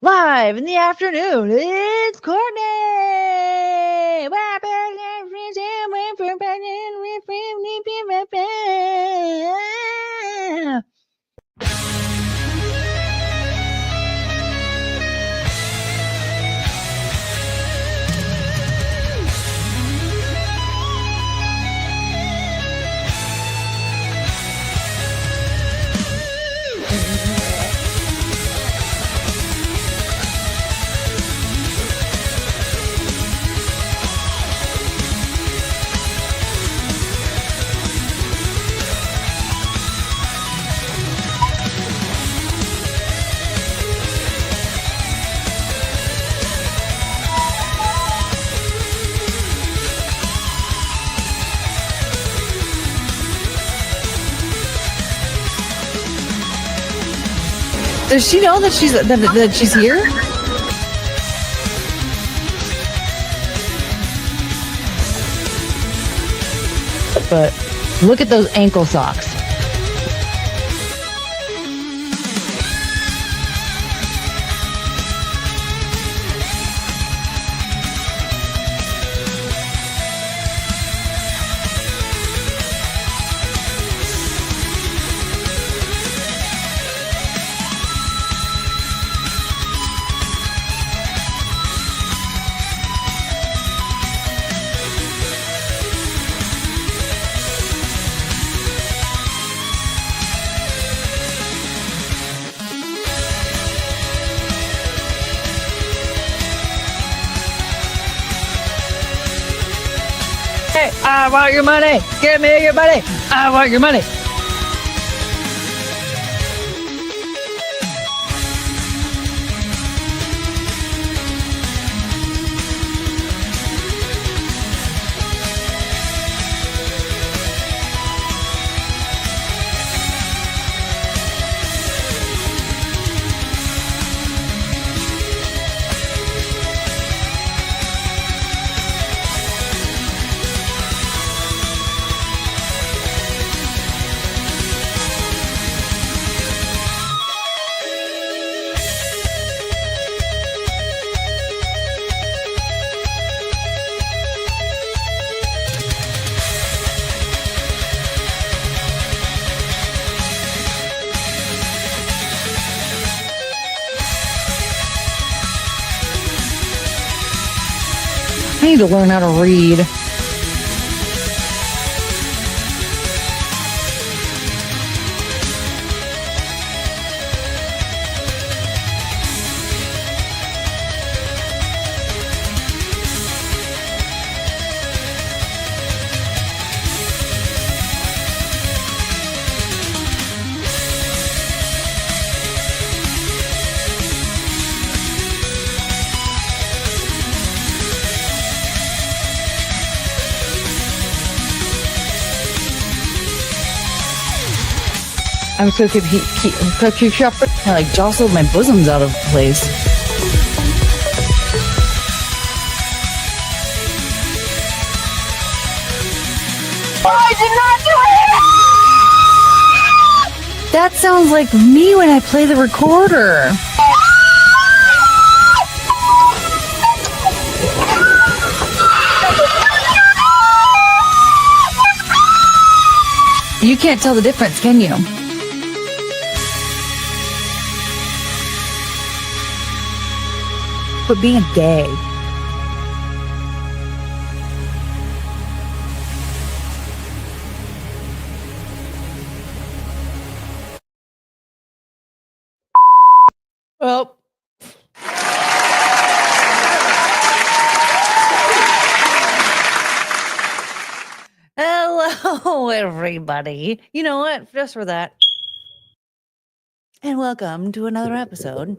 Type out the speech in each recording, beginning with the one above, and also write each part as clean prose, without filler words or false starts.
Live in the afternoon, it's Courtney. Does she know that she's here? But look at those ankle socks. I want your money. Give me your money. I want your money. I need to learn how to read. I'm so keep I like jostled my bosoms out of place. I did not do it! That sounds like me when I play the recorder. You can't tell the difference, can you? But being gay. Well. Hello, everybody. You know what? Just for that. And welcome to another episode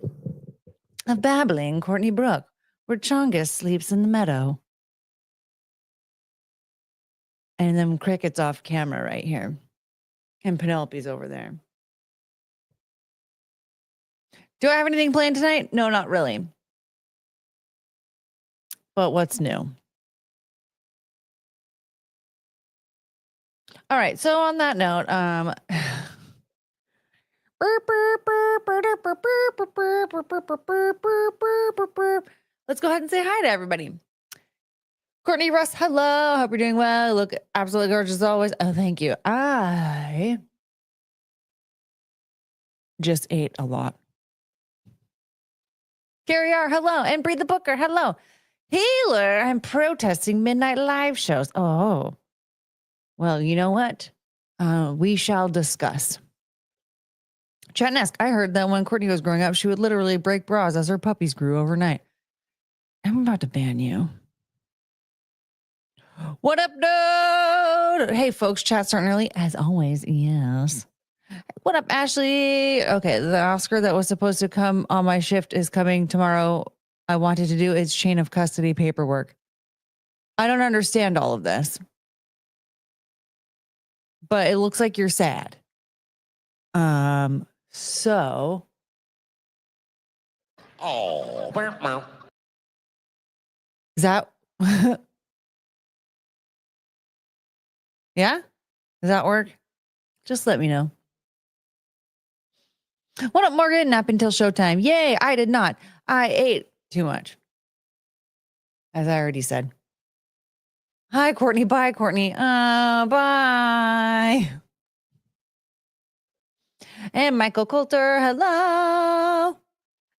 of Babbling, Courtney Brooke, where Chongus sleeps in the meadow. And then Cricket's off camera right here. And Penelope's over there. Do I have anything planned tonight? No, not really. But what's new? All right. So on that note, Let's go ahead and say hi to everybody. Courtney, Russ, hello. Hope you're doing well. Look absolutely gorgeous as always. Oh, thank you. I just ate a lot. Carrie R, hello. And Breathe the Booker, hello. Healer, I'm protesting midnight live shows. Oh, well, you know what? We shall discuss. Chat Nesk, I heard that when Courtney was growing up, she would literally break bras as her puppies grew overnight. I'm about to ban you. What up, dude? Hey, folks, chat starting early as always. Yes. What up, Ashley? Okay, the Oscar that was supposed to come on my shift is coming tomorrow. I wanted to do its chain of custody paperwork. I don't understand all of this, but it looks like you're sad. So. Oh, is that? Yeah? Does that work? Just let me know. What up, Morgan? Nap until showtime. Yay, I did not. I ate too much. As I already said. Hi, Courtney. Bye, Courtney. Bye. And Michael Coulter, hello.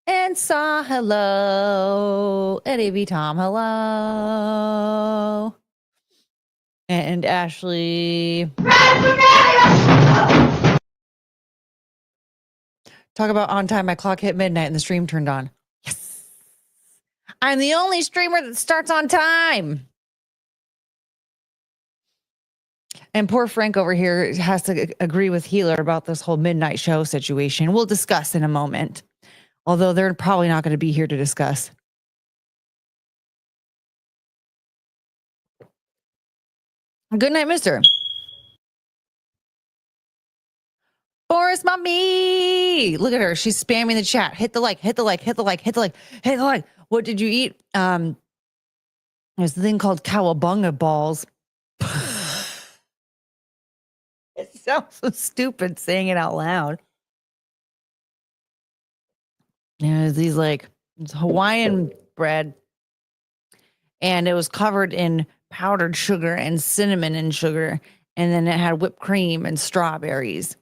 And Saw, hello. And AV Tom, hello. And Ashley. Talk about on time. My clock hit midnight and the stream turned on. Yes. I'm the only streamer that starts on time. And poor Frank over here has to agree with Healer about this whole midnight show situation. We'll discuss in a moment. Although they're probably not going to be here to discuss. Good night, mister. Forest Mommy. Look at her. She's spamming the chat. Hit the like, hit the like, hit the like, hit the like, hit the like. What did you eat? There's a thing called cowabunga balls. It sounds so stupid saying it out loud. There's these like Hawaiian bread, and it was covered in powdered sugar and cinnamon and sugar, and then it had whipped cream and strawberries.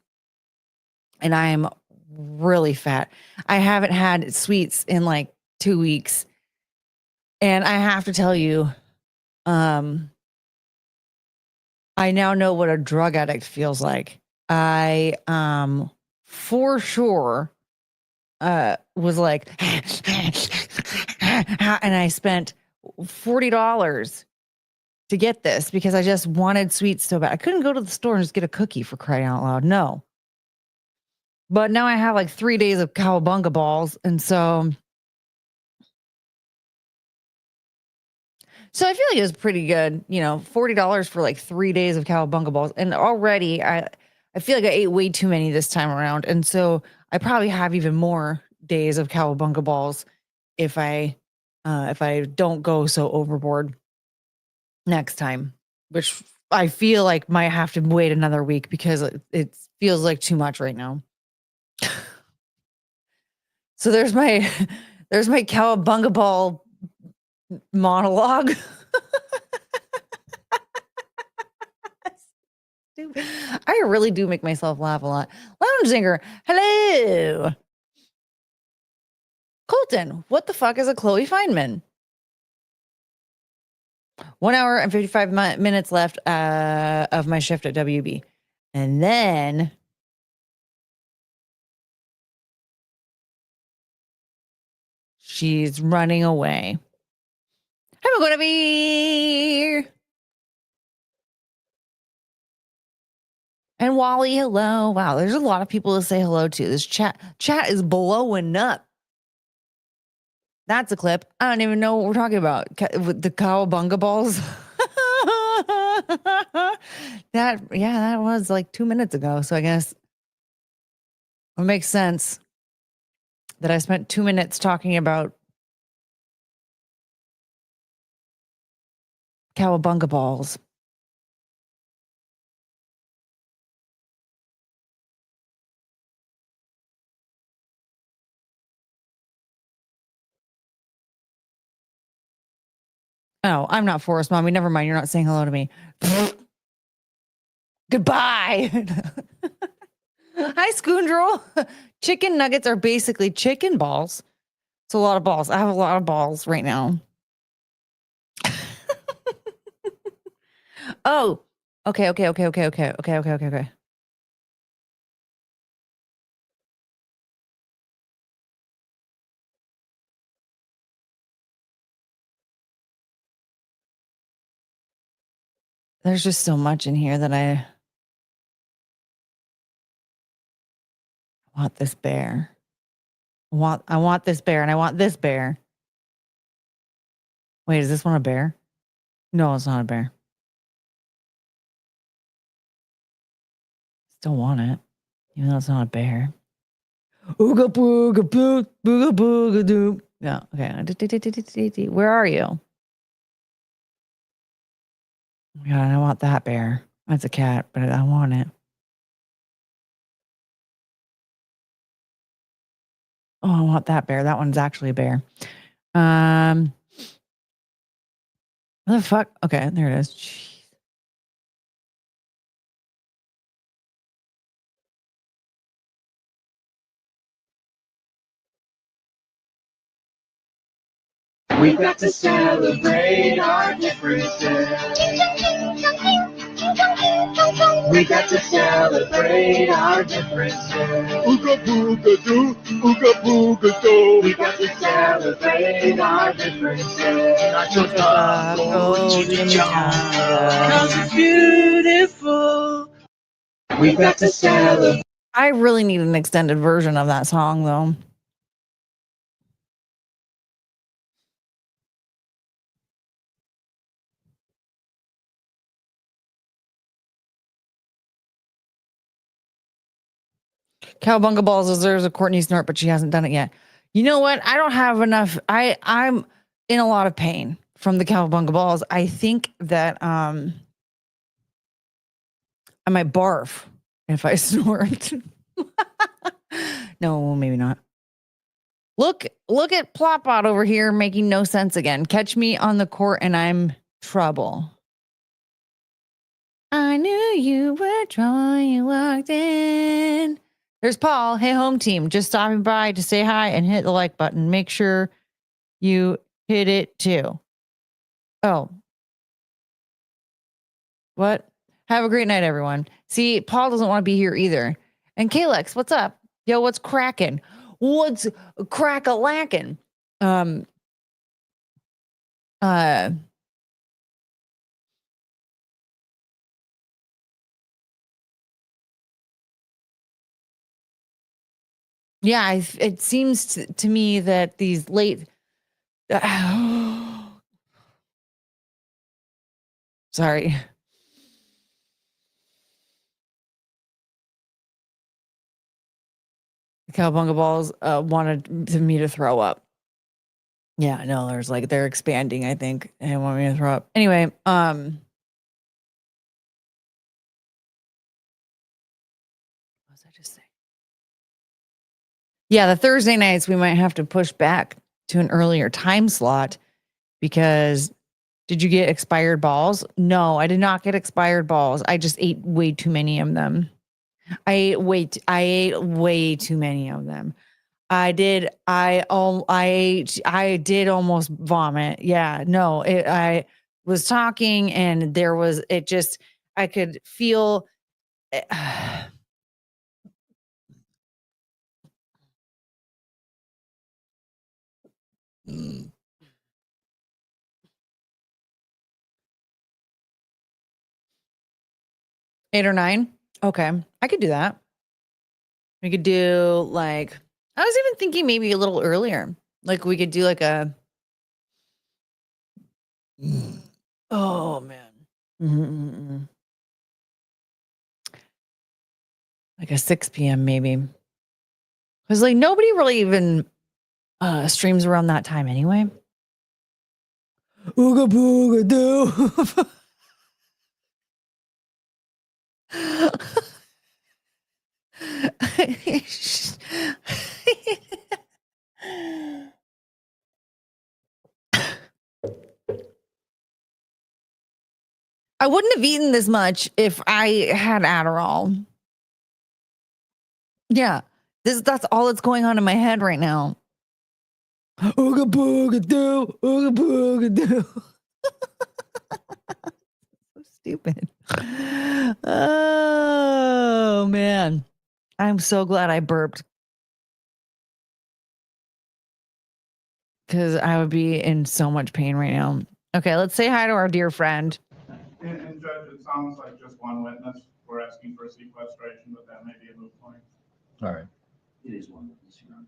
And I am really fat. I haven't had sweets in like 2 weeks. And I have to tell you, I now know what a drug addict feels like. I for sure was like and I spent $40 to get this because I just wanted sweets so bad. I couldn't go to the store and just get a cookie, for crying out loud. No. But now I have like 3 days of cowabunga balls. And so I feel like it was pretty good, you know, $40 for like 3 days of cowabunga balls. And already I feel like I ate way too many this time around. And so I probably have even more days of cowabunga balls if I don't go so overboard next time, which I feel like might have to wait another week because it feels like too much right now. So there's my cowabunga ball monologue. I really do make myself laugh a lot. Lounge Singer, hello. Colton, what the fuck is a Chloe Feynman? 1 hour and 55 minutes left of my shift at WB. And then she's running away. I'm going to be. And Wally, hello. Wow, there's a lot of people to say hello to. This chat is blowing up. That's a clip. I don't even know what we're talking about. With the cowabunga balls. that was like 2 minutes ago. So I guess it makes sense that I spent 2 minutes talking about cowabunga balls. Oh, I'm not Forest Mommy. Never mind. You're not saying hello to me. Goodbye. Hi, Scoundrel. Chicken nuggets are basically chicken balls. It's a lot of balls. I have a lot of balls right now. Oh, okay. There's just so much in here that I want this bear. I want this bear, and I want this bear. Wait, is this one a bear? No, it's not a bear. Still want it, even though it's not a bear. Ooga booga boo, booga booga doo. Yeah, okay. Where are you? Oh my God, I want that bear. That's a cat, but I want it. Oh, I want that bear. That one's actually a bear. What the fuck? Okay, there it is. Jeez. We've got to celebrate our differences. We got to celebrate our differences. Ooga booga doo, ooga booga doo. We got to celebrate our differences. Not just cause it's beautiful. We got to celebrate. I really need an extended version of that song, though. Cowabunga balls deserves a Courtney snort, but she hasn't done it yet. You know what? I don't have enough. I'm in a lot of pain from the cowabunga balls. I think that I might barf if I snort. No, maybe not. Look at Plopbot over here making no sense again. Catch me on the court and I'm trouble. I knew you were trouble when you walked in. There's Paul. Hey, home team. Just stopping by to say hi and hit the like button. Make sure you hit it too. Oh. What? Have a great night, everyone. See, Paul doesn't want to be here either. And Kalex, what's up? Yo, what's cracking? What's crack-a-lacking? Yeah, it seems to me that these late sorry. The cowabunga balls wanted me to throw up. Yeah, no, there's like they're expanding, I think. They want me to throw up. Anyway, what was I just saying? Yeah, the Thursday nights we might have to push back to an earlier time slot because did you get expired balls? No, I did not get expired balls. I just ate way too many of them. I ate way too many of them. I did almost vomit. Yeah, no, I was talking and I could feel 8 or 9. Okay, I could do that. We could do like I was even thinking maybe a little earlier. Like we could do like a oh man. Mm-mm-mm. Like a 6 p.m. maybe. Because like nobody really even streams around that time anyway. Ooga booga doo. I wouldn't have eaten this much if I had Adderall. Yeah. That's all that's going on in my head right now. Ooga booga doo, ooga booga doo. So stupid. Oh man. I'm so glad I burped. Because I would be in so much pain right now. Okay, let's say hi to our dear friend. And Judge, it sounds like just one witness. We're asking for sequestration, but that may be a moot point. All right. It is one witness, Your Honor.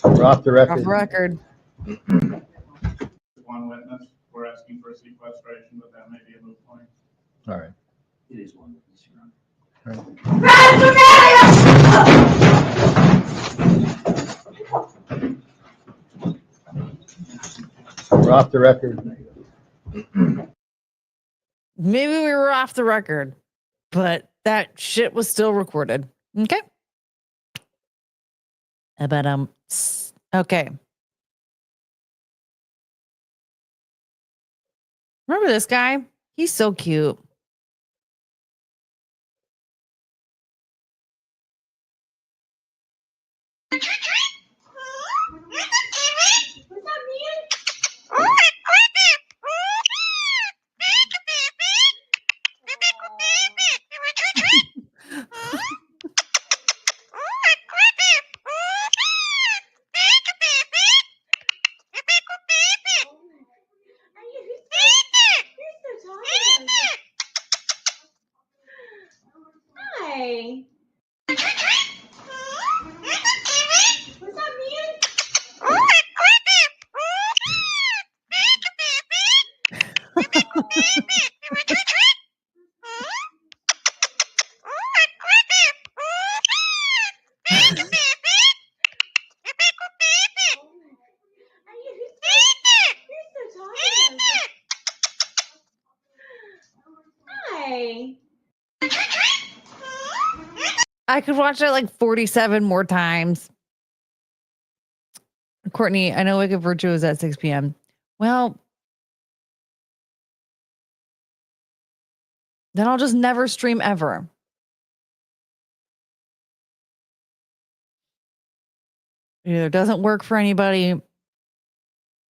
We're off the record. Off record. One witness. We're asking for sequestration, but that may be a moot point. All right. It is one witness, Your Honor. All right. We're off the record. Maybe we were off the record, but that shit was still recorded. Okay. But okay. Remember this guy? He's so cute. Hi. What's up, Hi. I could watch it like 47 more times. Courtney, I know Wicked Virtue is at 6 p.m. Well, then I'll just never stream ever. It either doesn't work for anybody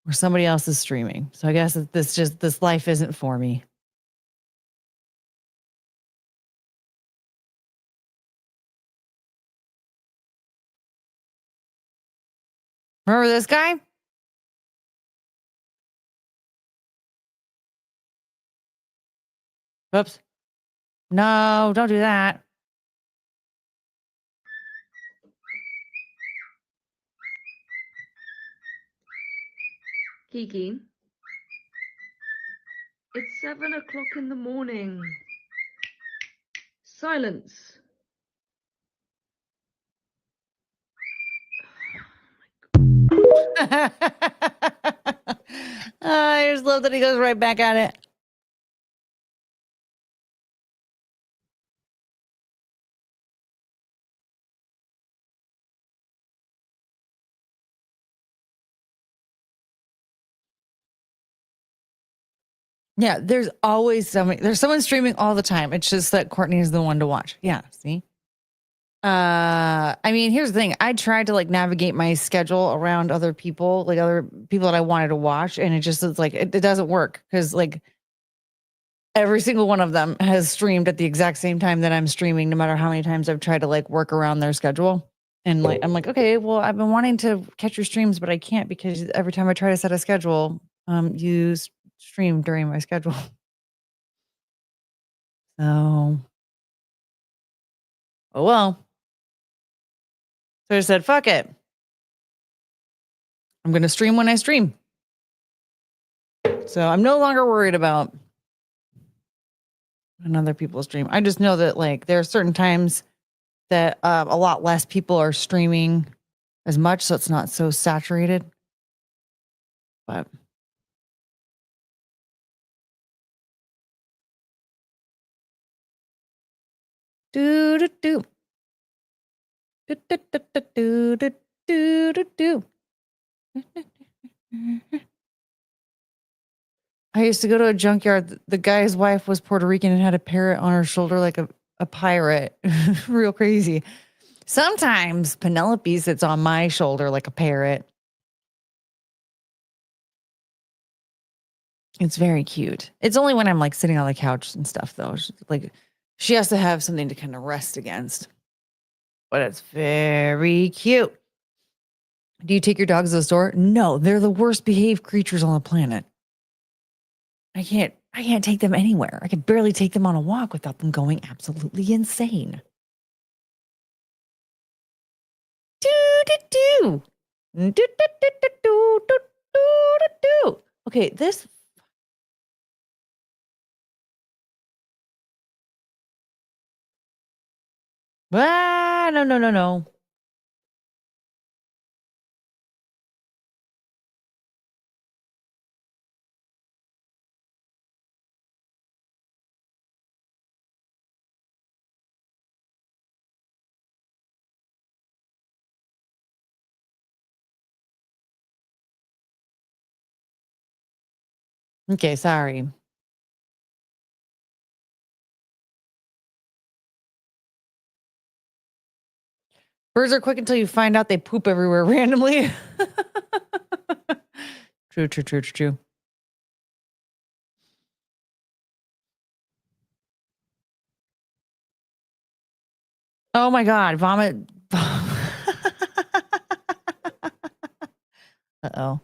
or somebody else is streaming. So I guess this life isn't for me. Remember this guy? Oops. No, don't do that. Kiki, it's 7 o'clock in the morning. Silence. I just love that he goes right back at it. Yeah, there's always someone streaming all the time. It's just that Courtney is the one to watch. Yeah, see? I mean, here's the thing. I tried to like navigate my schedule around other people that I wanted to watch, and it's like it doesn't work because like every single one of them has streamed at the exact same time that I'm streaming, no matter how many times I've tried to like work around their schedule. And like I'm like, okay, well, I've been wanting to catch your streams, but I can't because every time I try to set a schedule, you stream during my schedule. So, oh well. So I said, fuck it. I'm going to stream when I stream. So I'm no longer worried about when other people stream. I just know that like there are certain times that a lot less people are streaming as much, so it's not so saturated. But do do do do do do do do do, do, do. I used to go to a junkyard. The guy's wife was Puerto Rican and had a parrot on her shoulder like a pirate. Real crazy. Sometimes Penelope sits on my shoulder like a parrot. It's very cute. It's only when I'm like sitting on the couch and stuff, though. Like she has to have something to kind of rest against. But it's very cute. Do you take your dogs to the store? No, they're the worst behaved creatures on the planet. I can't take them anywhere. I can barely take them on a walk without them going absolutely insane. Do do do. Do do do do do do do do do. Okay, this. Ah, no, no, no, no. Okay, sorry. Birds are quick until you find out they poop everywhere randomly. True, true, true, true, true. Oh my God, vomit. Uh-oh.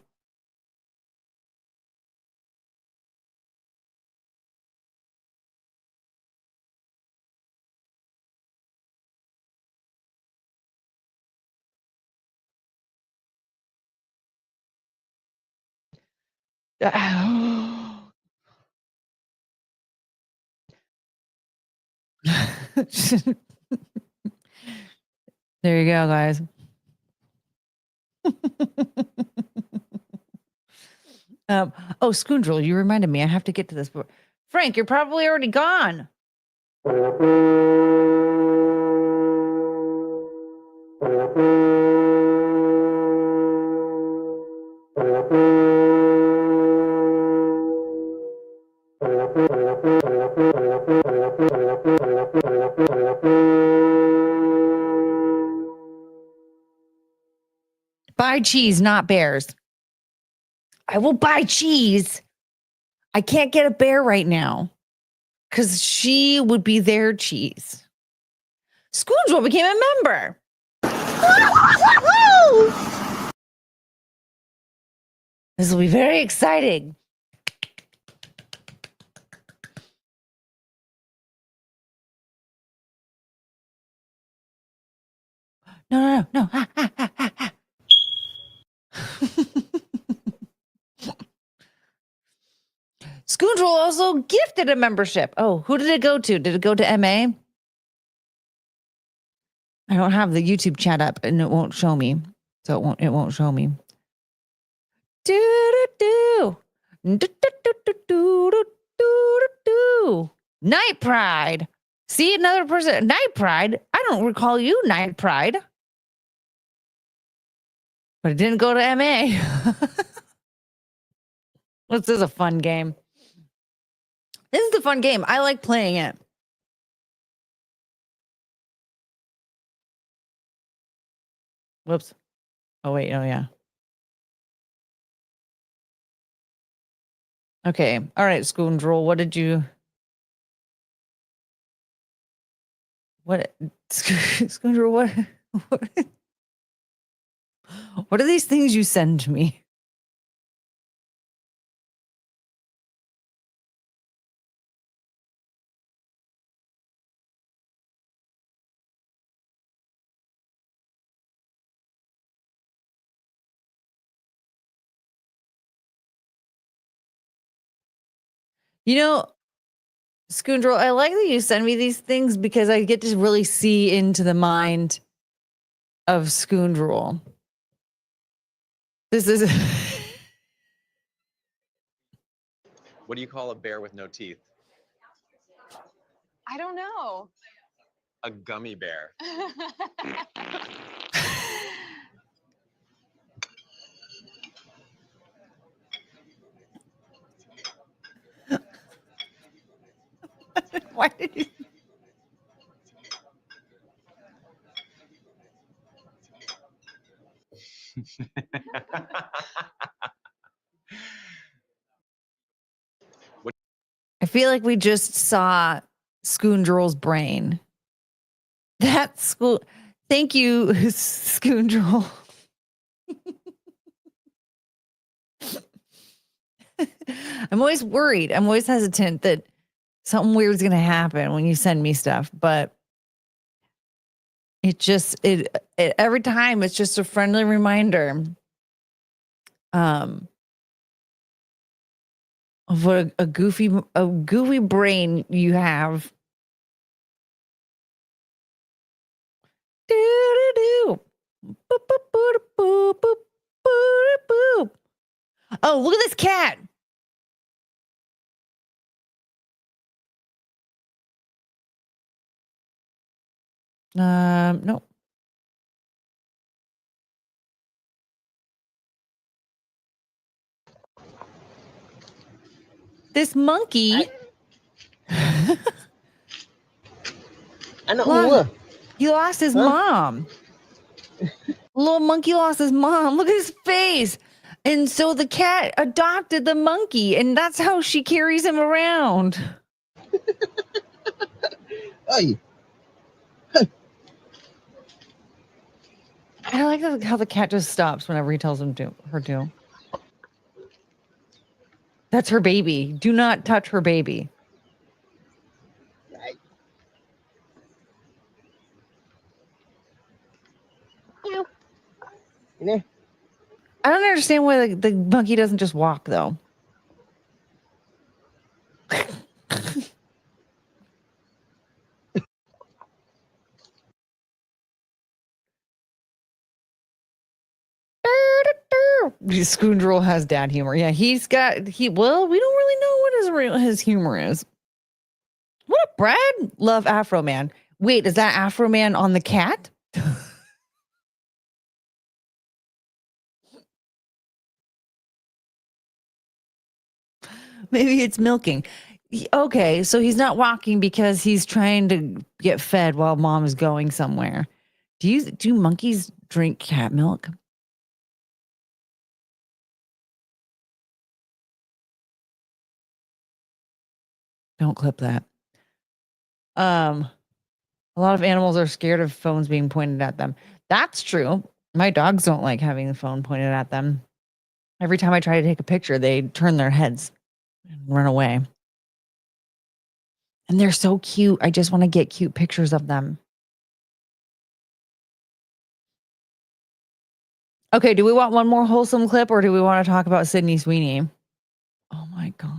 There you go, guys. Oh, Scoundrel, you reminded me. I have to get to this. Frank, you're probably already gone. Buy cheese, not bears. I will buy cheese. I can't get a bear right now because she would be their cheese. Scoundrel became a member. This will be very exciting. No. Scoundrel also gifted a membership. Oh, who did it go to? Did it go to MA? I don't have the YouTube chat up and it won't show me. So it won't show me. Do. Night Pride. See, another person. Night Pride. I don't recall you, Night Pride. But it didn't go to MA. This is a fun game. This is a fun game. I like playing it. Whoops. Oh, wait. Oh, yeah. Okay. All right, Scoundrel. What did you... What? Scoundrel, what? What are these things you send me? You know, Scoundrel, I like that you send me these things because I get to really see into the mind of Scoundrel. This is... What do you call a bear with no teeth? I don't know. A gummy bear. Why did you? I feel like we just saw Scoundrel's brain. That school. Thank you, Scoundrel. I'm always worried. I'm always hesitant that something weird's going to happen when you send me stuff, but it every time it's just a friendly reminder of what a goofy brain you have. Do-do-do. Boop, boop, boop, boop, boop, boop, boop. Oh, look at this cat. No. This monkey. I know. Look, he lost his mom. Little monkey lost his mom. Look at his face. And so the cat adopted the monkey, and that's how she carries him around. Hey. I like how the cat just stops whenever he tells her to. That's her baby. Do not touch her baby. Right. Yeah. I don't understand why the monkey doesn't just walk, though. Scoundrel has dad humor. Yeah, well, we don't really know what his humor is. What up, Brad? Love Afro Man. Wait, is that Afro Man on the cat? Maybe it's milking. Okay, so he's not walking because he's trying to get fed while mom is going somewhere. Do monkeys drink cat milk? Don't clip that. A lot of animals are scared of phones being pointed at them. That's true. My dogs don't like having the phone pointed at them. Every time I try to take a picture, they turn their heads and run away. And they're so cute. I just want to get cute pictures of them. Okay, do we want one more wholesome clip or do we want to talk about Sydney Sweeney? Oh my God.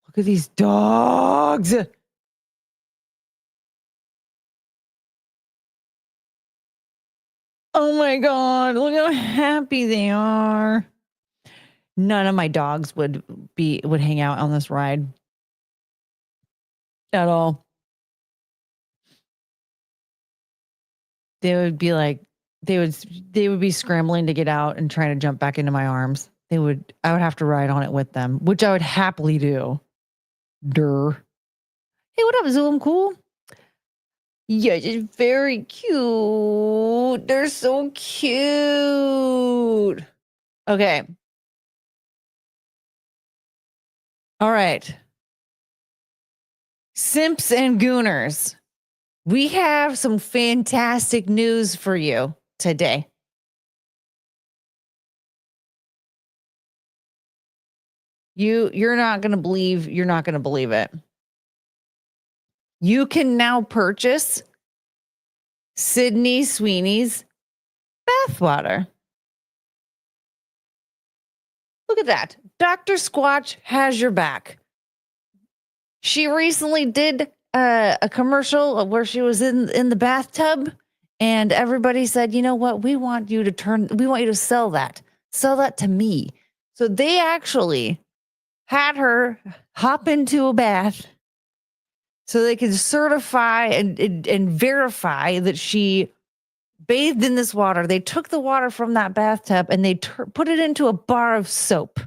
Look at these dogs. Oh my God. Look how happy they are. None of my dogs would hang out on this ride at all. They would be like, they would be scrambling to get out and trying to jump back into my arms. I would have to ride on it with them, which I would happily do. Durr. Hey, what up, Zoom? Cool? Yeah, it's very cute. They're so cute. Okay. All right. Simps and Gooners. We have some fantastic news for you today. You're not going to believe it. You can now purchase Sydney Sweeney's bathwater. Look at that. Dr. Squatch has your back. She recently did a commercial where she was in the bathtub and everybody said, you know what? We want you to sell that. Sell that to me. So they actually had her hop into a bath so they could certify and verify that she bathed in this water. They took the water from that bathtub and they put it into a bar of soap.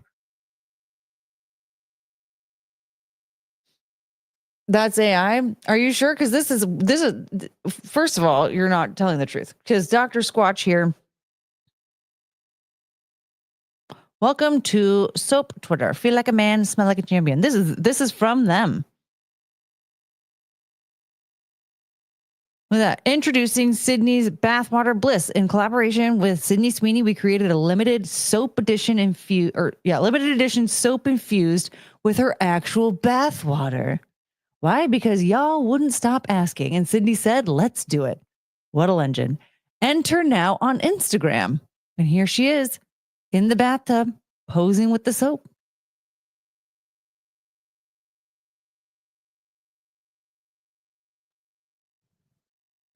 That's AI. Are you sure? Because this is first of all, you're not telling the truth. Because Dr. Squatch here. Welcome to Soap Twitter. Feel like a man, smell like a champion. This is from them. With that, introducing Sydney's Bathwater Bliss in collaboration with Sydney Sweeney, we created a limited edition soap infused with her actual bathwater. Why? Because y'all wouldn't stop asking, and Sydney said, "Let's do it." What a legend! Enter now on Instagram, and here she is in the bathtub posing with the soap.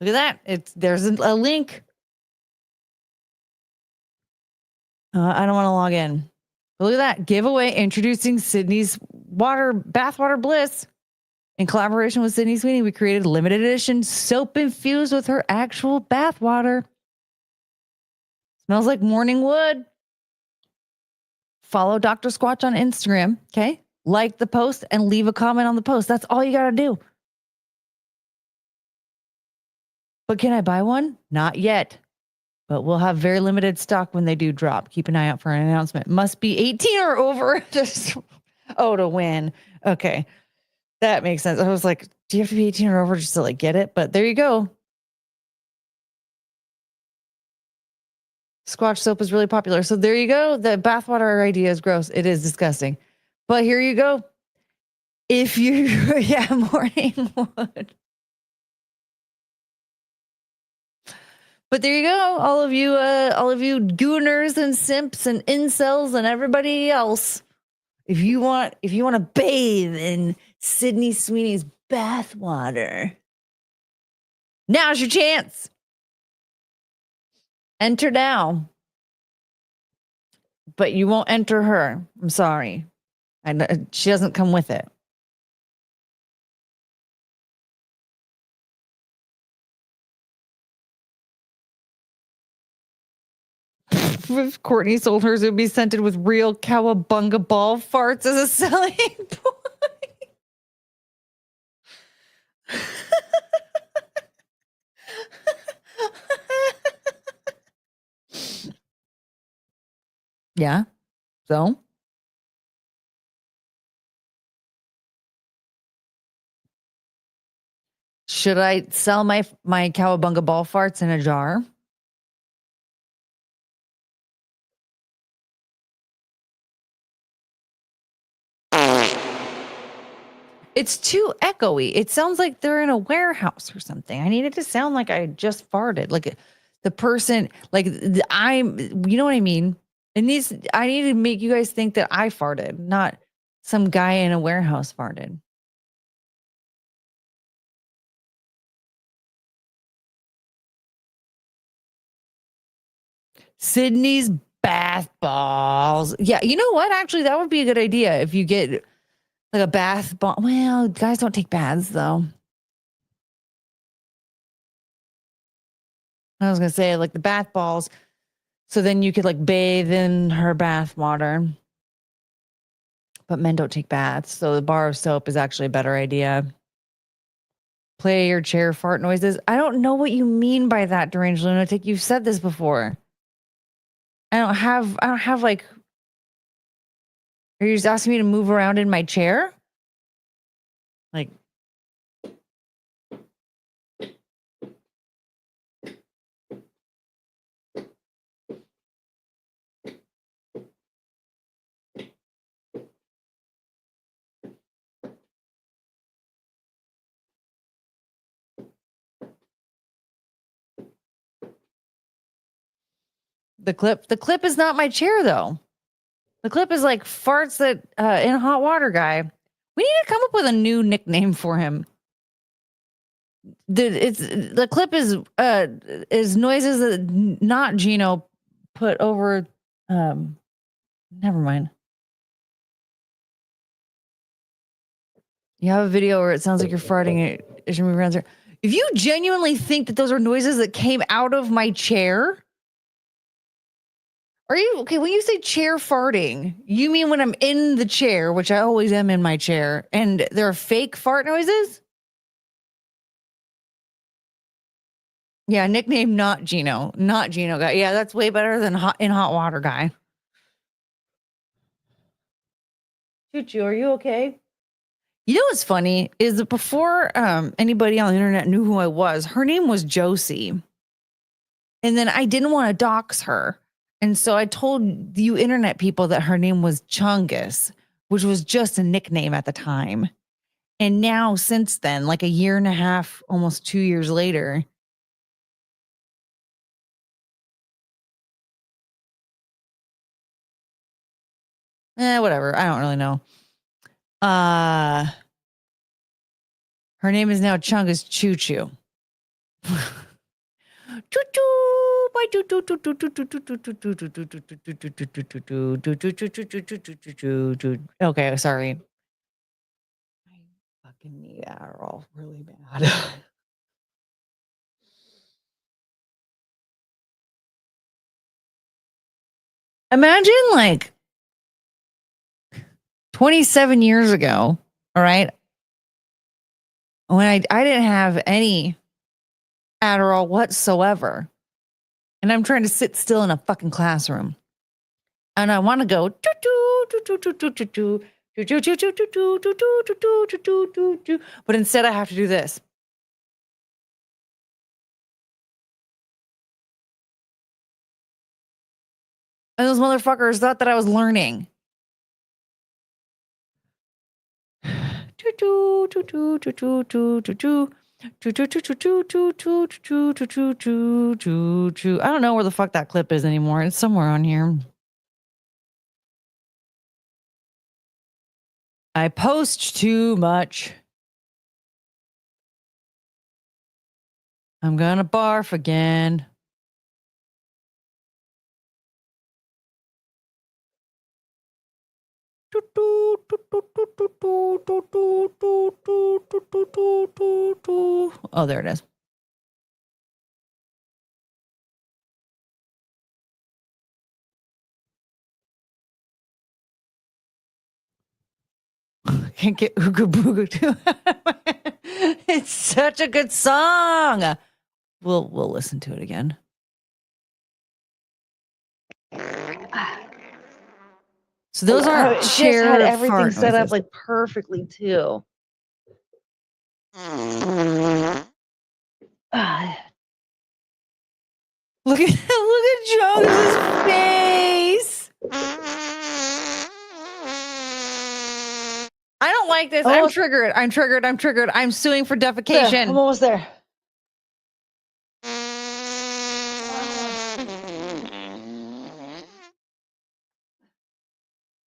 Look at that. There's a link. I don't want to log in. But look at that. Giveaway introducing Sydney's Bathwater Bliss. In collaboration with Sydney Sweeney, we created a limited edition soap infused with her actual bathwater. Smells like morning wood. Follow Dr. Squatch on Instagram. Okay. Like the post and leave a comment on the post. That's all you got to do. But can I buy one? Not yet. But we'll have very limited stock when they do drop. Keep an eye out for an announcement. Must be 18 or over to win. Okay. That makes sense. I was like, do you have to be 18 or over just to get it? But there you go. Squatch soap is really popular. So there you go. The bathwater idea is gross. It is disgusting. But here you go. If you, morning wood. But there you go, all of you gooners and simps and incels and everybody else. If you want to bathe in Sydney Sweeney's bathwater, now's your chance. Enter now, but you won't enter her. I'm sorry, she doesn't come with it. If Courtney sold hers, it would be scented with real cowabunga ball farts as a selling point. Yeah. So? Should I sell my cowabunga ball farts in a jar? It's too echoey. It sounds like they're in a warehouse or something. I need it to sound like I just farted. Like the person, you know what I mean? I need to make you guys think that I farted, not some guy in a warehouse farted. Sydney's bath balls. Yeah, you know what? Actually, that would be a good idea if you get like a bath ball. Well, guys don't take baths though. I was gonna say like the bath balls, so then you could bathe in her bath water. But men don't take baths, so the bar of soap is actually a better idea. Play your chair fart noises. I don't know what you mean by that, deranged lunatic. You've said this before. I don't have are you just asking me to move around in my chair? The clip is not my chair though. The clip is like farts that in hot water guy. We need to come up with a new nickname for him. The clip is noises that not Gino put over Never mind. You have a video where it sounds like you're farting as you move around there. If you genuinely think that those are noises that came out of my chair, are you okay? When you say chair farting, you mean when I'm in the chair, which I always am in my chair, and there are fake fart noises? Yeah, nickname not Gino guy. Yeah, that's way better than hot water guy. Choo choo, are you okay? You know what's funny is that before anybody on the internet knew who I was, her name was Josie. And then I didn't want to dox her. And so I told you internet people that her name was Chungus, which was just a nickname at the time. And now, since then, like a year and a half, almost 2 years later, whatever. I don't really know. Her name is now Chungus Choo Choo. Choo choo. Bye choo choo choo choo choo choo choo choo choo choo. Okay, sorry. I fucking need Adderall really bad. Imagine like 27 years ago, all right, when I didn't have any Adderall whatsoever, and I'm trying to sit still in a fucking classroom, and I want to go but instead I have to do this. And those motherfuckers thought that I was learning. I don't know where the fuck that clip is anymore. It's somewhere on here. I post too much. I'm gonna barf again. Oh, there it is. Can't get Ooga Booga too. It's such a good song. We'll listen to it again. So those aren't Just chair had everything fart set up noises. like perfectly too. Look at Jones's face. I don't like this. I'm Almost- triggered. I'm suing for There, defecation. I'm almost there.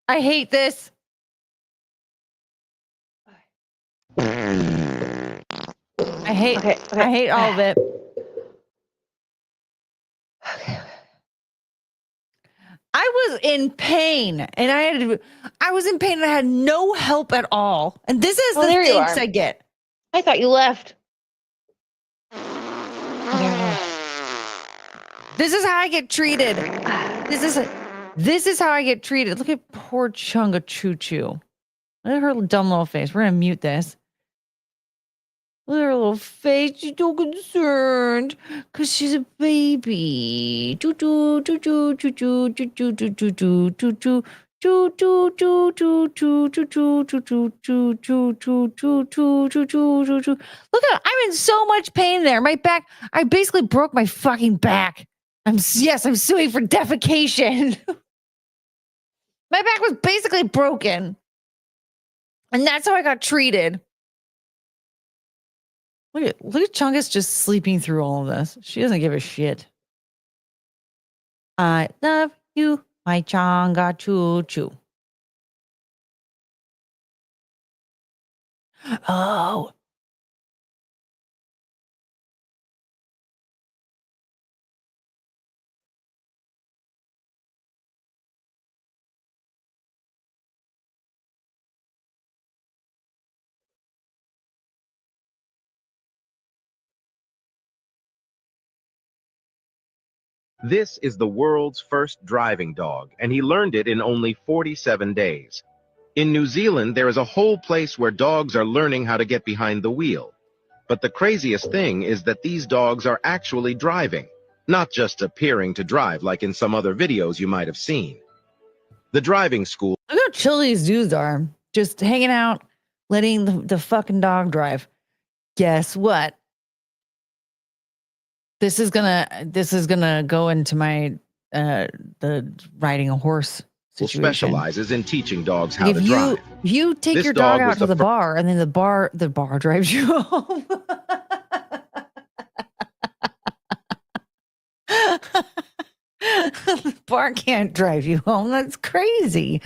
I hate this. I hate all of it. I was in pain and I was in pain and I had no help at all. And this is the there you thanks are. I get. I thought you left. This is how I get treated. This is how I get treated. Look at poor Chunga Choo Choo. Look at her dumb little face. We're gonna mute this. Look at her little face. She's so concerned because she's a baby. Choo choo choo choo choo choo choo choo choo choo choo choo choo. Choo choo choo choo choo choo choo choo choo choo choo choo choo choo choo choo choo. Look at, I'm in so much pain there. My back, I basically broke my fucking back. I'm suing for defecation. My back was basically broken. And that's how I got treated. Look at Chungus just sleeping through all of this. She doesn't give a shit. I love you, my Chunga Choo Choo. Oh. This is the world's first driving dog, and he learned it in only 47 days. In New Zealand, there is a whole place where dogs are learning how to get behind the wheel. But the craziest thing is that these dogs are actually driving, not just appearing to drive like in some other videos you might have seen. The driving school. Look how chill these dudes are. Just hanging out, letting the fucking dog drive. Guess what? This is gonna go into my the riding a horse situation. Specializes in teaching dogs how If to drive. you take This your dog dog was out to the the bar, and then the bar drives you home. The bar can't drive you home. That's crazy.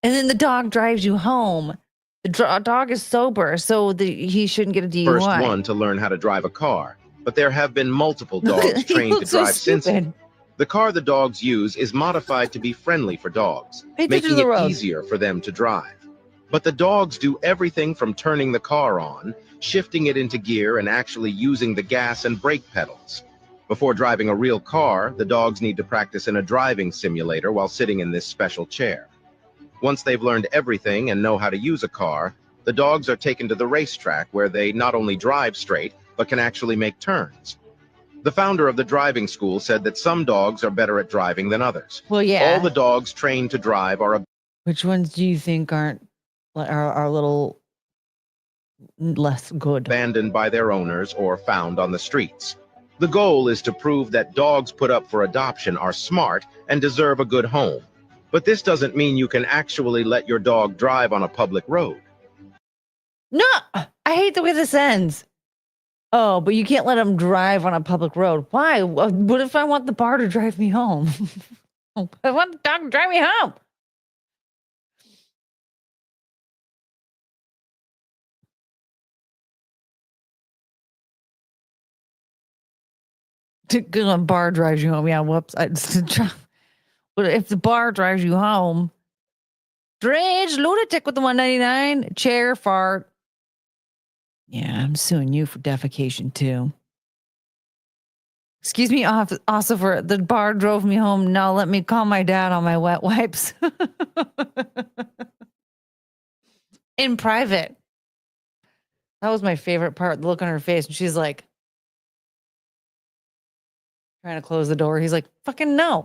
And then the dog drives you home. The dog is sober, so he shouldn't get a DUI. First one to learn how to drive a car, but there have been multiple dogs He trained to looks so drive since. stupid. The car the dogs use is modified to be friendly for dogs, Pay attention making to the it road. easier for them to drive. But the dogs do everything from turning the car on, shifting it into gear, and actually using the gas and brake pedals. Before driving a real car, the dogs need to practice in a driving simulator while sitting in this special chair. Once they've learned everything and know how to use a car, the dogs are taken to the racetrack where they not only drive straight, but can actually make turns. The founder of the driving school said that some dogs are better at driving than others. Well, yeah. All the dogs trained to drive are Which ones do you think are a little less good? abandoned by their owners or found on the streets. The goal is to prove that dogs put up for adoption are smart and deserve a good home. But this doesn't mean you can actually let your dog drive on a public road. No, I hate the way this ends. Oh, but you can't let him drive on a public road. Why? What if I want the bar to drive me home? I want the dog to drive me home. The bar drives you home. Yeah, whoops. But if the bar drives you home, strange lunatic with the 199 chair fart. Yeah, I'm suing you for defecation too. Excuse me, also for the bar drove me home. Now let me call my dad on my wet wipes. In private. That was my favorite part, the look on her face. And she's like, trying to close the door. He's like, fucking no.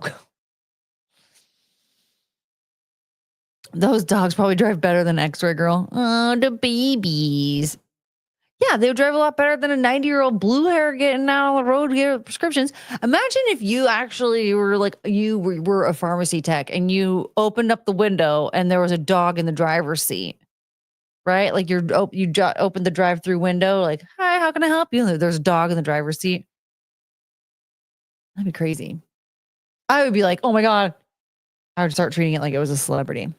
Those dogs probably drive better than X-Ray Girl. Oh, the babies. Yeah, they would drive a lot better than a 90-year-old blue hair getting out on the road to get prescriptions. Imagine if you actually were like, you were a pharmacy tech and you opened up the window and there was a dog in the driver's seat, right? Like you opened the drive-through window, like, hi, how can I help you? And there's a dog in the driver's seat. That'd be crazy. I would be like, oh my God. I would start treating it like it was a celebrity.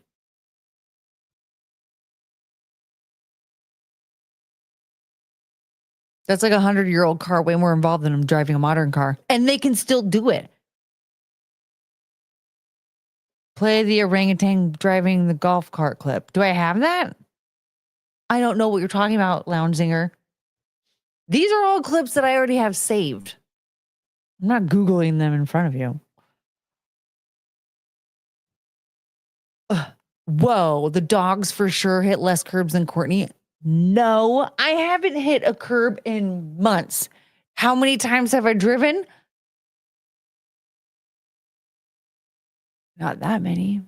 That's like a 100-year-old car, way more involved than I'm driving a modern car. And they can still do it. Play the orangutan driving the golf cart clip. Do I have that? I don't know what you're talking about, Lounge Singer. These are all clips that I already have saved. I'm not Googling them in front of you. Whoa, the dogs for sure hit less curbs than Courtney. No, I haven't hit a curb in months. How many times have I driven? Not that many.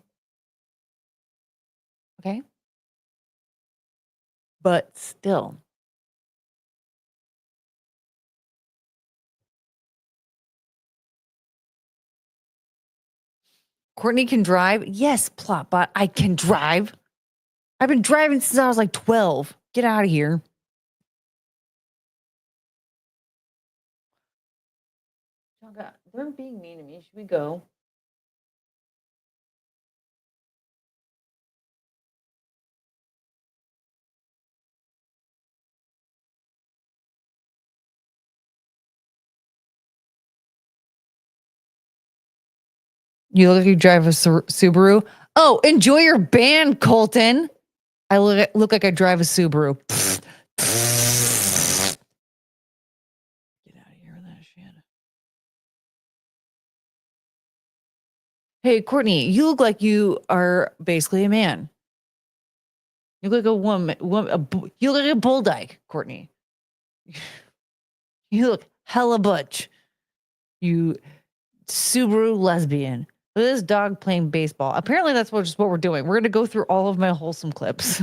Okay. But still. Courtney can drive. Yes, Plotbot, I can drive. I've been driving since I was like 12. Get out of here. They're being mean to me. Should we go? You look like you drive a Subaru. Oh, enjoy your band, Colton. I look like I drive a Subaru. Get out of here with that shit. Hey, Courtney, you look like you are basically a man. You look like a woman. You look like a bull dyke, Courtney. You look hella butch. You Subaru lesbian. Look at this dog playing baseball. Apparently, that's just what we're doing. We're going to go through all of my wholesome clips.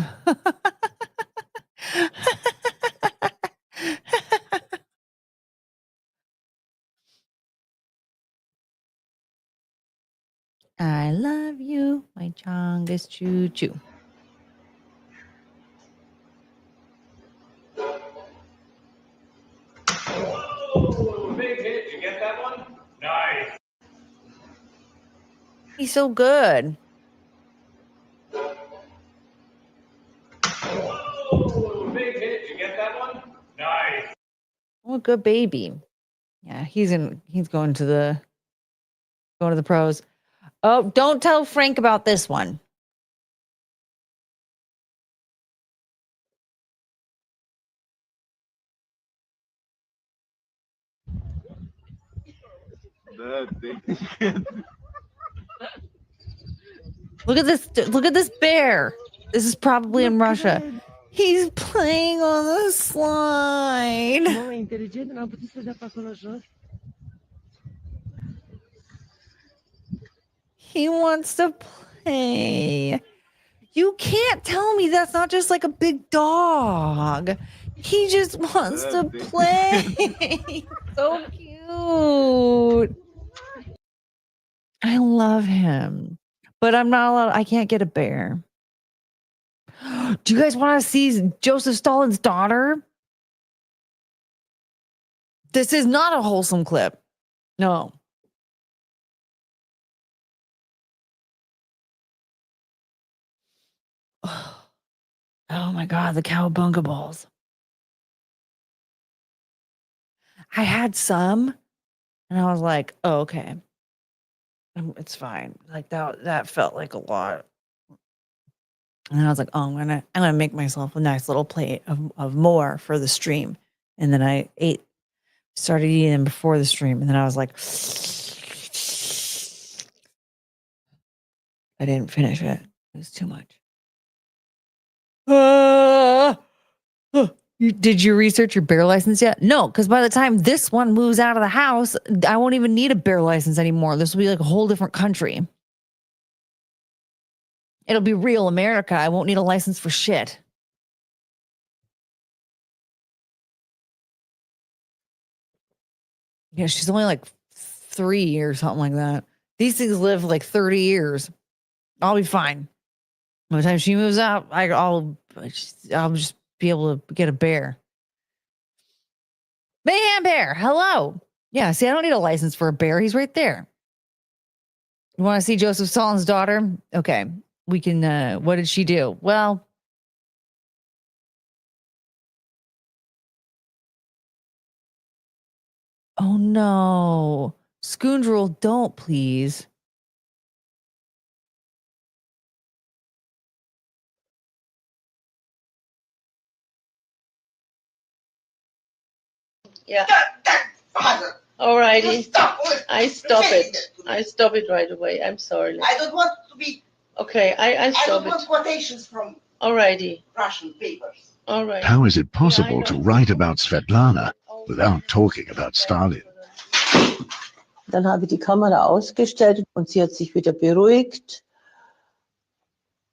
I love you, my chongus choo choo. Oh, big hit. You get that one? Nice. He's so good. Oh, big hit. You get that one? Nice. Oh, good baby. Yeah, he's going to the pros. Oh, don't tell Frank about this one. Look at this. Look at this bear. This is probably in Russia. He's playing on the slide. He wants to play. You can't tell me that's not just like a big dog. He just wants to play. So cute. I love him. But I'm not allowed. I can't get a bear. Do you guys want to see Joseph Stalin's daughter? This is not a wholesome clip. No. Oh my God, the cowabunga balls. I had some and I was like, oh, okay. It's fine. Like that felt like a lot. And then I was like, oh, I'm gonna make myself a nice little plate of more for the stream. And then I started eating them before the stream. And then I was like, I didn't finish it. It was too much. Did you research your bear license yet? No, because by the time this one moves out of the house, I won't even need a bear license anymore. This will be like a whole different country. It'll be real America. I won't need a license for shit. Yeah, she's only like 3 or something like that. These things live like 30 years. I'll be fine. By the time she moves out, I'll just be able to get a bear. Mayhem bear, hello. Yeah, see, I don't need a license for a bear. He's right there. You want to see Joseph Stalin's daughter? Okay, we can. What did she do? Well, oh no, Scoundrel, don't please. Yeah. Alrighty. I stop it. I stop it right away. I'm sorry. I don't want to be. Okay, I stop don't want it. quotations from Alrighty. Russian papers. Alright. How is it possible to write about Svetlana without talking about Stalin? Dann habe ich die Kamera ausgestellt und sie hat sich wieder beruhigt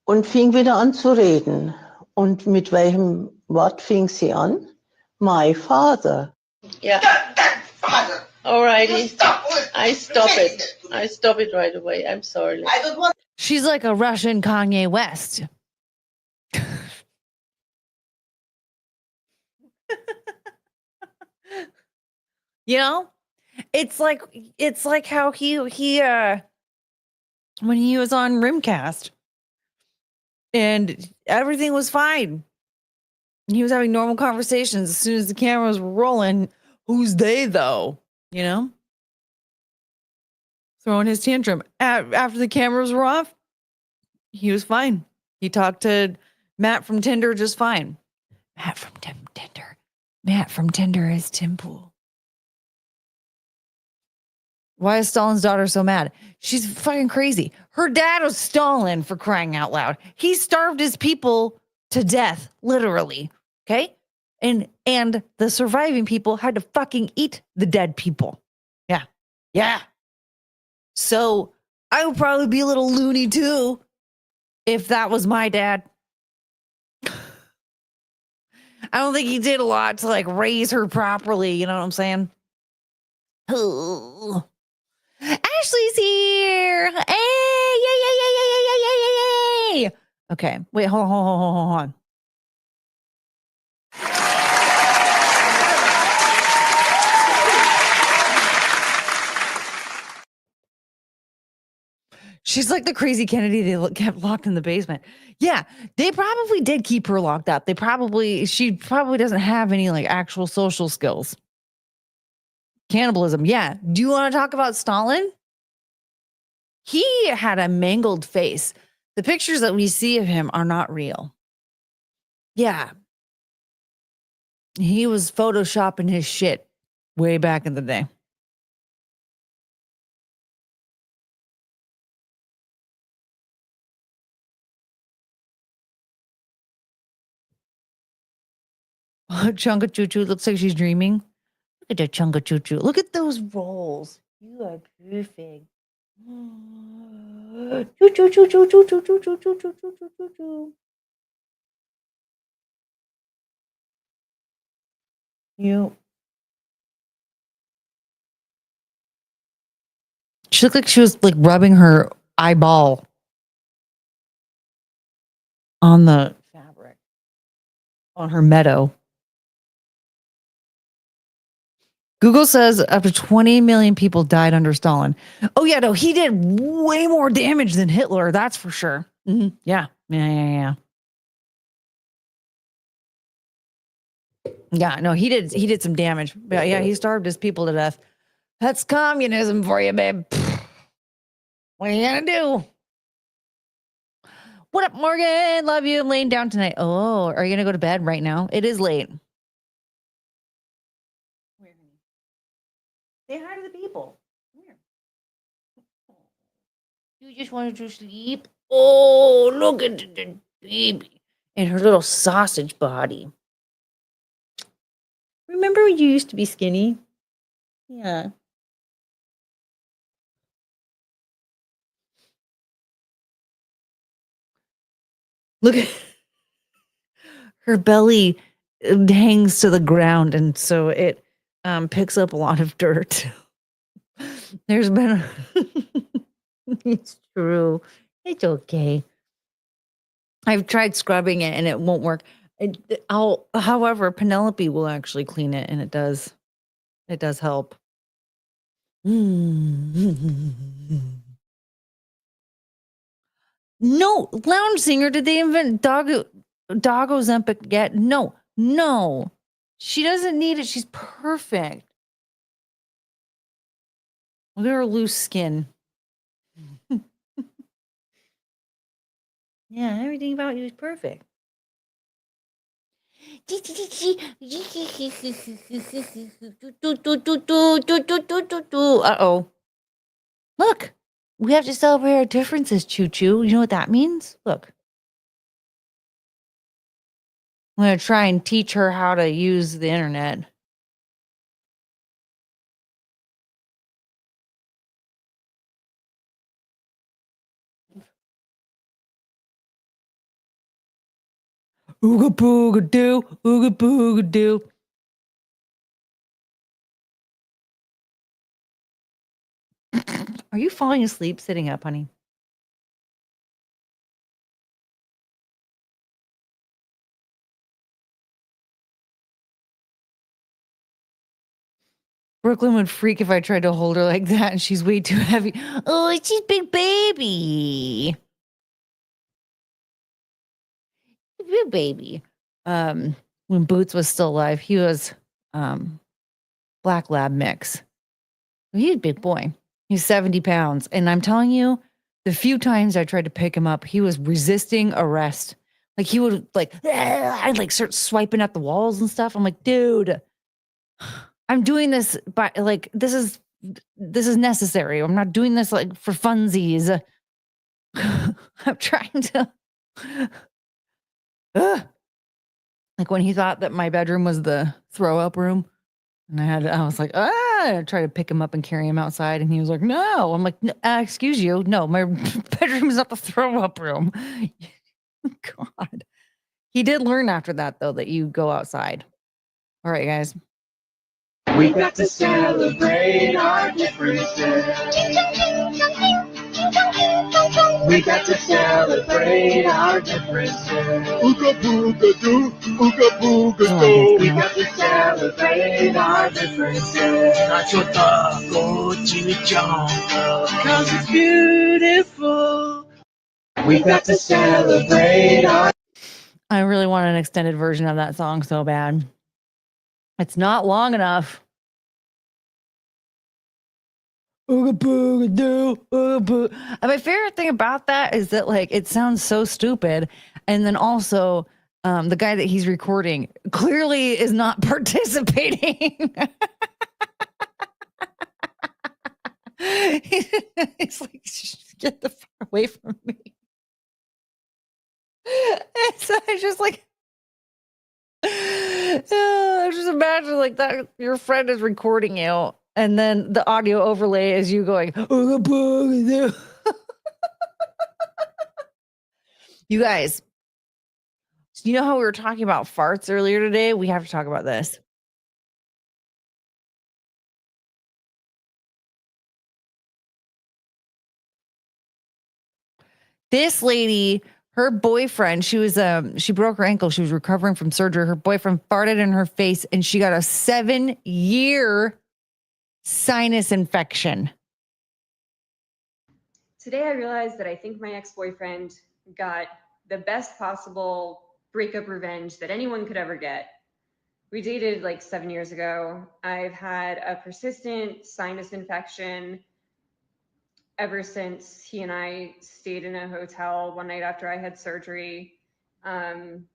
und fing wieder an zu reden. Und mit welchem Wort fing sie an? My father. Yeah. Father. Alrighty. Stop. I stop it. I stop it right away. I'm sorry. I don't want. She's like a Russian Kanye West. You know, it's like how he when he was on Rimcast and everything was fine. He was having normal conversations as soon as the camera was rolling. Who's they though? You know, throwing his tantrum after the cameras were off. He was fine. He talked to Matt from Tinder just fine. Matt from Tinder. Matt from Tinder is Tim Pool. Why is Stalin's daughter so mad? She's fucking crazy. Her dad was Stalin, for crying out loud. He starved his people to death, literally. Okay? And the surviving people had to fucking eat the dead people. Yeah. Yeah. So I would probably be a little loony too if that was my dad. I don't think he did a lot to like raise her properly. You know what I'm saying? Oh. Ashley's here. Hey, yay. Okay, wait, hold on. She's like the crazy Kennedy they kept locked in the basement. Yeah, they probably did keep her locked up. She probably doesn't have any like actual social skills. Cannibalism. Yeah. Do you want to talk about Stalin? He had a mangled face. The pictures that we see of him are not real. Yeah. He was photoshopping his shit way back in the day. Chunga Choo Choo looks like she's dreaming. Look at that Chunga Choo Choo. Look at those rolls. You are perfect. Choo choo choo choo choo choo choo choo choo choo choo choo choo. You. She looked like she was like rubbing her eyeball on the fabric on her meadow. Google says up to 20 million people died under Stalin. Oh, yeah, no, he did way more damage than Hitler. That's for sure. Mm-hmm. Yeah. Yeah, no, he did some damage. But yeah, he starved his people to death. That's communism for you, babe. What are you gonna do? What up, Morgan? Love you. I'm laying down tonight. Oh, are you gonna go to bed right now? It is late. Say hi to the people. Come here. You just wanted to sleep? Oh, look at the baby and her little sausage body. Remember when you used to be skinny? Yeah. Look at her belly hangs to the ground, and so it picks up a lot of dirt. There's been it's true. It's okay. I've tried scrubbing it and it won't work. However, Penelope will actually clean it, and it does help. No, lounge singer. Did they invent Doggo Ozempic yet? No. She doesn't need it. She's perfect. Look at her loose skin. Yeah, everything about you is perfect. Uh-oh. Look, we have to celebrate our differences, Choo Choo. You know what that means? Look. I'm going to try and teach her how to use the internet. Ooga booga doo, ooga booga doo. Are you falling asleep sitting up, honey? Brooklyn would freak if I tried to hold her like that, and she's way too heavy. Oh, she's big baby. Big baby. When Boots was still alive, he was black lab mix. He's a big boy. He's 70 pounds. And I'm telling you, the few times I tried to pick him up, he was resisting arrest. Like he would I'd like start swiping at the walls and stuff. I'm like, dude, I'm doing this by this is this is necessary. I'm not doing this like for funsies. I'm trying to. Like when he thought that my bedroom was the throw up room, and I was like, I tried to pick him up and carry him outside, and he was like, no. I'm like, excuse you, no, my bedroom is not the throw up room. God, he did learn after that though that you go outside. All right, guys. We got to celebrate our differences. We got to celebrate our differences. Ooga booga doo, ooga booga doo. We got to celebrate our differences. Nacho taco, chimichanga, 'cause it's beautiful. We got to celebrate our. I really want an extended version of that song so bad. It's not long enough. Ooga booga doo, ooga boo. And my favorite thing about that is that like it sounds so stupid, and then also the guy that he's recording clearly is not participating. He's like, get the fuck away from me. And so I just like, I just imagine like that your friend is recording you, and then the audio overlay is you going, ooga booga doo. You guys, you know how we were talking about farts earlier today? We have to talk about this. This lady, her boyfriend, she broke her ankle. She was recovering from surgery. Her boyfriend farted in her face, and she got a 7-year sinus infection. Today I realized that I think my ex-boyfriend got the best possible breakup revenge that anyone could ever get. We dated like 7 years ago. I've had a persistent sinus infection ever since he and I stayed in a hotel one night after I had surgery. And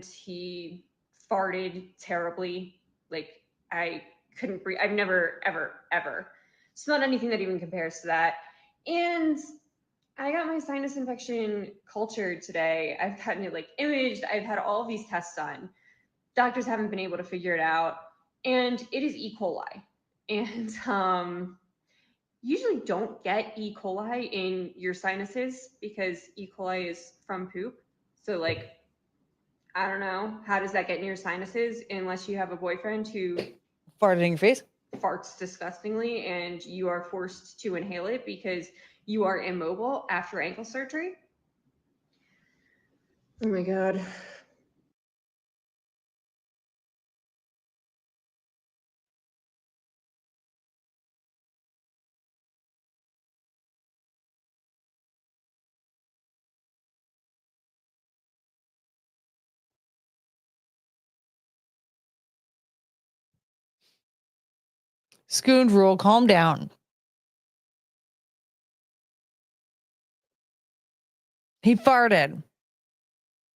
he farted terribly. Like I couldn't breathe. I've never, ever smelled anything that even compares to that. And I got my sinus infection cultured today. I've gotten it like imaged. I've had all of these tests done. Doctors haven't been able to figure it out. And it is E. coli. And usually don't get E. coli in your sinuses because E. coli is from poop. So like, I don't know, how does that get in your sinuses unless you have a boyfriend who farted in your face? Farts disgustingly and you are forced to inhale it because you are immobile after ankle surgery? Oh my God. Scoundrel, calm down. He farted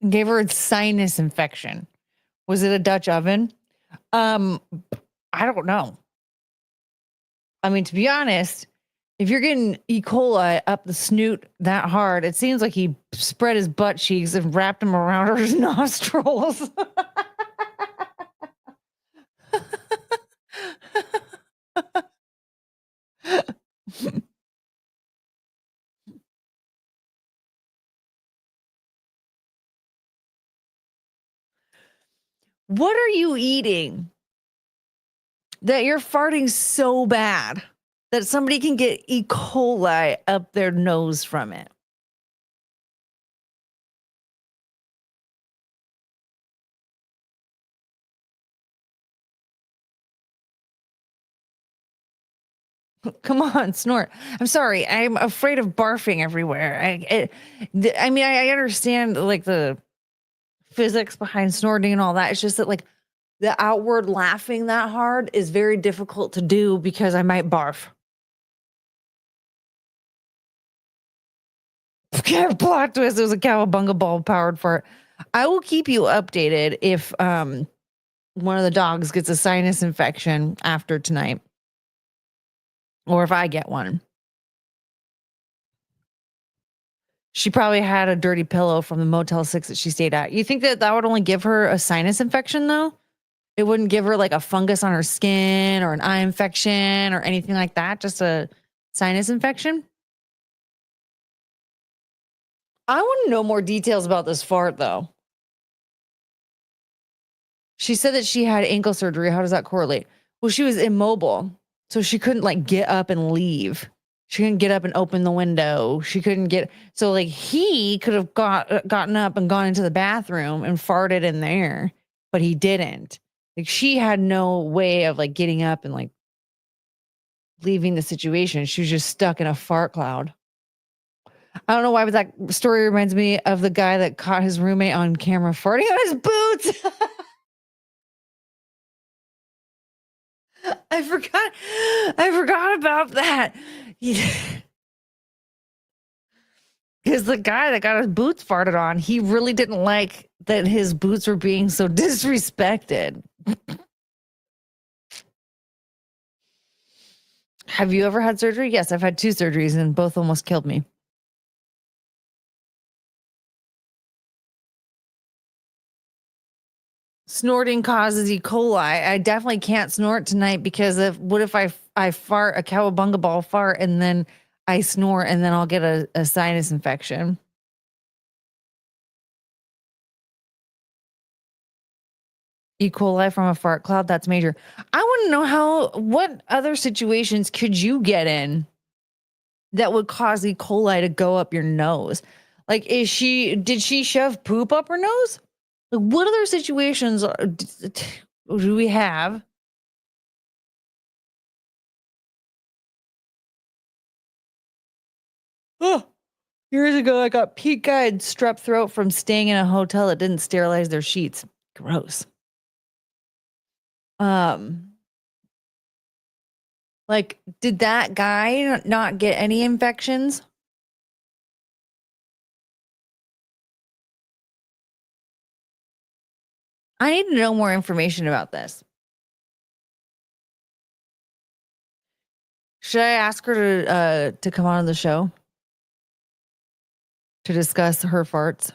and gave her a sinus infection. Was it a Dutch oven? I don't know. I mean, to be honest, if you're getting E. coli up the snoot that hard, it seems like he spread his butt cheeks and wrapped them around his nostrils. What are you eating that you're farting so bad that somebody can get E. coli up their nose from it? Come on, snort. I'm sorry. I'm afraid of barfing everywhere. I mean, I understand like the physics behind snorting and all that. It's just that like the outward laughing that hard is very difficult to do because I might barf. Plot twist. It was a cowabunga ball powered fart. I will keep you updated if one of the dogs gets a sinus infection after tonight. or if I get one. She probably had a dirty pillow from the Motel 6 that she stayed at. You think that would only give her a sinus infection, though? It wouldn't give her like a fungus on her skin or an eye infection or anything like that? Just a sinus infection? I want to know more details about this fart, though. She said that she had ankle surgery. How does that correlate? Well, she was immobile, so she couldn't like get up and leave. She couldn't get up and open the window. She couldn't get, so like he could have gotten up and gone into the bathroom and farted in there, but he didn't. Like she had no way of like getting up and like leaving the situation. She was just stuck in a fart cloud. I don't know why, but that story reminds me of the guy that caught his roommate on camera farting on his boots. I forgot about that. Because the guy that got his boots farted on, he really didn't like that his boots were being so disrespected. Have you ever had surgery? Yes, I've had 2 surgeries and both almost killed me. Snorting causes E. coli. I definitely can't snort tonight because what if I fart a cowabunga ball fart and then I snort and then I'll get a sinus infection. E. coli from a fart cloud, that's major. I want to know what other situations could you get in that would cause E. coli to go up your nose? Like, did she shove poop up her nose? Like, what other situations do we have? Oh, years ago, I got pink-eyed strep throat from staying in a hotel that didn't sterilize their sheets. Gross. Like, did that guy not get any infections? I need to know more information about this. Should I ask her to come on the show to discuss her farts?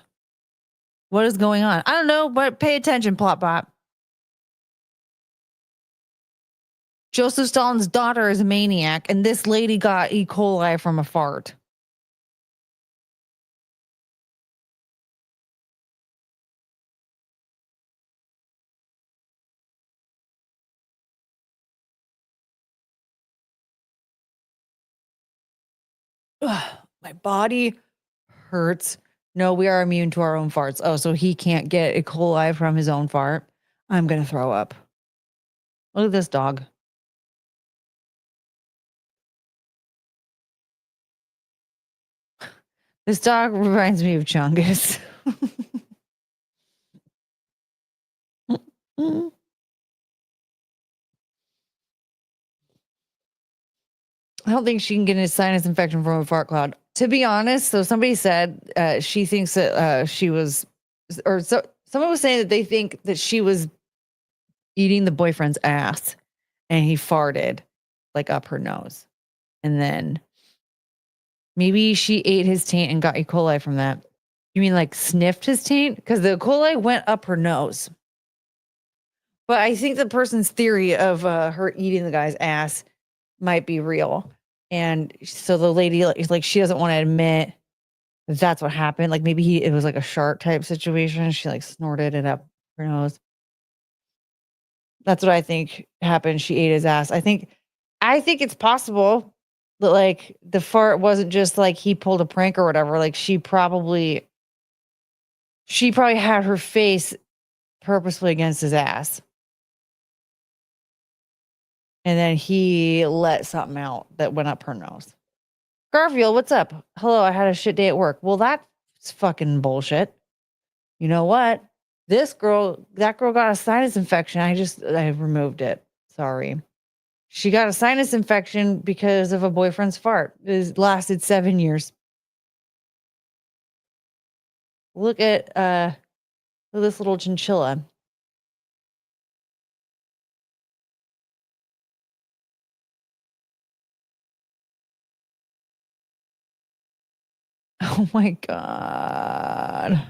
What is going on? I don't know, but pay attention, Plot Bot. Joseph Stalin's daughter is a maniac, and this lady got E. coli from a fart. Ugh, my body hurts. No, we are immune to our own farts. Oh, so he can't get E. coli from his own fart. I'm going to throw up. Look at this dog. This dog reminds me of Chungus. I don't think she can get a sinus infection from a fart cloud. To be honest, so somebody said she thinks that she was, or so someone was saying that they think that she was eating the boyfriend's ass and he farted like up her nose. And then maybe she ate his taint and got E. coli from that. You mean like sniffed his taint? Because the E. coli went up her nose. But I think the person's theory of her eating the guy's ass might be real. And so the lady, like, she doesn't want to admit that's what happened. Like maybe it was like a shark type situation. She like snorted it up her nose. That's what I think happened. She ate his ass. I think it's possible that like the fart wasn't just like he pulled a prank or whatever. Like she probably had her face purposefully against his ass. And then he let something out that went up her nose. Garfield, what's up? Hello, I had a shit day at work. Well, that's fucking bullshit. You know what? That girl got a sinus infection. I removed it. Sorry. She got a sinus infection because of a boyfriend's fart. It lasted 7 years. Look at this little chinchilla. Oh my God.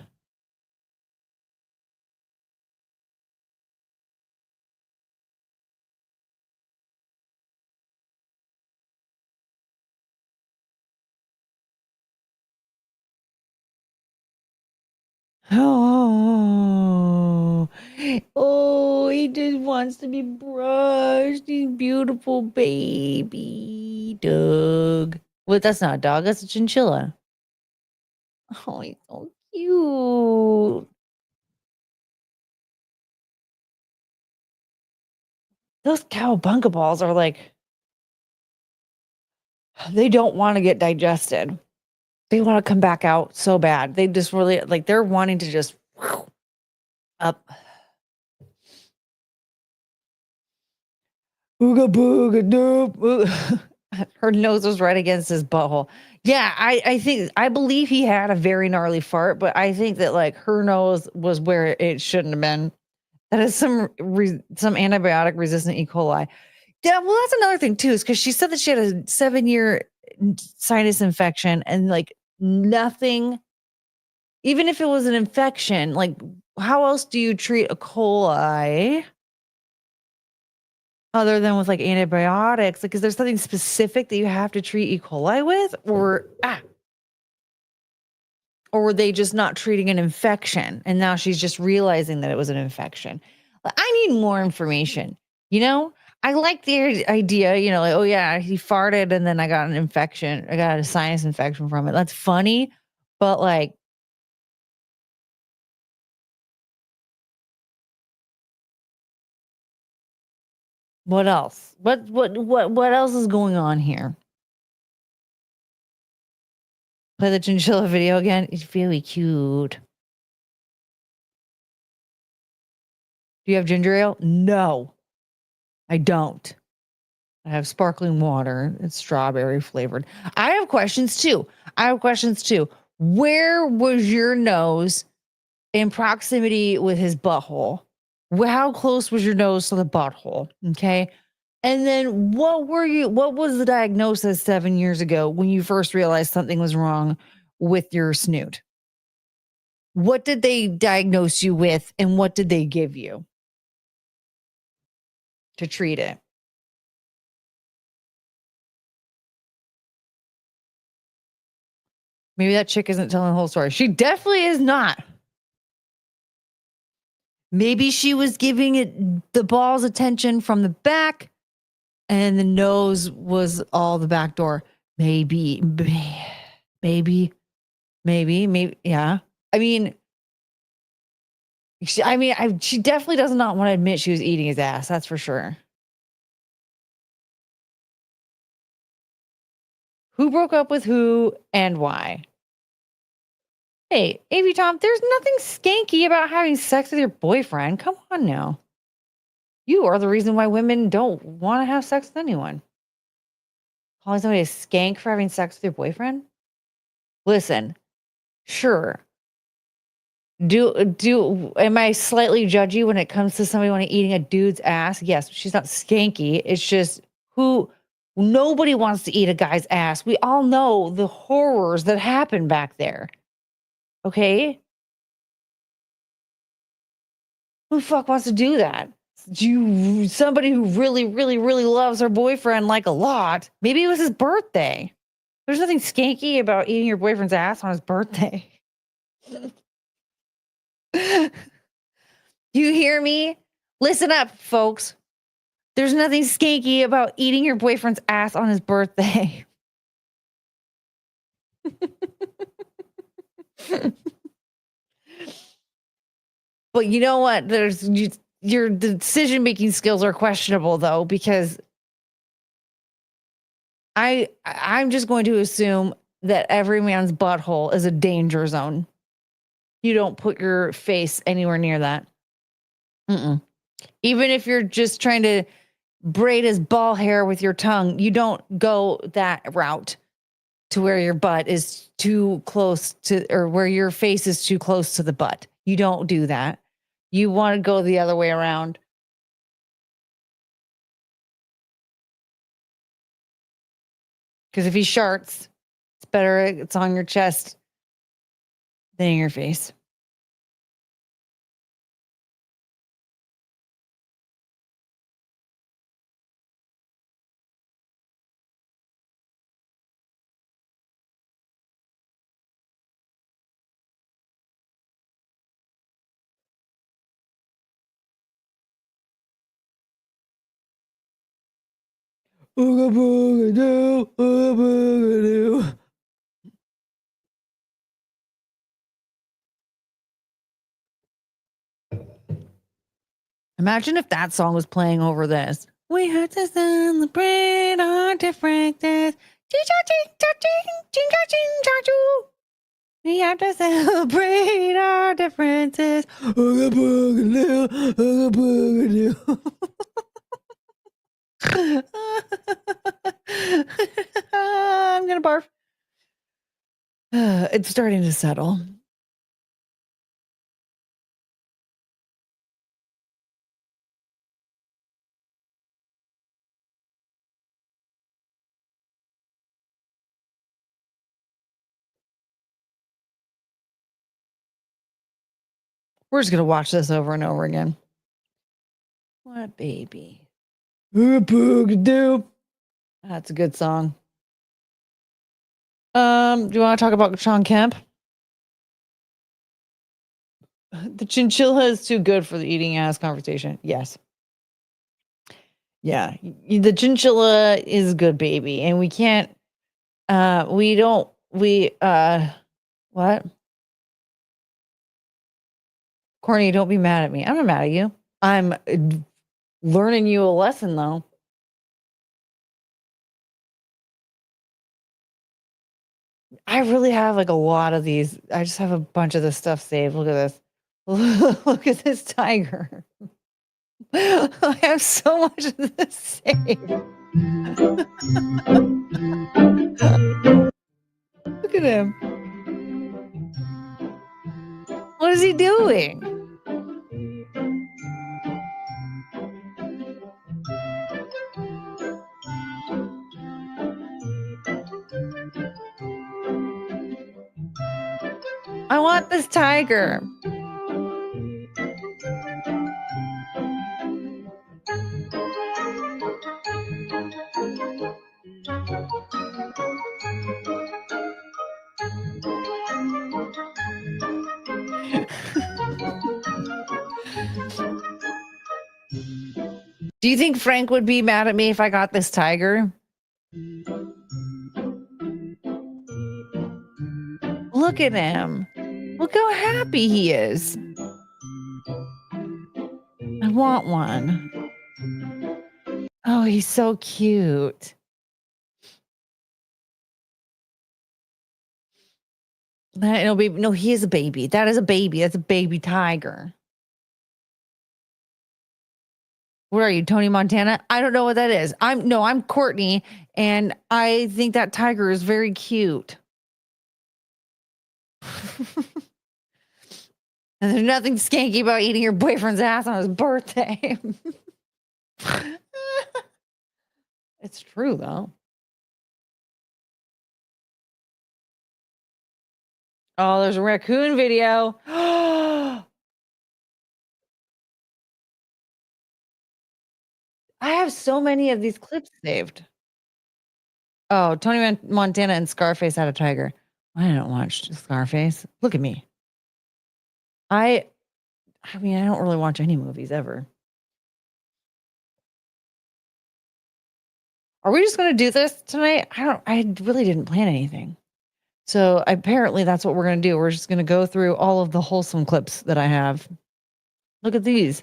Oh, oh, he just wants to be brushed. He's beautiful baby Doug. Well, that's not a dog. That's a chinchilla. Oh, he's so cute. Those cowabunga balls are like, they don't want to get digested. They want to come back out so bad. They just really, like, they're wanting to just up. Ooga booga doop. Her nose was right against his butthole. Yeah, I believe he had a very gnarly fart, but I think that like her nose was where it shouldn't have been. That is some antibiotic resistant E. coli. Yeah, well, that's another thing too, is because she said that she had a 7-year sinus infection and like nothing, even if it was an infection, like how else do you treat a coli other than with like antibiotics? Like, is there something specific that you have to treat E. coli with, or were they just not treating an infection and now she's just realizing that it was an infection? I need more information. You know, I like the idea, you know, like, oh yeah, he farted and then I got an infection. I got a sinus infection from it. That's funny. But like, what else? What else is going on here? Play the chinchilla video again. It's very cute. Do you have ginger ale? No, I don't. I have sparkling water. It's strawberry flavored. I have questions too. Where was your nose in proximity with his butthole? How close was your nose to the butthole? Okay. And then what was the diagnosis 7 years ago when you first realized something was wrong with your snoot? What did they diagnose you with and what did they give you to treat it? Maybe that chick isn't telling the whole story. She definitely is not. Maybe she was giving it the balls attention from the back and the nose was all the back door. Maybe. Yeah. I mean, she definitely does not want to admit she was eating his ass. That's for sure. Who broke up with who and why? Hey, Avy Tom, there's nothing skanky about having sex with your boyfriend. Come on now. You are the reason why women don't want to have sex with anyone. Calling somebody a skank for having sex with your boyfriend? Listen, sure. Am I slightly judgy when it comes to somebody wanting eating a dude's ass? Yes, she's not skanky. It's just nobody wants to eat a guy's ass. We all know the horrors that happen back there. Okay? Who the fuck wants to do that? Somebody who really, really, really loves her boyfriend like a lot. Maybe it was his birthday. There's nothing skanky about eating your boyfriend's ass on his birthday. You hear me? Listen up, folks. There's nothing skanky about eating your boyfriend's ass on his birthday. But you know what? Your decision-making skills are questionable, though, because I'm just going to assume that every man's butthole is a danger zone. You don't put your face anywhere near that. Even if you're just trying to braid his ball hair with your tongue, you don't go that route to where your butt is too close to, or where your face is too close to the butt. You don't do that. You want to go the other way around. Because if he sharts, it's better it's on your chest than in your face. Ooga booga doo, ooga booga doo. Imagine if that song was playing over this. We have to celebrate our differences. We have to celebrate our differences. Ooga booga doo, ooga booga doo. I'm gonna barf. It's starting to settle. We're just gonna watch this over and over again. What baby? That's a good song. Do you want to talk about Sean Kemp? The chinchilla is too good for the eating ass conversation. Yes. Yeah. The chinchilla is a good baby. And we can't, what? Courtney, don't be mad at me. I'm not mad at you. I'm learning you a lesson though. I really have like a lot of these. I just have a bunch of this stuff saved. Look at this. Look at this tiger. I have so much of this saved. Look at him. What is he doing? I want this tiger. Do you think Frank would be mad at me if I got this tiger? Look at him. Look how happy he is. I want one. Oh, he's so cute. He is a baby. That is a baby. That's a baby tiger. What are you, Tony Montana? I don't know what that is. I'm Courtney, and I think that tiger is very cute. And there's nothing skanky about eating your boyfriend's ass on his birthday. It's true, though. Oh, there's a raccoon video. I have so many of these clips saved. Oh, Tony Montana and Scarface had a tiger. I don't watch Scarface. Look at me. I mean, I don't really watch any movies ever. Are we just going to do this tonight? I really didn't plan anything. So apparently that's what we're going to do. We're just going to go through all of the wholesome clips that I have. Look at these.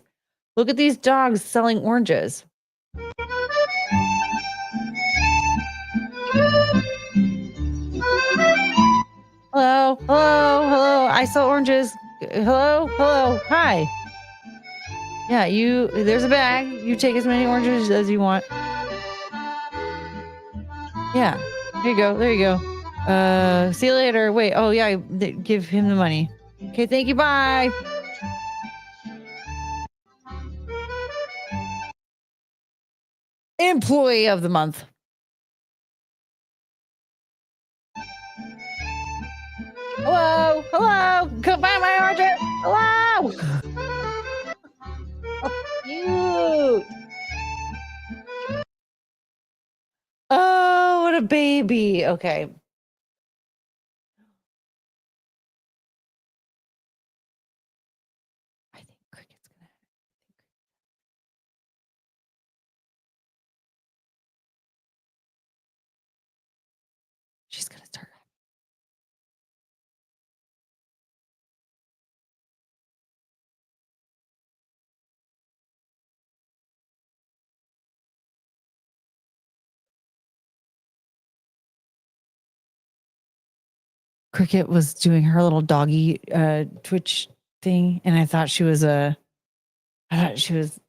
Look at these dogs selling oranges. Hello, hello, hello. I sell oranges. Hello, hello, hi. Yeah, there's a bag. You take as many oranges as you want. Yeah, there you go. There you go. See you later. Wait, oh yeah, give him the money. Okay, thank you. Bye. Employee of the month. Hello. Hello, come find my orchard. Hello. Oh, cute. Oh, what a baby. Okay. I think Cricket's gonna. She's gonna start. Cricket was doing her little doggy Twitch thing, and I thought she was I thought she was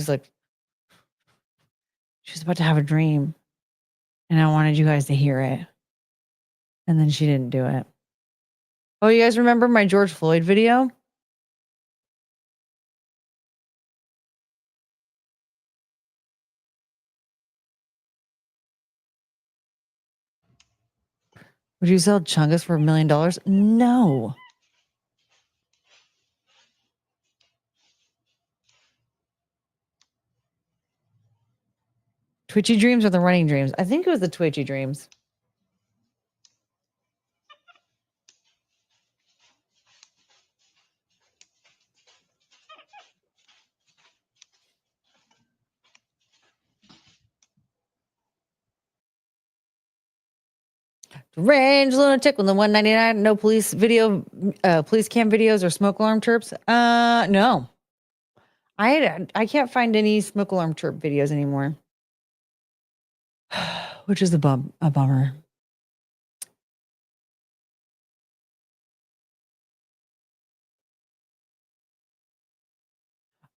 like she was about to have a dream, and I wanted you guys to hear it, and then she didn't do it. Oh, you guys remember my George Floyd video? Would you sell Chungus for $1 million? No. Twitchy dreams or the running dreams? I think it was the twitchy dreams. Range lunatic with the 199. No police video, police cam videos or smoke alarm chirps. No. I can't find any smoke alarm chirp videos anymore, which is a bummer.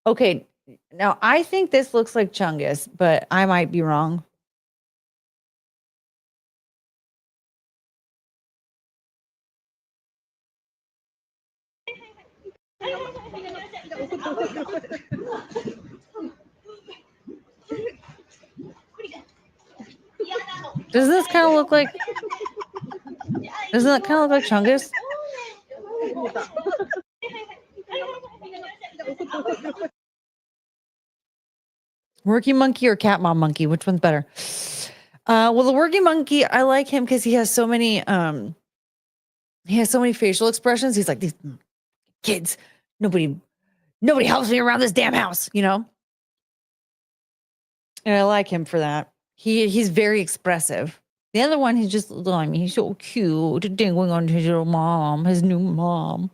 Okay, now I think this looks like Chungus, but I might be wrong. Does this kind of look like? Doesn't that kind of look like Chungus? Working monkey or cat mom monkey? Which one's better? Well, the working monkey, I like him because he has so many facial expressions. He's like, these kids, nobody helps me around this damn house, you know? And I like him for that. He's very expressive. The other one, he's just, I mean, he's so cute, dangling on his little mom, his new mom.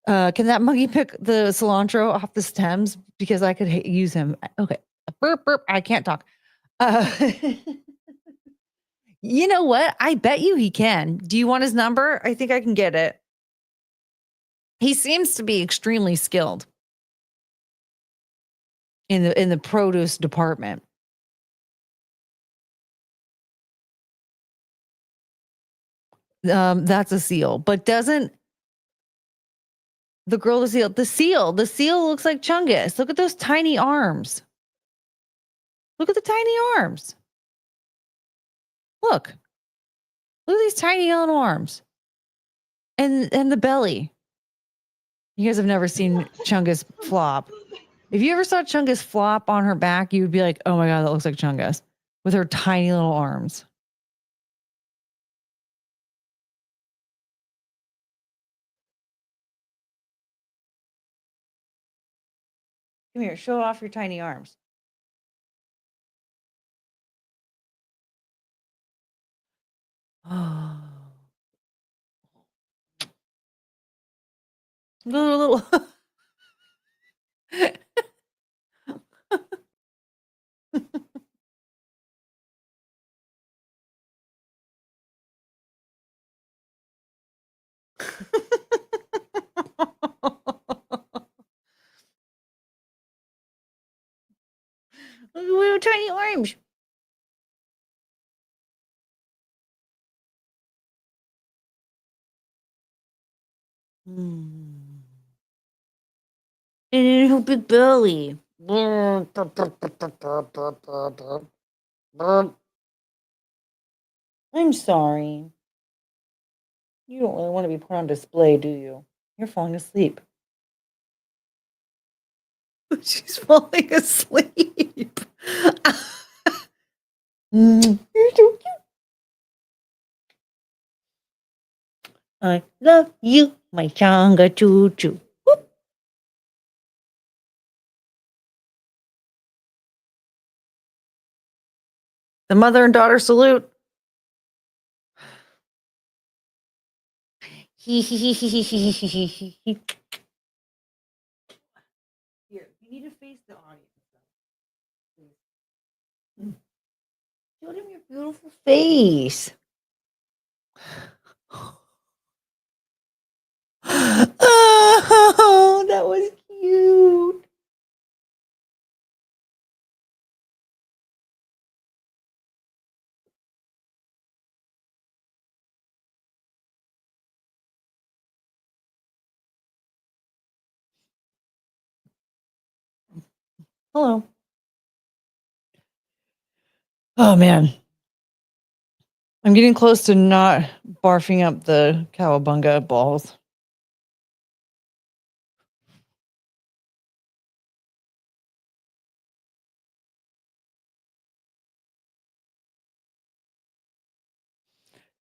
Can that monkey pick the cilantro off the stems? Because I could use him. Okay. Burp, burp. I can't talk. You know what? I bet you he can. Do you want his number? I think I can get it. He seems to be extremely skilled in the produce department. That's a seal, but doesn't the girl the seal looks like Chungus. Look at those tiny arms. Look at the tiny arms. Look at these tiny little arms and the belly. You guys have never seen Chungus flop. If you ever saw Chungus flop on her back, you would be like, oh my God, that looks like Chungus with her tiny little arms. Come here, show off your tiny arms. Oh. Little. Little tiny arms. And her big belly. I'm sorry. You don't really want to be put on display, do you? You're falling asleep. She's falling asleep. You're so cute. I love you, my changa choo choo. The mother and daughter salute. Here, you need to face the audience. Show them your beautiful face. Oh, that was cute. Hello. Oh, man. I'm getting close to not barfing up the cowabunga balls.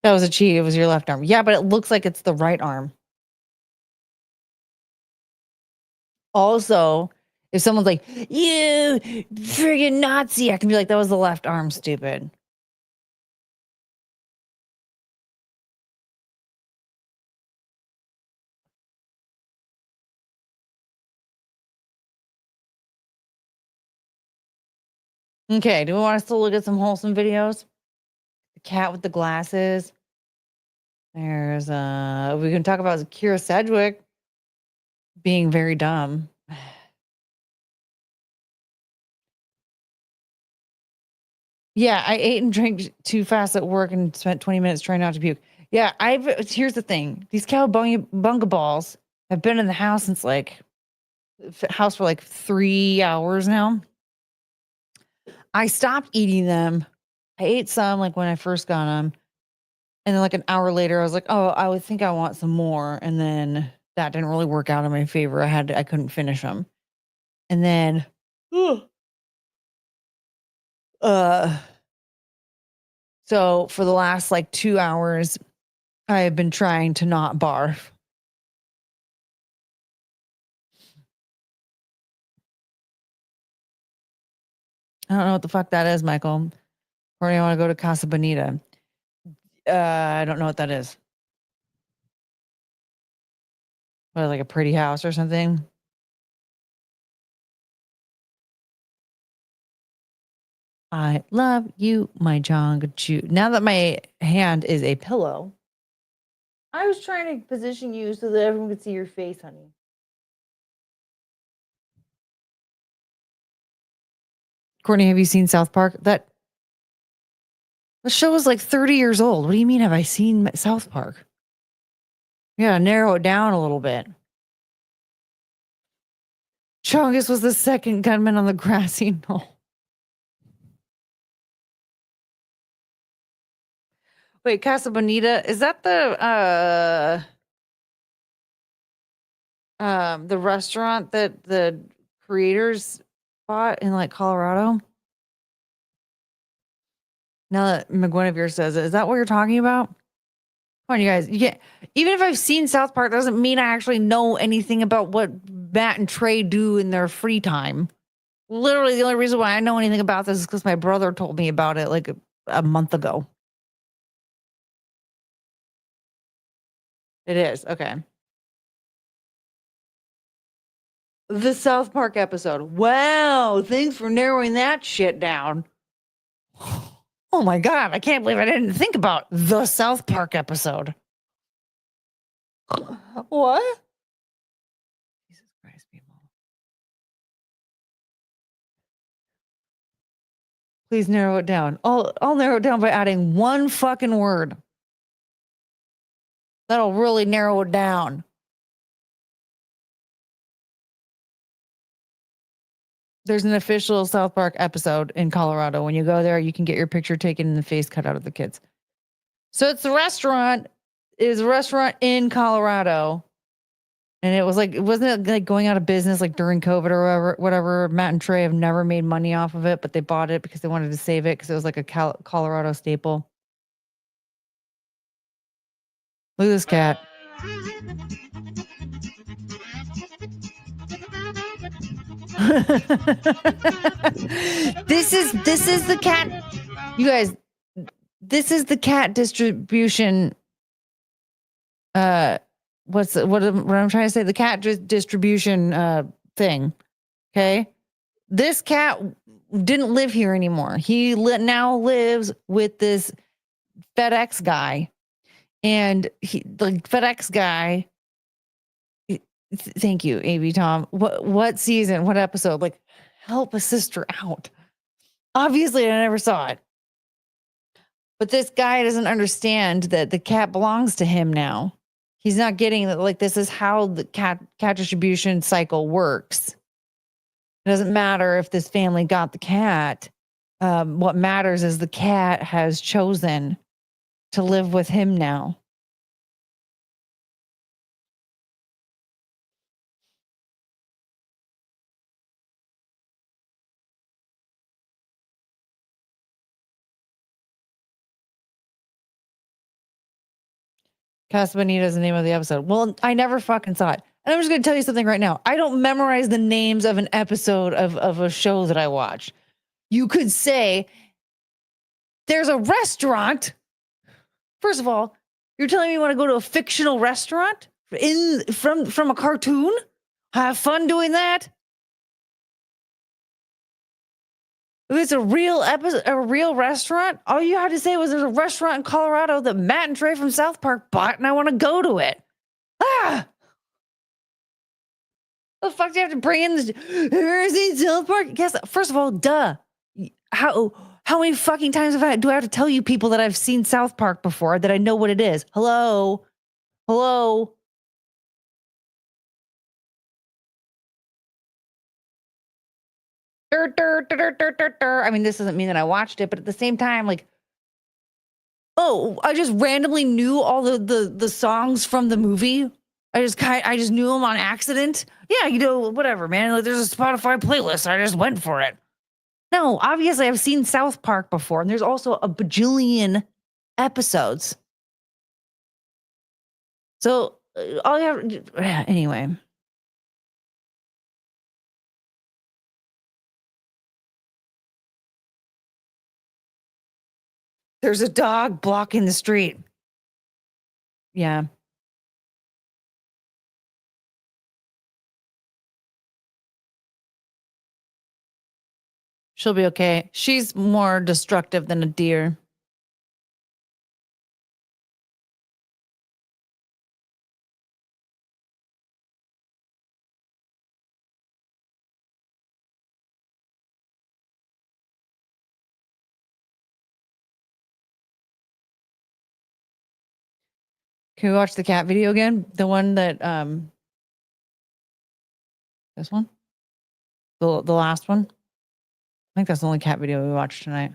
That was a cheat. It was your left arm. Yeah, but it looks like it's the right arm. Also, if someone's like, you friggin' Nazi, I can be like, that was the left arm, stupid. Okay, do we want us to look at some wholesome videos? The cat with the glasses. There's we can talk about Kira Sedgwick being very dumb. Yeah, I ate and drank too fast at work and spent 20 minutes trying not to puke. Yeah, here's the thing. These cowabunga balls have been in the house since house for like 3 hours now. I stopped eating them. I ate some like when I first got them. And then like an hour later, I was like, oh, I would think I want some more. And then that didn't really work out in my favor. I couldn't finish them. And then, so for the last like 2 hours, I have been trying to not barf. I don't know what the fuck that is, Michael. Or do you want to go to Casa Bonita? I don't know what that is. What, like a pretty house or something? I love you, my Jongachu. Now that my hand is a pillow, I was trying to position you so that everyone could see your face, honey. Courtney, have you seen South Park? The show is like 30 years old. What do you mean, have I seen South Park? Yeah, narrow it down a little bit. Chongus was the second gunman on the grassy knoll. Wait, Casa Bonita, is that the restaurant that the creators bought in like Colorado? Now that McGuinevere says it, is that what you're talking about? Come on, you guys. Even if I've seen South Park, doesn't mean I actually know anything about what Matt and Trey do in their free time. Literally, the only reason why I know anything about this is because my brother told me about it like a month ago. It is. Okay. The South Park episode. Wow. Thanks for narrowing that shit down. Oh my God. I can't believe I didn't think about the South Park episode. What? Jesus Christ, people. Please narrow it down. I'll narrow it down by adding one fucking word. That'll really narrow it down. There's an official South Park episode in Colorado. When you go there, you can get your picture taken and the face cut out of the kids. So it's the restaurant it was a restaurant in Colorado. And it was like, wasn't it like going out of business like during COVID or whatever? Matt and Trey have never made money off of it, but they bought it because they wanted to save it because it was like a Colorado staple. Look at this cat. This is the cat. You guys, this is the cat distribution. What I'm trying to say? The cat distribution thing. Okay, this cat didn't live here anymore. He now lives with this FedEx guy, and the FedEx guy. Thank you, AV Tom. What season? What episode? Like, help a sister out. Obviously, I never saw it. But this guy doesn't understand that the cat belongs to him now. He's not getting that. Like, this is how the cat distribution cycle works. It doesn't matter if this family got the cat. What matters is the cat has chosen to live with him now. Casa Bonita is the name of the episode. Well, I never fucking saw it. And I'm just going to tell you something right now. I don't memorize the names of an episode of a show that I watch. You could say there's a restaurant. First of all, you're telling me you want to go to a fictional restaurant from a cartoon? Have fun doing that? If it's a real episode, a real restaurant, all you had to say was there's a restaurant in Colorado that Matt and Trey from South Park bought, and I want to go to it. Ah! The fuck do you have to bring in this? Is South Park? Yes. First of all, duh. How many fucking times do I have to tell you people that I've seen South Park before that I know what it is? Hello. I mean, this doesn't mean that I watched it, but at the same time, like, oh, I just randomly knew all the songs from the movie. I just knew them on accident. Yeah, whatever, man. Like, there's a Spotify playlist. I just went for it. No, obviously I've seen South Park before, and there's also a bajillion episodes. So all you have anyway. There's a dog blocking the street. Yeah. She'll be okay. She's more destructive than a deer. Can we watch the cat video again? The one that this one? The last one? I think that's the only cat video we watched tonight.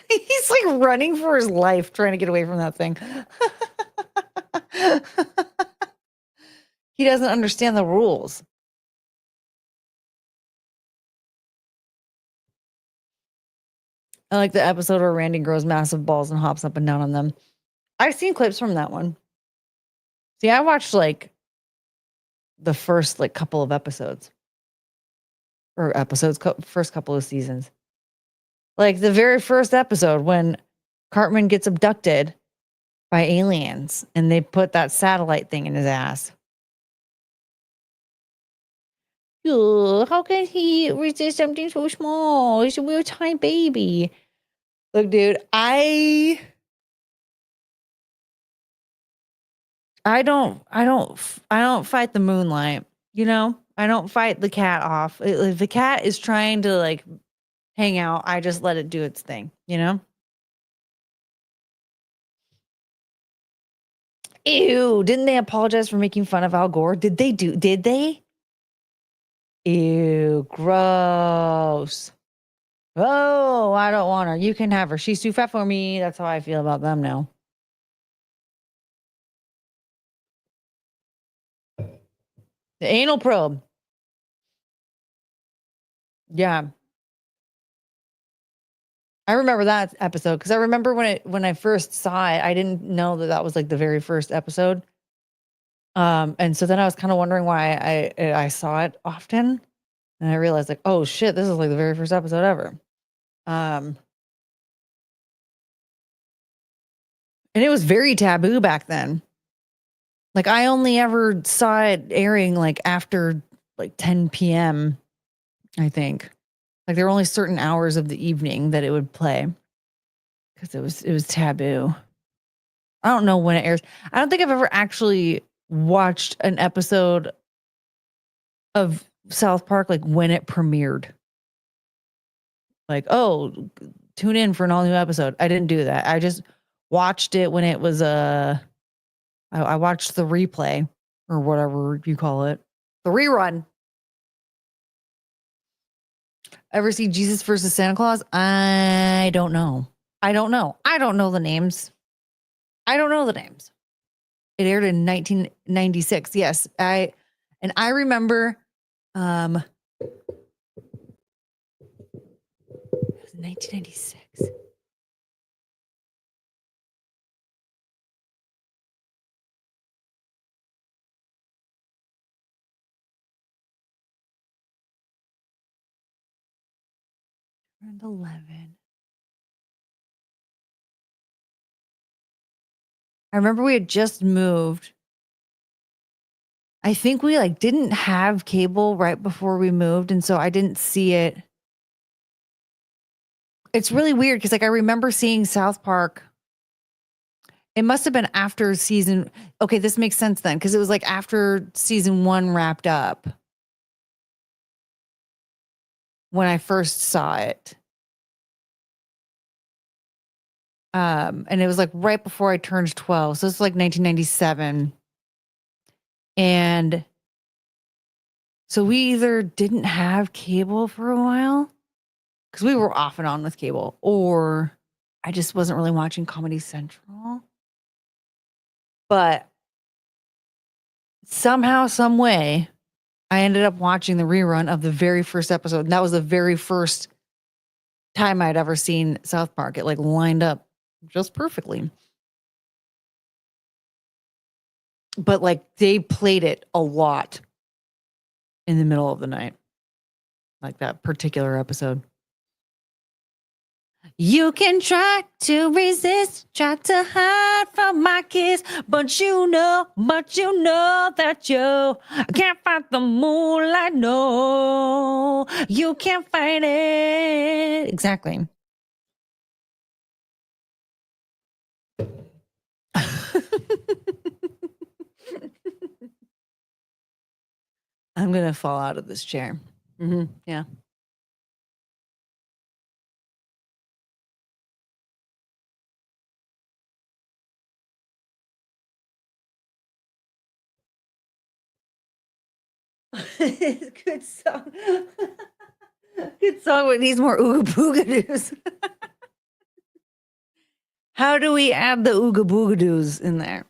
He's like running for his life, trying to get away from that thing. He doesn't understand the rules. I like the episode where Randy grows massive balls and hops up and down on them. I've seen clips from that one. See, I watched like the first like couple of episodes. Or episodes, first couple of seasons. Like the very first episode when Cartman gets abducted by aliens and they put that satellite thing in his ass. Ugh, how can he resist something so small? He's a real tiny baby. Look, dude, I don't fight the moonlight. You know, I don't fight the cat off. If the cat is trying to like hang out, I just let it do its thing. You know. Ew, didn't they apologize for making fun of Al Gore? Did they? Ew, gross. Oh, I don't want her. You can have her. She's too fat for me. That's how I feel about them now. The anal probe. Yeah. I remember that episode because I remember when I first saw it, I didn't know that was like the very first episode. And so then I was kind of wondering why I saw it often, and I realized like, oh shit, this is like the very first episode ever. And it was very taboo back then. Like I only ever saw it airing like after like 10 p.m. I think. Like there were only certain hours of the evening that it would play because it was taboo. I don't know when it airs. I don't think I've ever actually watched an episode of South Park like when it premiered. Like, oh, tune in for an all new episode. I didn't do that. I just watched it when it was I watched the replay or whatever you call it. The rerun. Ever see Jesus versus Santa Claus? I don't know. I don't know the names. I don't know the names. It aired in 1996. Yes, I remember it was 1996. Around 11. I remember we had just moved. I think we like didn't have cable right before we moved, and so I didn't see it. It's really weird because like I remember seeing South Park. It must have been after season. Okay, this makes sense then because it was like after season 1 wrapped up when I first saw it. And it was like right before I turned 12. So it's like 1997. And so we either didn't have cable for a while because we were off and on with cable, or I just wasn't really watching Comedy Central. But somehow, some way, I ended up watching the rerun of the very first episode. And that was the very first time I'd ever seen South Park. It like lined up just perfectly. But like they played it a lot in the middle of the night, like that particular episode. You can try to resist, try to hide from my kiss, but you know that you can't fight the moonlight. No, you can't fight it. Exactly. I'm gonna fall out of this chair. Yeah. Good song. Good song, but it needs more ooga booga doos. How do we add the ooga booga doos in there?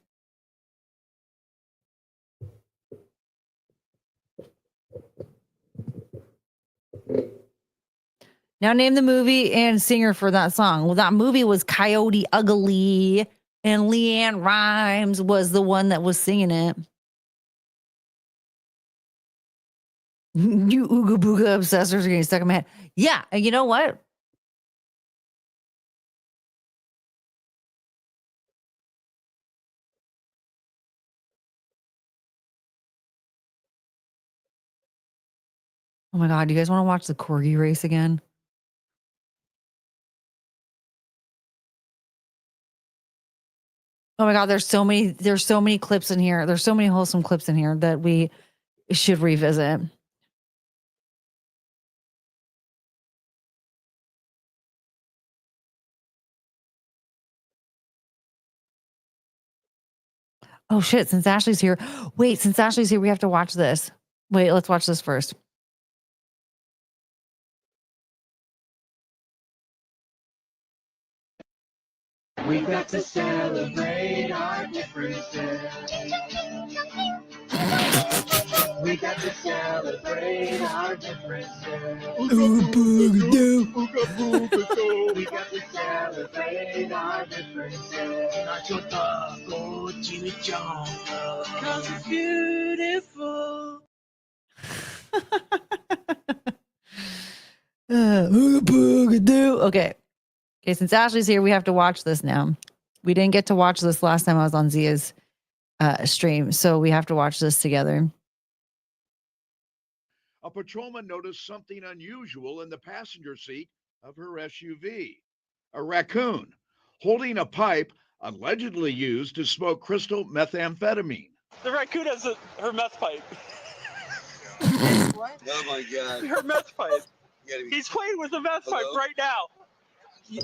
Now name the movie and singer for that song. Well, that movie was Coyote Ugly, and Leanne Rimes was the one that was singing it. You ooga booga obsessors are getting stuck in my head. Yeah, and you know what? Oh my God, do you guys want to watch the corgi race again? Oh my God, there's so many clips in here. There's so many wholesome clips in here that we should revisit. Oh shit, since Ashley's here. Wait, since Ashley's here, we have to watch this. Wait, let's watch this first. We got to celebrate our differences. We got to celebrate our differences. Ooga booga doo. Ooga booga doo. We got to celebrate our differences. Nacho taco, chimichanga. 'Cause it's beautiful. Ooga booga doo. Okay. Okay, since Ashley's here, we have to watch this now. We didn't get to watch this last time I was on Zia's stream, so we have to watch this together. A patrolman noticed something unusual in the passenger seat of her SUV. A raccoon holding a pipe allegedly used to smoke crystal methamphetamine. The raccoon has her meth pipe. What? Oh my God. Her meth pipe. Be... He's playing with the meth pipe right now.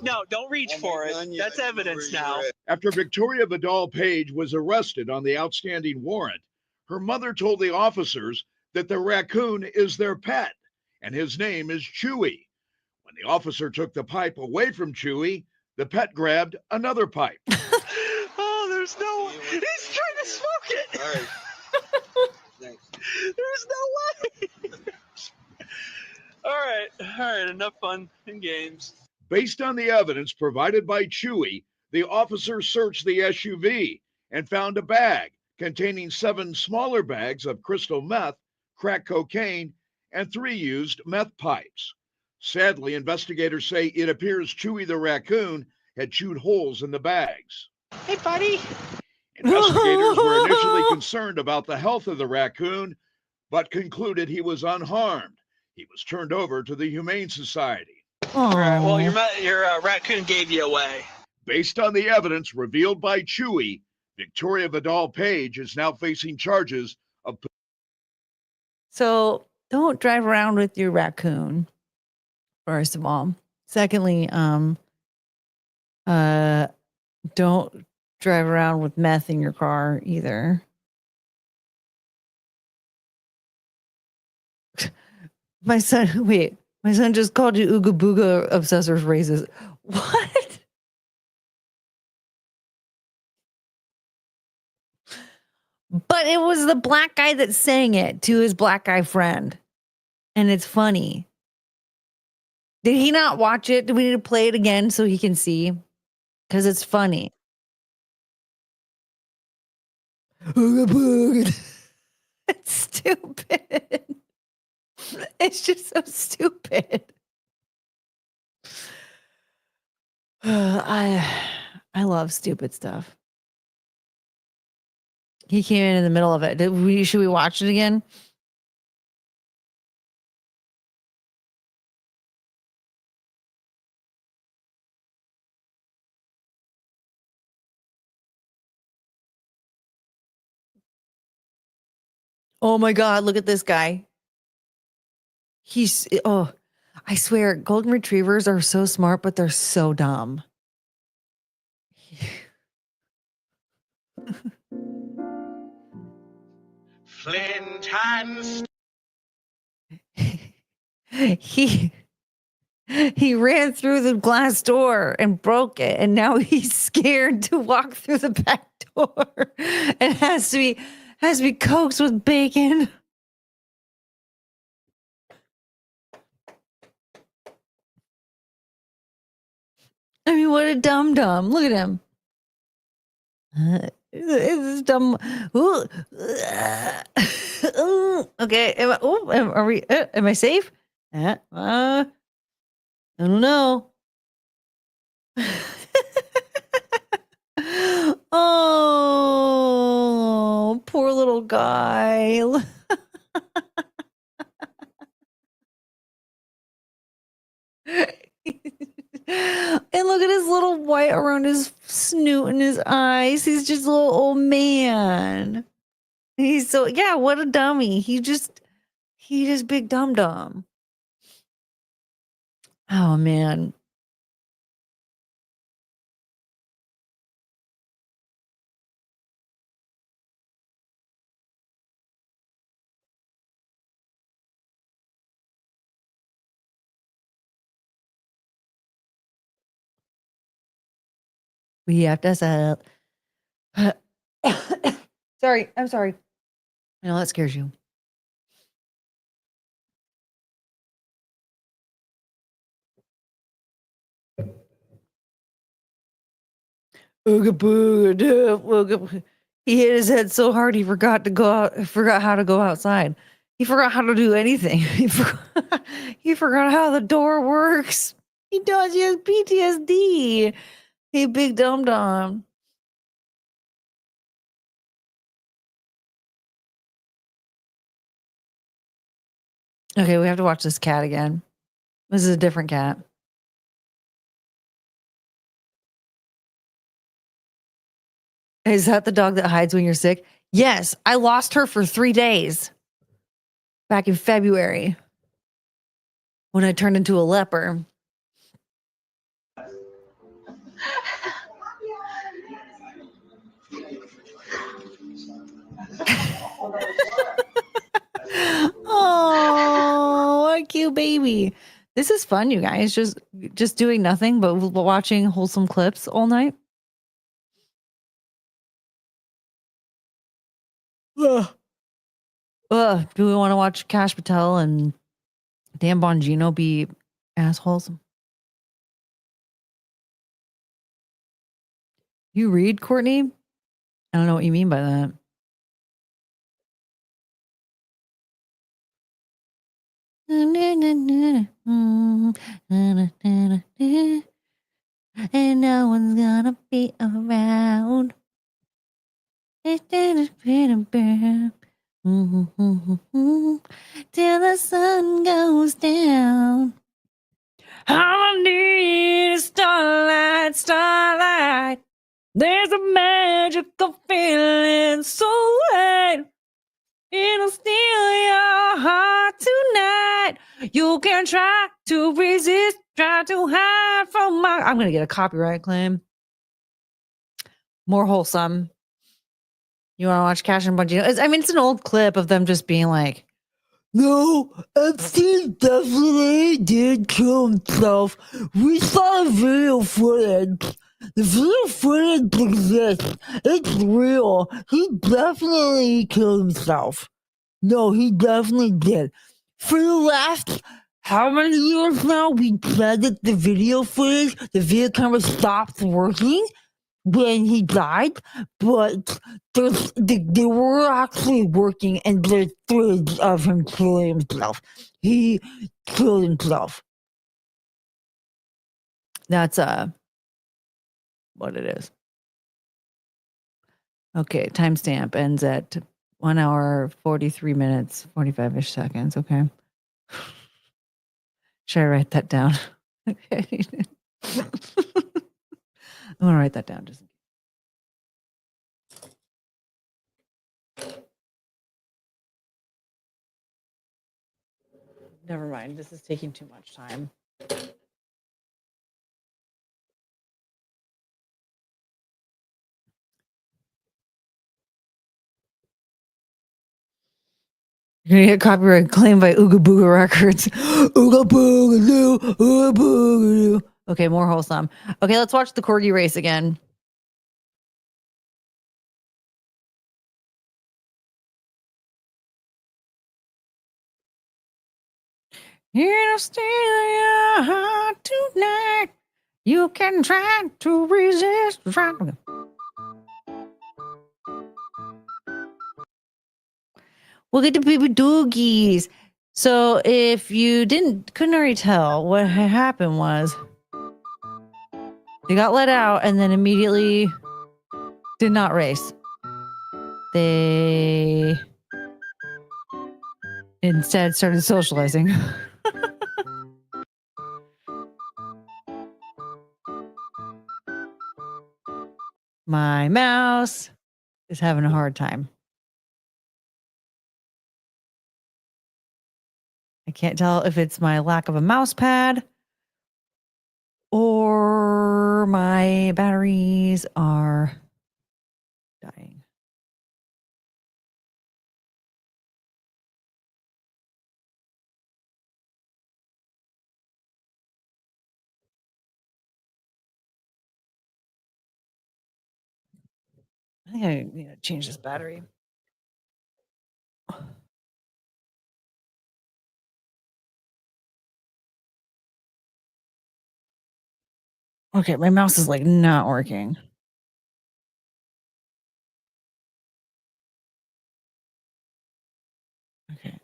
No, don't reach for it. That's evidence now. After Victoria Vidal Page was arrested on the outstanding warrant, her mother told the officers that the raccoon is their pet and his name is Chewy. When the officer took the pipe away from Chewy, the pet grabbed another pipe. Oh, there's no way. He's trying to smoke it. All right. Thanks. There's no way. All right. Enough fun and games. Based on the evidence provided by Chewy, the officer searched the SUV and found a bag containing 7 smaller bags of crystal meth, crack cocaine, and 3 used meth pipes. Sadly, investigators say it appears Chewy the raccoon had chewed holes in the bags. Hey, buddy. Investigators were initially concerned about the health of the raccoon, but concluded he was unharmed. He was turned over to the Humane Society. All right, well, your raccoon gave you away. Based on the evidence revealed by Chewy, Victoria Vidal Page is now facing charges of... So don't drive around with your raccoon, first of all. Secondly, don't drive around with meth in your car either. My son just called you Ooga Booga obsessors racist. What? But it was the black guy that sang it to his black guy friend. And it's funny. Did he not watch it? Do we need to play it again so he can see? Because it's funny. Ooga Booga. It's stupid. It's just so stupid. I love stupid stuff. He came in the middle of it. Should we watch it again? Oh my God, look at this guy. I swear, golden retrievers are so smart, but they're so dumb. Flint and He ran through the glass door and broke it, and now he's scared to walk through the back door and has to be coaxed with bacon. I mean, what a dum-dum. Look at him. It's dumb. Ooh. Okay. Am I safe? I don't know. Oh, poor little guy. And look at his little white around his snoot and his eyes. He's just a little old man. He's so, yeah, what a dummy. He just big dum-dum. Oh, man. We have to sell. Sorry, I'm sorry. I know that scares you. Ooga booga doo, ooga boo- He hit his head so hard he forgot to go out. Forgot how to go outside. He forgot how to do anything. He forgot how the door works. He does. He has PTSD. Hey, big dum dum. Okay, we have to watch this cat again. This is a different cat. Is that the dog that hides when you're sick? Yes, I lost her for 3 days back in February when I turned into a leper. Oh, what a cute baby. This is fun, you guys. Just doing nothing but watching wholesome clips all night. Ugh. Do we want to watch Cash Patel and Dan Bongino be assholes? You read, Courtney? I don't know what you mean by that. And no one's gonna be around. Till the sun goes down. I need starlight, starlight. There's a magical feeling so right. It'll steal your heart tonight. You can try to resist, try to hide from my. I'm gonna get a copyright claim. More wholesome. You want to watch Cash and Bongino? I mean, it's an old clip of them just being like, "No, Epstein definitely did kill himself. We saw the video footage. The video footage exists. It's real. He definitely killed himself. No, he definitely did. For the last how many years now, we said that the video footage, the video camera stopped working when he died, but they were actually working, and there's footage of him killing himself. He killed himself. That's what it is. Okay, timestamp ends at 1 hour 43 minutes 45-ish seconds. Okay. Should I write that down? Okay. I'm gonna write that down just. Never mind. This is taking too much time. You're gonna get copyright claimed by Ooga Booga Records. Ooga Booga Doo, Ooga Booga Doo. Okay, more wholesome. Okay, let's watch the corgi race again. It'll steal your heart tonight. You can try to resist. We'll get to baby doogies. So if you couldn't already tell, what had happened was they got let out and then immediately did not race. They instead started socializing. My mouse is having a hard time. I can't tell if it's my lack of a mouse pad or my batteries are dying. I think I need to change this battery. Okay, my mouse is like not working. Okay.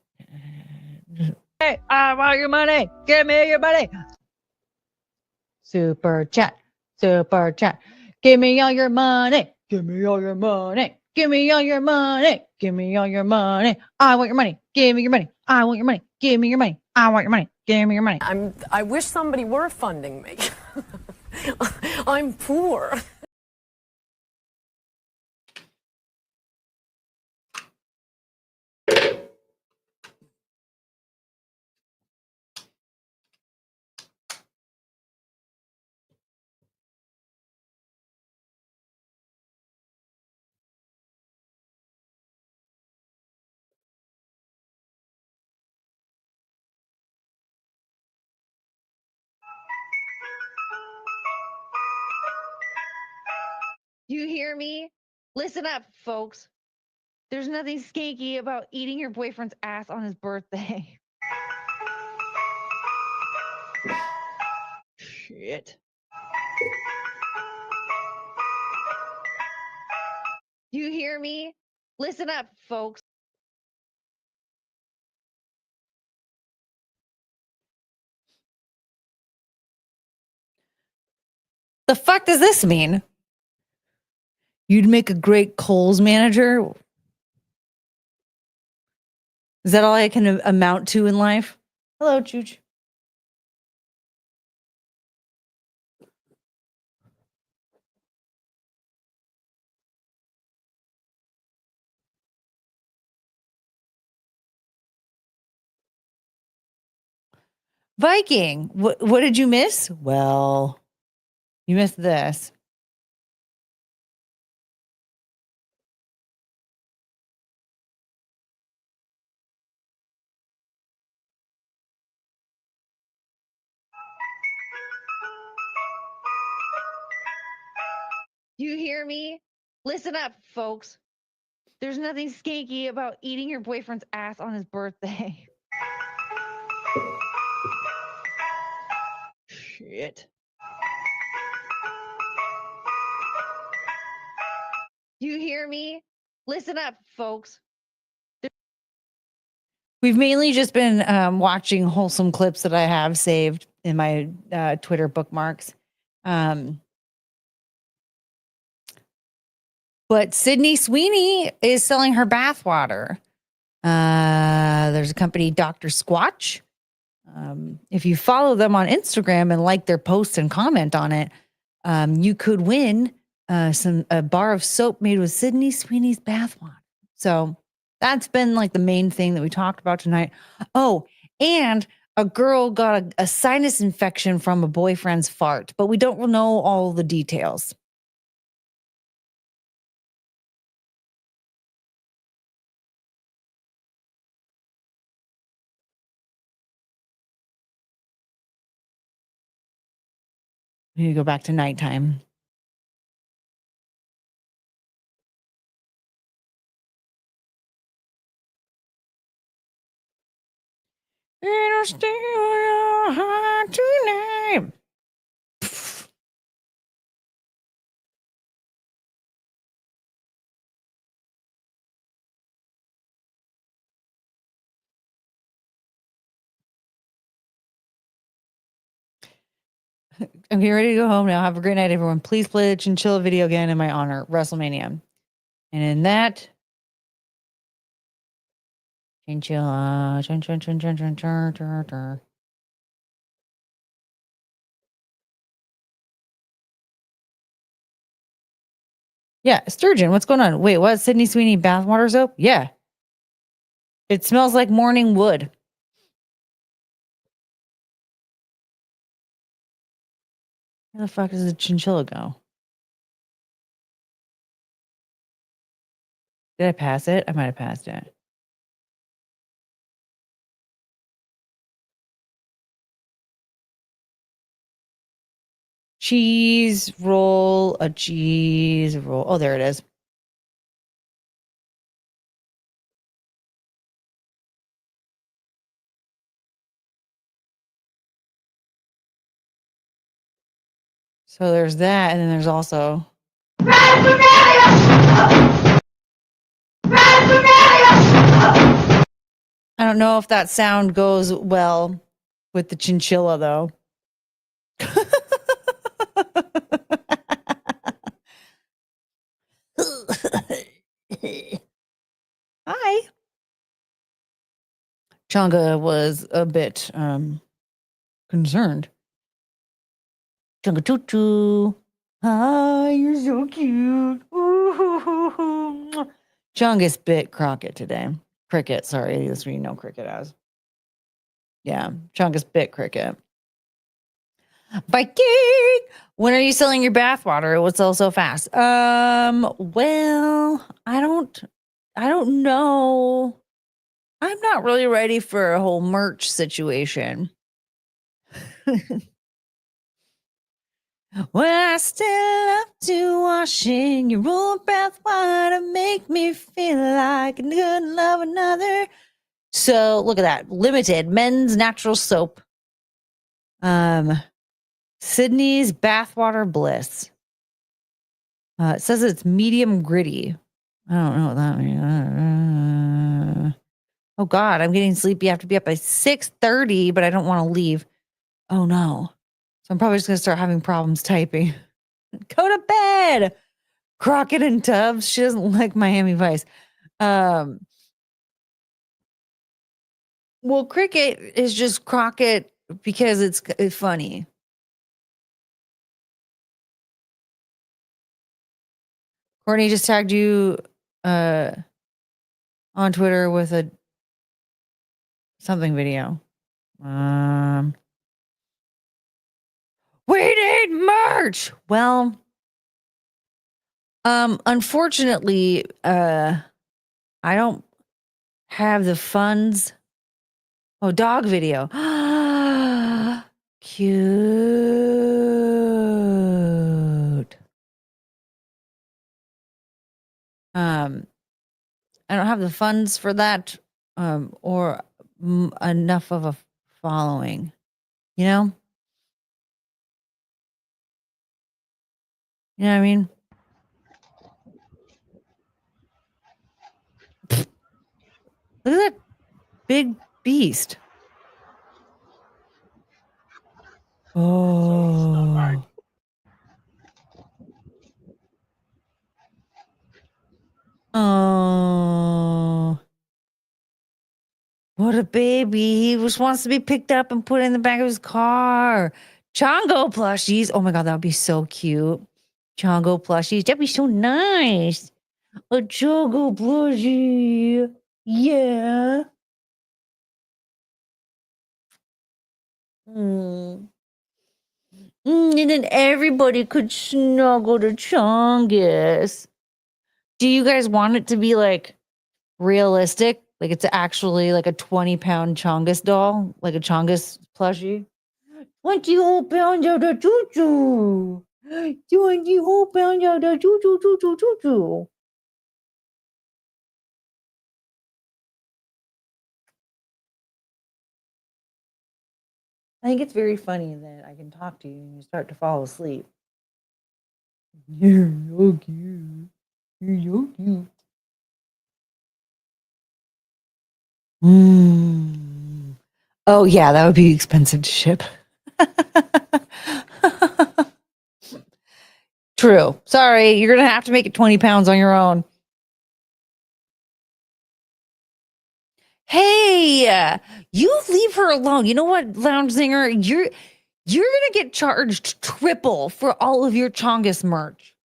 Hey, I want your money. Give me your money. Super chat. Super chat. Give me all your money. Give me all your money. Give me all your money. Give me all your money. I want your money. Give me your money. I want your money. Give me your money. I want your money. Give me your money. I wish somebody were funding me. I'm poor. You hear me? Listen up, folks. There's nothing skanky about eating your boyfriend's ass on his birthday. Shit. You hear me? Listen up, folks. The fuck does this mean? You'd make a great Kohl's manager? Is that all I can amount to in life? Hello, Chooch. Viking, what did you miss? Well, you missed this. You hear me? Listen up, folks. There's nothing skanky about eating your boyfriend's ass on his birthday. Shit. You hear me? Listen up, folks. We've mainly just been watching wholesome clips that I have saved in my Twitter bookmarks. But Sydney Sweeney is selling her bathwater. There's a company, Dr. Squatch. If you follow them on Instagram and like their posts and comment on it, you could win a bar of soap made with Sydney Sweeney's bathwater. So that's been like the main thing that we talked about tonight. Oh, and a girl got a sinus infection from a boyfriend's fart, but we don't know all the details. We need to go back to nighttime. It'll steal your heart tonight. I'm getting ready to go home now. Have a great night, everyone. Please play the Chinchilla video again in my honor, WrestleMania. And in that, Chinchilla. Yeah, sturgeon. What's going on? Wait, what? Sydney Sweeney bathwater soap? Yeah. It smells like morning wood. Where the fuck does the chinchilla go? Did I pass it? I might have passed it. Cheese roll, a cheese roll. Oh, there it is. So there's that, and then there's also I don't know if that sound goes well with the chinchilla though. Hi. Changa was a bit concerned. Changa choo choo. Hi, you're so cute. Ooh. Chungus bit Crockett today. Cricket, sorry. That's what you know Cricket as. Yeah, Chungus bit Cricket. Viking, when are you selling your bathwater? It would sell so fast. Well, I don't know. I'm not really ready for a whole merch situation. When I still up to washing your old bathwater, make me feel like I couldn't love another. So look at that. Limited men's natural soap. Sydney's bathwater bliss. It says it's medium gritty. I don't know what that means. Oh God, I'm getting sleepy. I have to be up by 6:30, but I don't want to leave. Oh no. So I'm probably just gonna start having problems typing. Go to bed. Crockett and Tubbs. She doesn't like Miami Vice. Well, Cricket is just Crockett because it's funny. Courtney just tagged you on Twitter with a something video. We need merch. Well, unfortunately, I don't have the funds. Oh, dog video. Cute. I don't have the funds for that, or enough of a following, you know? You know what I mean? Look at that big beast. Oh. Oh. What a baby. He just wants to be picked up and put in the back of his car. Chongo plushies. Oh my God, that would be so cute. Chongo plushies. That'd be so nice. A Chongo plushie. Yeah. Mm. And then everybody could snuggle to Chongus. Do you guys want it to be like realistic? Like it's actually like a 20-pound Chongus doll, like a Chongus plushie? 20 whole pounds of the choo-choo. 20 whole pounds of the choo-choo. I think it's very funny that I can talk to you and you start to fall asleep. You're so cute. You're so cute. Oh, yeah, that would be expensive to ship. True. Sorry, you're going to have to make it 20 pounds on your own. Hey, you leave her alone. You know what, Lounge Singer? You're going to get charged triple for all of your Chongus merch.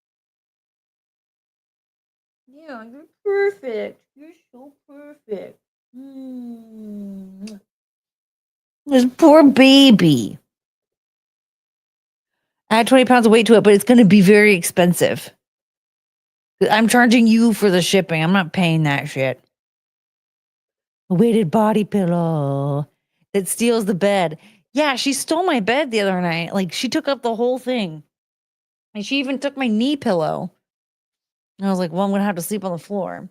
Yeah, you're perfect. You're so perfect. This poor baby. Add 20 pounds of weight to it, but it's going to be very expensive. I'm charging you for the shipping. I'm not paying that shit. A weighted body pillow that steals the bed. Yeah, she stole my bed the other night. Like, she took up the whole thing. And she even took my knee pillow. And I was like, well, I'm going to have to sleep on the floor.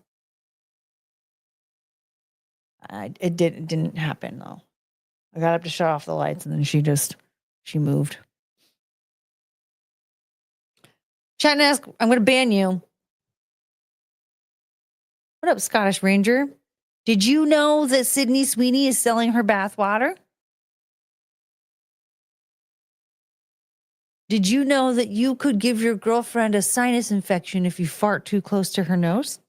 It didn't happen, though. I got up to shut off the lights, and then she moved. Chatnesk, I'm going to ban you. What up, Scottish Ranger? Did you know that Sydney Sweeney is selling her bath water? Did you know that you could give your girlfriend a sinus infection if you fart too close to her nose?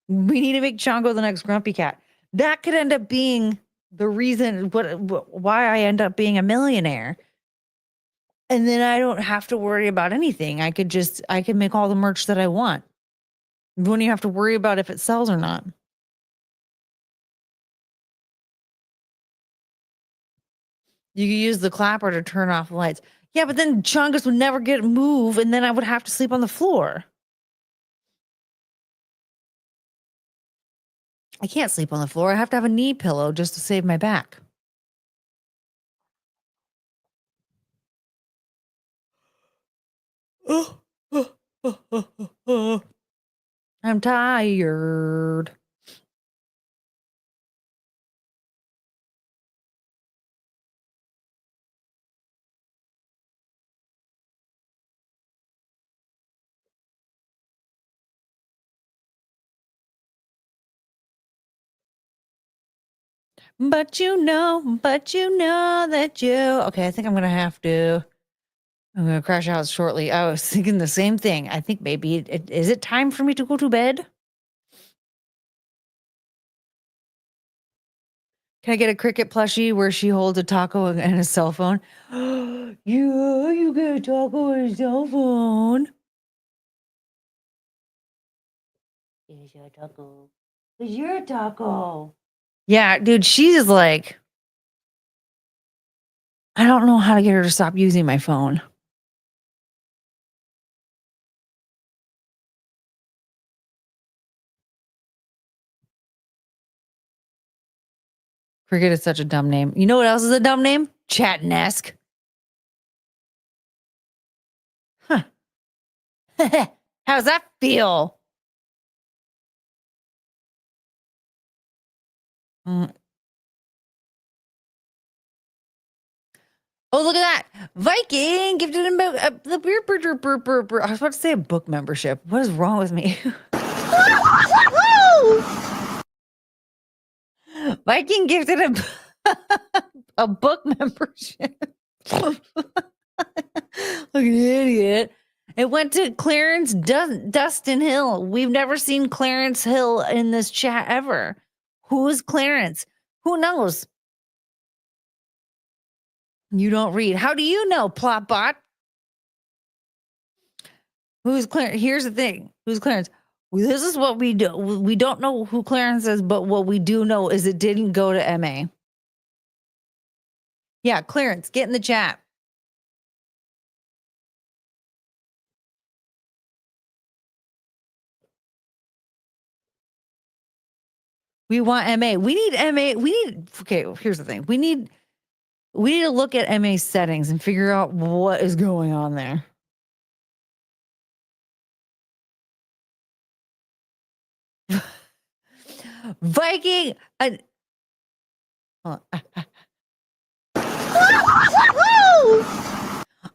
We need to make Chongo the next grumpy cat. That could end up being the reason why I end up being a millionaire. And then I don't have to worry about anything. I can make all the merch that I want. You won't even have to worry about if it sells or not. You could use the clapper to turn off the lights. Yeah, but then Chongus would never move, and then I would have to sleep on the floor. I can't sleep on the floor. I have to have a knee pillow just to save my back. I'm tired. But you know that you. Okay, I think I'm going to have to. I'm going to crash out shortly. I was thinking the same thing. I think maybe is it time for me to go to bed? Can I get a Cricket plushie where she holds a taco and a cell phone? Yeah, you get a taco and a cell phone. Here's your taco. Here's your taco. Yeah, dude, she's like, I don't know how to get her to stop using my phone. Cricket is such a dumb name. You know what else is a dumb name? Chatnesk. Huh. How's that feel? Oh, look at that. Viking gifted him the beer. I was about to say a book membership. What is wrong with me? Viking gifted him a book membership. Like an idiot. It went to Clarence Dustin Hill. We've never seen Clarence Hill in this chat ever. Who is Clarence? Who knows? You don't read. How do you know, Plotbot? Who's Clarence? Here's the thing. Who's Clarence? This is what we do. We don't know who Clarence is, but what we do know is it didn't go to MA. Yeah, Clarence, get in the chat. We want MA. We need MA. Okay, here's the thing. We need to look at MA settings and figure out what is going on there. Viking.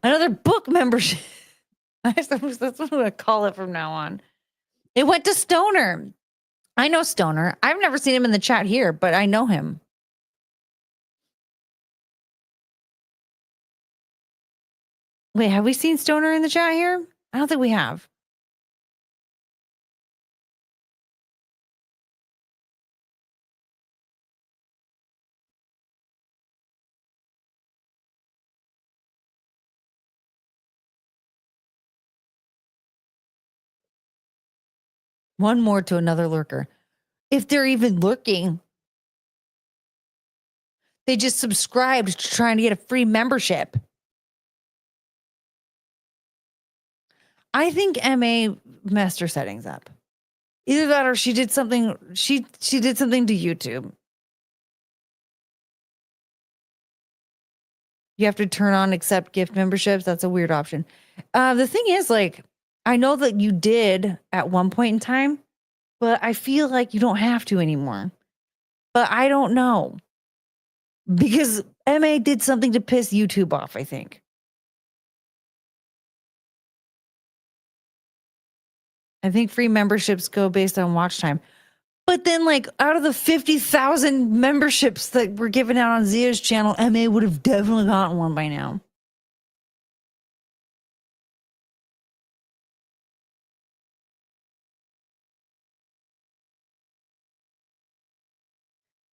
Another book membership. That's what I'm going to call it from now on. It went to Stoner. I know Stoner. I've never seen him in the chat here, but I know him. Wait, have we seen Stoner in the chat here? I don't think we have. One more to another lurker. If they're even lurking, they just subscribed to trying to get a free membership. I think MA messed her settings up. Either that or she did something. She did something to YouTube. You have to turn on accept gift memberships. That's a weird option. The thing is, like, I know that you did at one point in time, but I feel like you don't have to anymore. But I don't know. Because MA did something to piss YouTube off, I think. I think free memberships go based on watch time. But then, like, out of the 50,000 memberships that were given out on Zia's channel, MA would have definitely gotten one by now.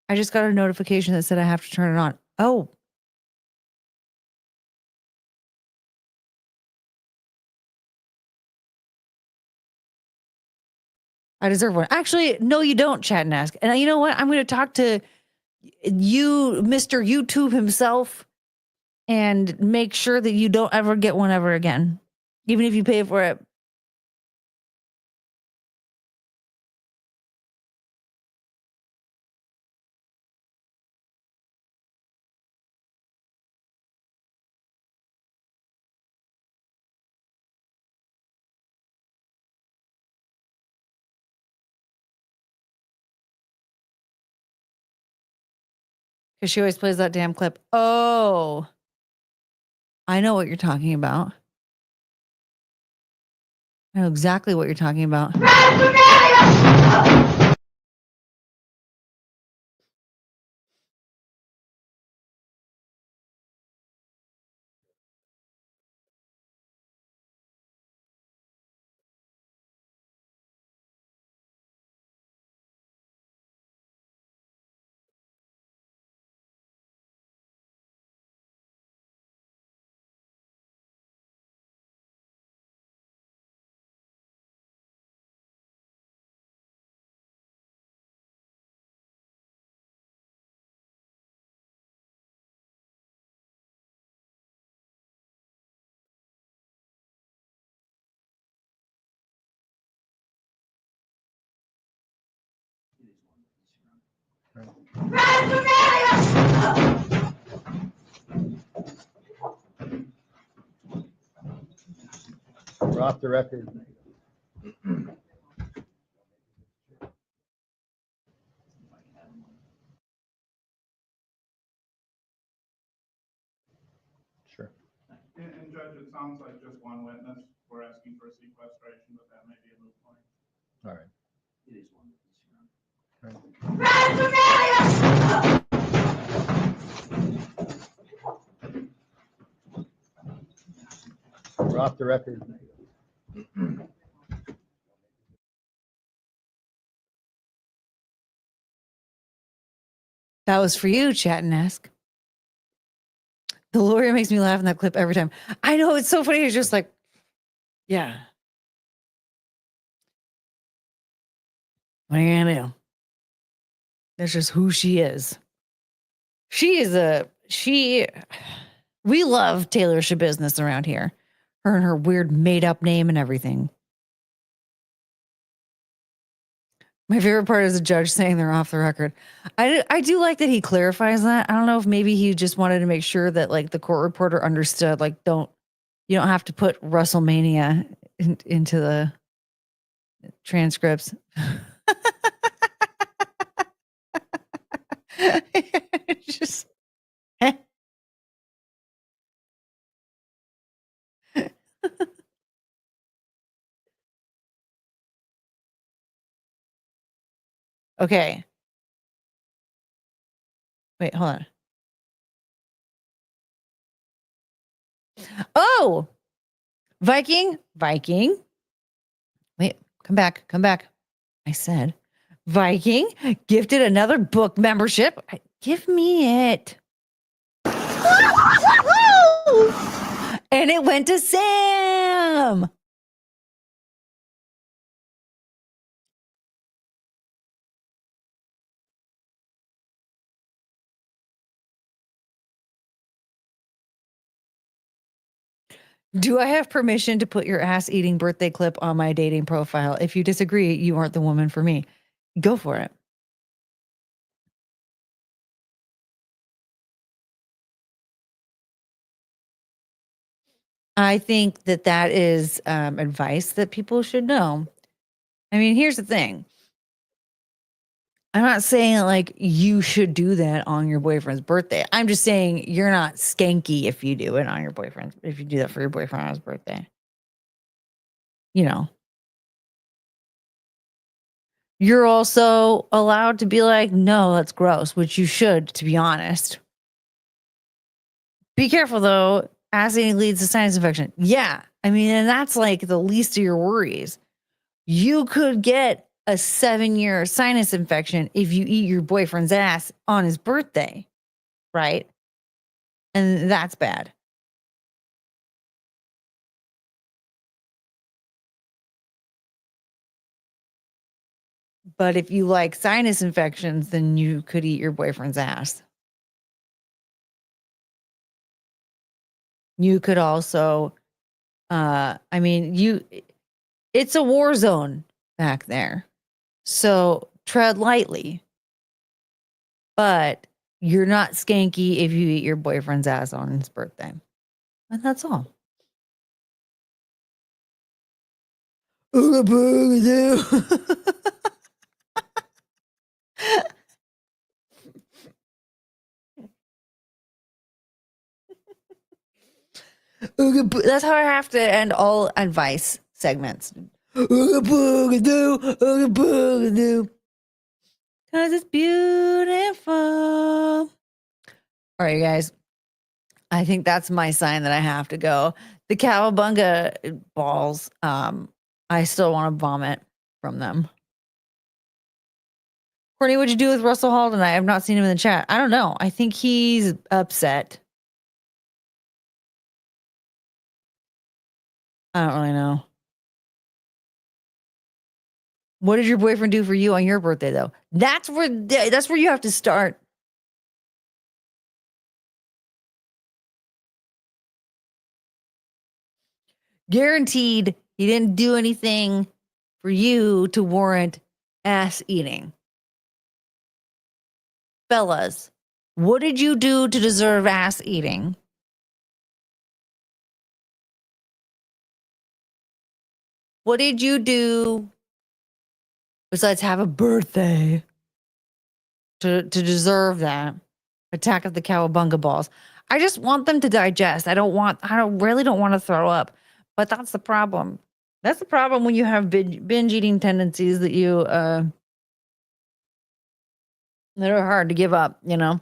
I just got a notification that said I have to turn it on. Oh. I deserve one. Actually, no, you don't, chat and ask. And you know what? I'm going to talk to you, Mr. YouTube himself, and make sure that you don't ever get one ever again, even if you pay for it. Because she always plays that damn clip. Oh, I know what you're talking about. I know exactly what you're talking about. We're off the record. Sure. And Judge, it sounds like just one witness. We're asking for sequestration, but that may be a moot point. All right. It is one witness, Your Honor. We're off the record. That was for you, chat and ask. The lawyer makes me laugh in that clip every time. I know, it's so funny. It's just like, yeah. What are you gonna do? That's just who she is. We love Taylor Shabusiness around here. Her and her weird made up name and everything. My favorite part is the judge saying they're off the record. I do like that he clarifies that. I don't know if maybe he just wanted to make sure that like the court reporter understood, like, you don't have to put WrestleMania into the transcripts. Just okay. Wait, hold on. Oh, Viking. Wait, come back. I said Viking gifted another book membership. Give me it. And it went to Sam. Do I have permission to put your ass eating birthday clip on my dating profile? If you disagree, you aren't the woman for me. Go for it. I think that is advice that people should know. I mean, here's the thing. I'm not saying like you should do that on your boyfriend's birthday. I'm just saying you're not skanky if you do it on your boyfriend's, if you do that for your boyfriend on his birthday. You know. You're also allowed to be like, no, that's gross, which you should, to be honest. Be careful though. Ass eating leads to sinus infection. Yeah. I mean, and that's like the least of your worries. You could get a 7-year sinus infection if you eat your boyfriend's ass on his birthday, right? And that's bad. But if you like sinus infections, then you could eat your boyfriend's ass. You could also, it's a war zone back there. So tread lightly. But you're not skanky if you eat your boyfriend's ass on his birthday. And that's all. Ooga booga doo. That's how I have to end all advice segments. Ooga booga doo, ooga booga doo. Because it's beautiful. All right, you guys. I think that's my sign that I have to go. The cowabunga balls, I still want to vomit from them. Courtney, what'd you do with Russell Hall tonight? I've not seen him in the chat. I don't know. I think he's upset. I don't really know. What did your boyfriend do for you on your birthday, though? That's where you have to start. Guaranteed he didn't do anything for you to warrant ass eating. Fellas, what did you do to deserve ass eating? What did you do besides have a birthday to deserve that? Attack of the cowabunga balls. I just want them to digest. I really don't want to throw up. But that's the problem. That's the problem when you have binge eating tendencies that you that are hard to give up, you know.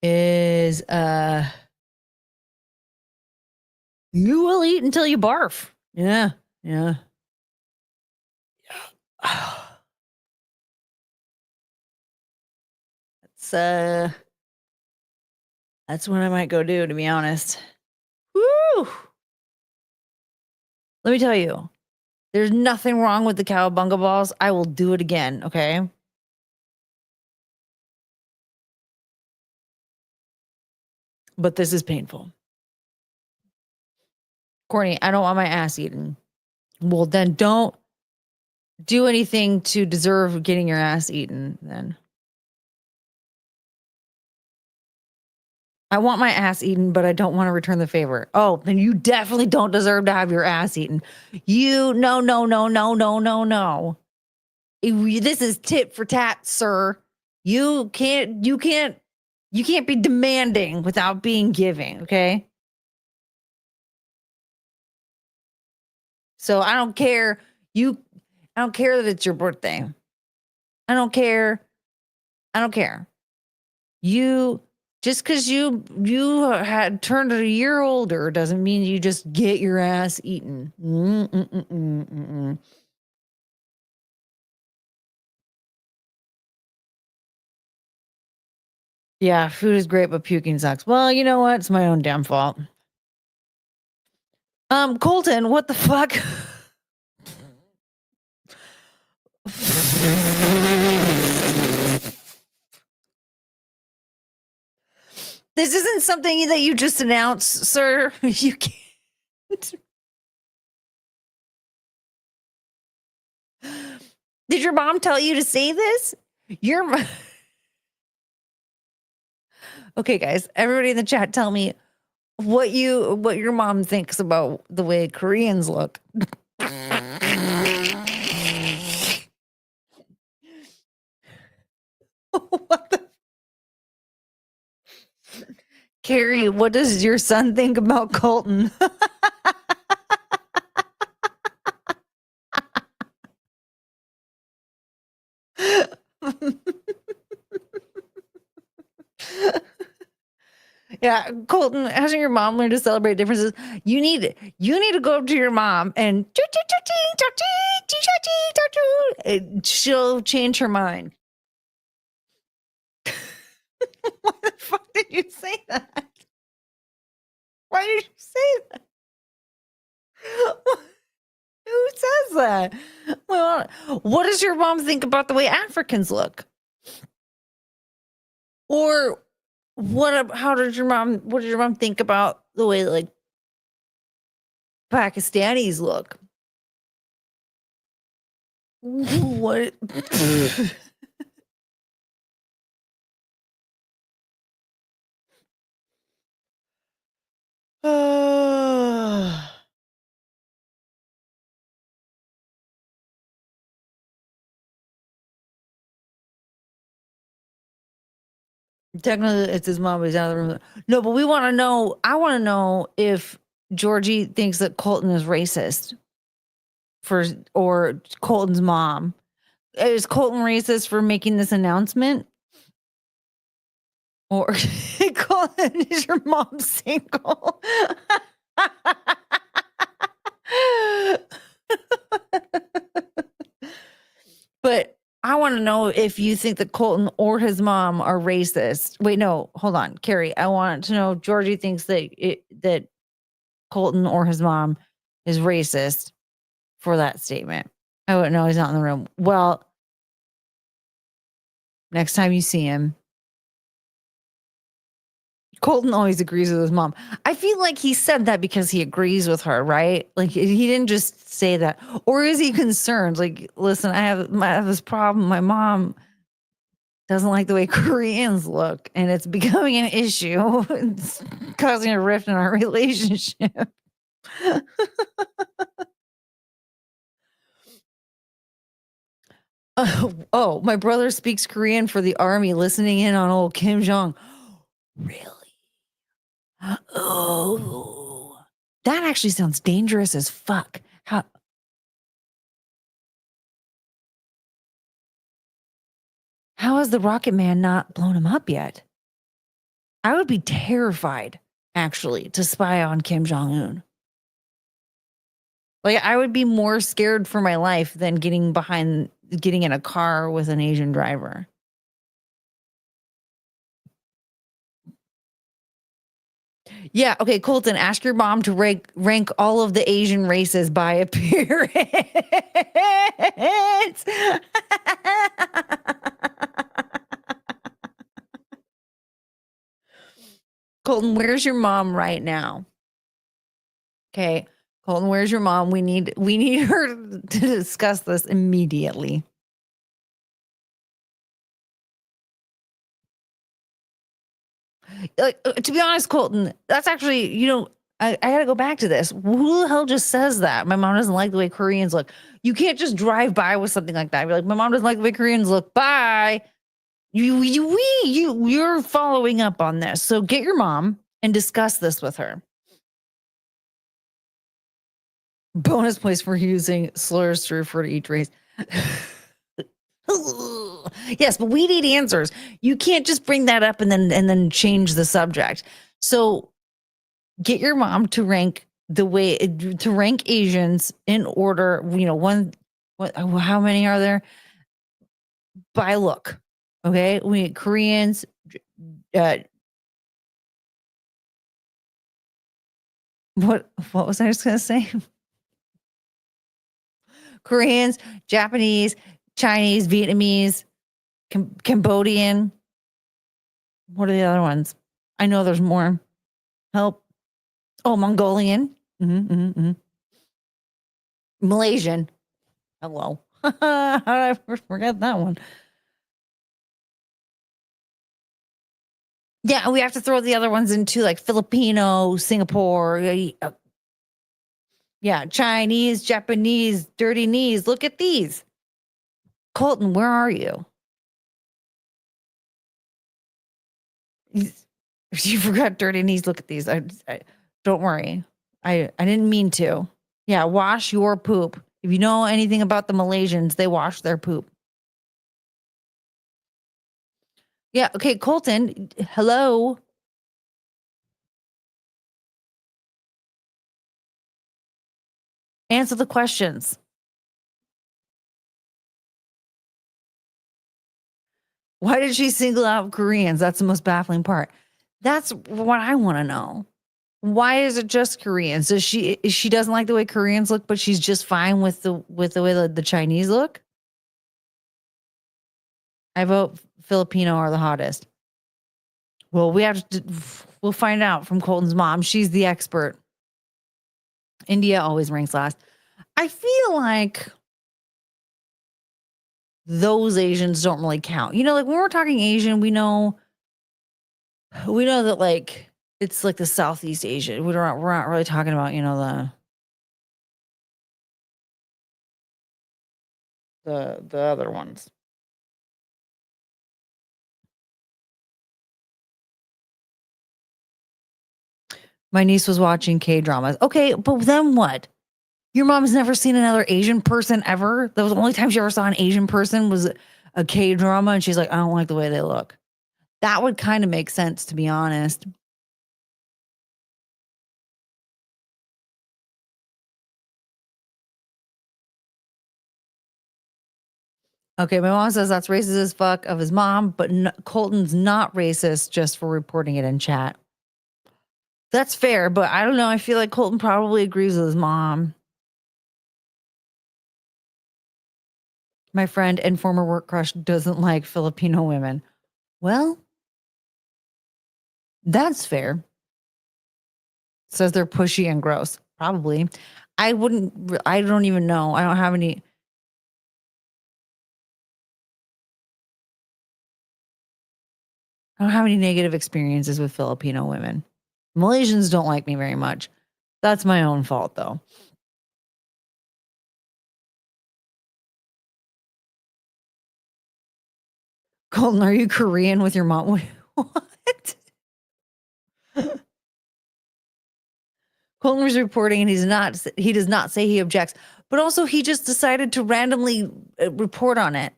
Is you will eat until you barf. Yeah. That's what I might go do, to be honest. Woo! Let me tell you, there's nothing wrong with the cowabunga balls. I will do it again, okay? But this is painful. Courtney, I don't want my ass eaten. Well, then don't do anything to deserve getting your ass eaten, then. I want my ass eaten, but I don't want to return the favor. Oh, then you definitely don't deserve to have your ass eaten. No. This is tit for tat, sir. You can't be demanding without being giving, okay? So I don't care. I don't care that it's your birthday. I don't care. Just because you had turned a year older doesn't mean you just get your ass eaten. Yeah, food is great, but puking sucks. Well, you know what? It's my own damn fault. Colton, what the fuck? This isn't something that you just announced, sir. You can't. Did your mom tell you to say this? Okay, guys, everybody in the chat, tell me what your mom thinks about the way Koreans look. What the? Carrie, what does your son think about Colton? Yeah, Colton, hasn't your mom learned to celebrate differences? You need to go up to your mom and she'll change her mind. Why the fuck did you say that? Why did you say that? Who says that? Well, what does your mom think about the way Africans look? Or what does your mom think about the way like Pakistanis look? What? Technically, it's his mom who's out of the room. No, but we want to know. I want to know if Georgie thinks that Colton is racist or Colton's mom. Is Colton racist for making this announcement? Or Colton, is your mom single? But I want to know if you think that Colton or his mom are racist. Wait, no, hold on, Carrie. I want to know if Georgie thinks that Colton or his mom is racist for that statement. Oh no, he's not in the room. Well, next time you see him, Colton always agrees with his mom. I feel like he said that because he agrees with her, right? Like he didn't just say that. Or is he concerned? Like, listen, I have this problem. My mom doesn't like the way Koreans look, and it's becoming an issue. It's causing a rift in our relationship. Oh, my brother speaks Korean for the army, listening in on old Kim Jong. Really? Oh, that actually sounds dangerous as fuck. How has the Rocket Man not blown him up yet? I would be terrified, actually, to spy on Kim Jong Un. Like, I would be more scared for my life than getting in a car with an Asian driver. Yeah, okay, Colton, ask your mom to rank all of the Asian races by appearance. Colton, where's your mom right now? Okay, Colton, where's your mom? We need her to discuss this immediately. To be honest, Colton, that's actually, I got to go back to this. Who the hell just says that? My mom doesn't like the way Koreans look. You can't just drive by with something like that. Be like, my mom doesn't like the way Koreans look. Bye. You're following up on this. So get your mom and discuss this with her. Bonus points for using slurs to refer to each race. Yes, but we need answers. You can't just bring that up and then change the subject. So get your mom to rank Asians in order, how many are there? By look. Okay? We need Koreans, what was I just going to say? Koreans, Japanese, Chinese, Vietnamese, Cambodian. What are the other ones? I know there's more. Help. Oh, Mongolian. Malaysian. Hello. How did I forget that one? Yeah, we have to throw the other ones into like Filipino, Singapore. Yeah, Chinese, Japanese, dirty knees. Look at these. Colton, where are you? You forgot dirty knees. Look at these. I don't worry. I didn't mean to. Yeah, wash your poop. If you know anything about the Malaysians, they wash their poop. Yeah. Okay, Colton. Hello. Answer the questions. Why did she single out Koreans? That's the most baffling part. That's what I want to know. Why is it just Koreans? She doesn't like the way Koreans look, but she's just fine with the way the Chinese look? I vote Filipino are the hottest. Well, we'll find out from Colton's mom. She's the expert. India always ranks last. I feel like those Asians don't really count. You know, like when we're talking Asian, we know that like it's like the Southeast Asia. We're not really talking about, you know, the other ones. My niece was watching K-dramas. Okay, but then what? Your mom's never seen another Asian person ever? That was the only time she ever saw an Asian person was a K-drama, and she's like, I don't like the way they look. That would kind of make sense, to be honest. Okay, my mom says that's racist as fuck of his mom, but Colton's not racist just for reporting it in chat. That's fair, but I don't know. I feel like Colton probably agrees with his mom. My friend and former work crush doesn't like Filipino women. Well, that's fair. Says they're pushy and gross. Probably. I don't even know. I don't have any. I don't have any negative experiences with Filipino women. Malaysians don't like me very much. That's my own fault, though. Colton, are you Korean with your mom? What? Colton was reporting, and he does not say he objects, but also he just decided to randomly report on it.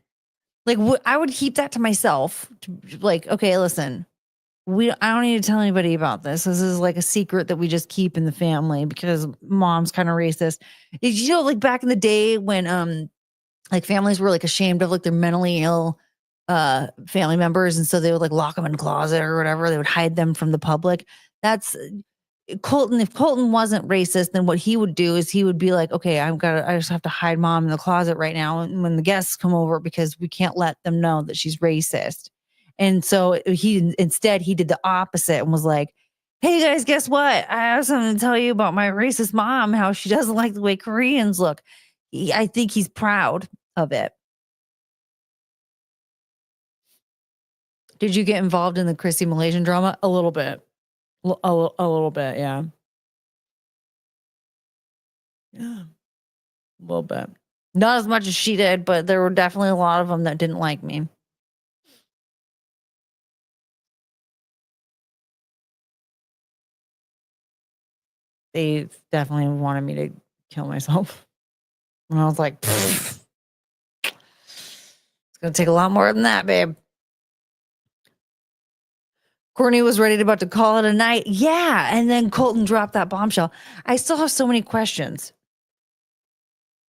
Like, I would keep that to myself. Like, okay, listen, I don't need to tell anybody about this. This is like a secret that we just keep in the family because mom's kind of racist. You know, like back in the day when like families were like ashamed of like their mentally ill family members, and so they would like lock them in a closet or whatever. They would hide them from the public. That's Colton. If Colton wasn't racist, then what he would do is he would be like, okay, I just have to hide mom in the closet right now and when the guests come over because we can't let them know that she's racist. And so he did the opposite and was like, hey guys, guess what? I have something to tell you about my racist mom, how she doesn't like the way Koreans look. I think he's proud of it. Did you get involved in the Chrissy Malaysian drama? A little bit. A little bit, yeah. Yeah. A little bit. Not as much as she did, but there were definitely a lot of them that didn't like me. They definitely wanted me to kill myself. And I was like, it's going to take a lot more than that, babe. Courtney was about to call it a night. Yeah. And then Colton dropped that bombshell. I still have so many questions.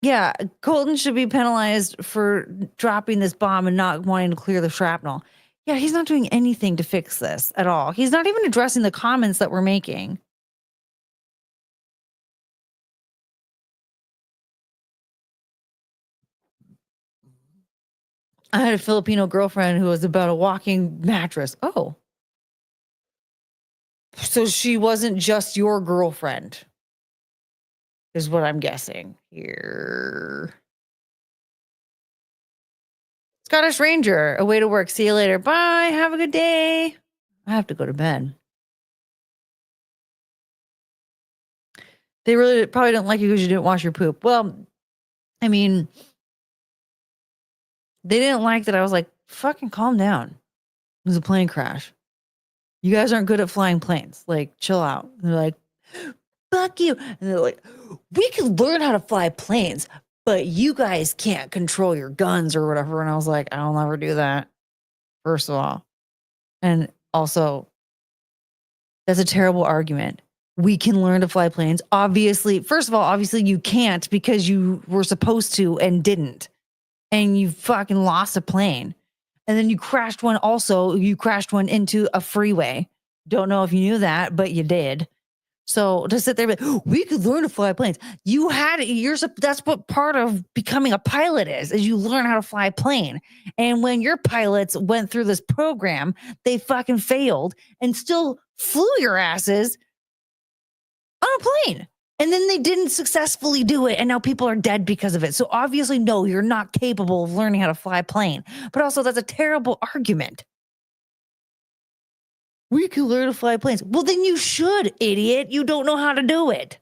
Yeah. Colton should be penalized for dropping this bomb and not wanting to clear the shrapnel. Yeah. He's not doing anything to fix this at all. He's not even addressing the comments that we're making. I had a Filipino girlfriend who was about a walking mattress. Oh. So she wasn't just your girlfriend, is what I'm guessing here. Scottish Ranger, away to work. See you later. Bye. Have a good day. I have to go to bed. They really probably don't like you because you didn't wash your poop. Well, I mean, they didn't like that. I was like, fucking calm down. It was a plane crash. You guys aren't good at flying planes. Like, chill out. And they're like, fuck you. And they're like, we could learn how to fly planes, but you guys can't control your guns or whatever. And I was like, I'll never do that. First of all, And also, that's a terrible argument. We can learn to fly planes. Obviously, first of all, obviously you can't because you were supposed to and didn't. And you fucking lost a plane. And then you crashed one also. You crashed one into a freeway. Don't know if you knew that, but you did. So to sit there and be like, we could learn to fly planes. You had it. That's what part of becoming a pilot is you learn how to fly a plane. And when your pilots went through this program, they fucking failed and still flew your asses on a plane. And then they didn't successfully do it. And now people are dead because of it. So obviously, no, you're not capable of learning how to fly a plane. But also, that's a terrible argument. We can learn to fly planes. Well, then you should, idiot. You don't know how to do it.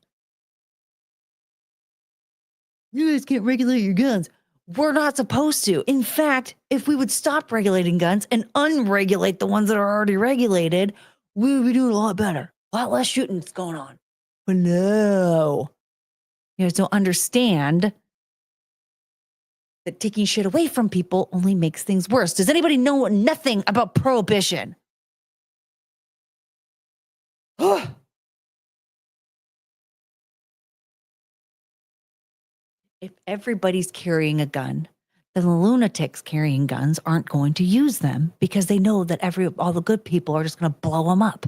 You guys can't regulate your guns. We're not supposed to. In fact, if we would stop regulating guns and unregulate the ones that are already regulated, we would be doing a lot better. A lot less shooting's going on. But no. You guys don't understand that taking shit away from people only makes things worse. Does anybody know nothing about prohibition? If everybody's carrying a gun, then the lunatics carrying guns aren't going to use them because they know that all the good people are just going to blow them up.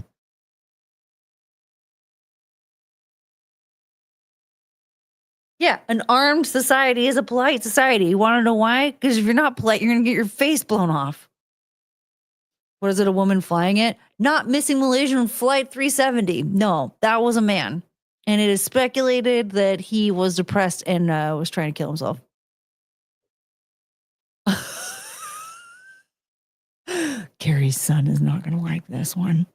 Yeah, an armed society is a polite society. You want to know why? Because if you're not polite, you're going to get your face blown off. What is it, a woman flying it? Not missing Malaysian Flight 370. No, that was a man. And it is speculated that he was depressed and was trying to kill himself. Carrie's son is not going to like this one.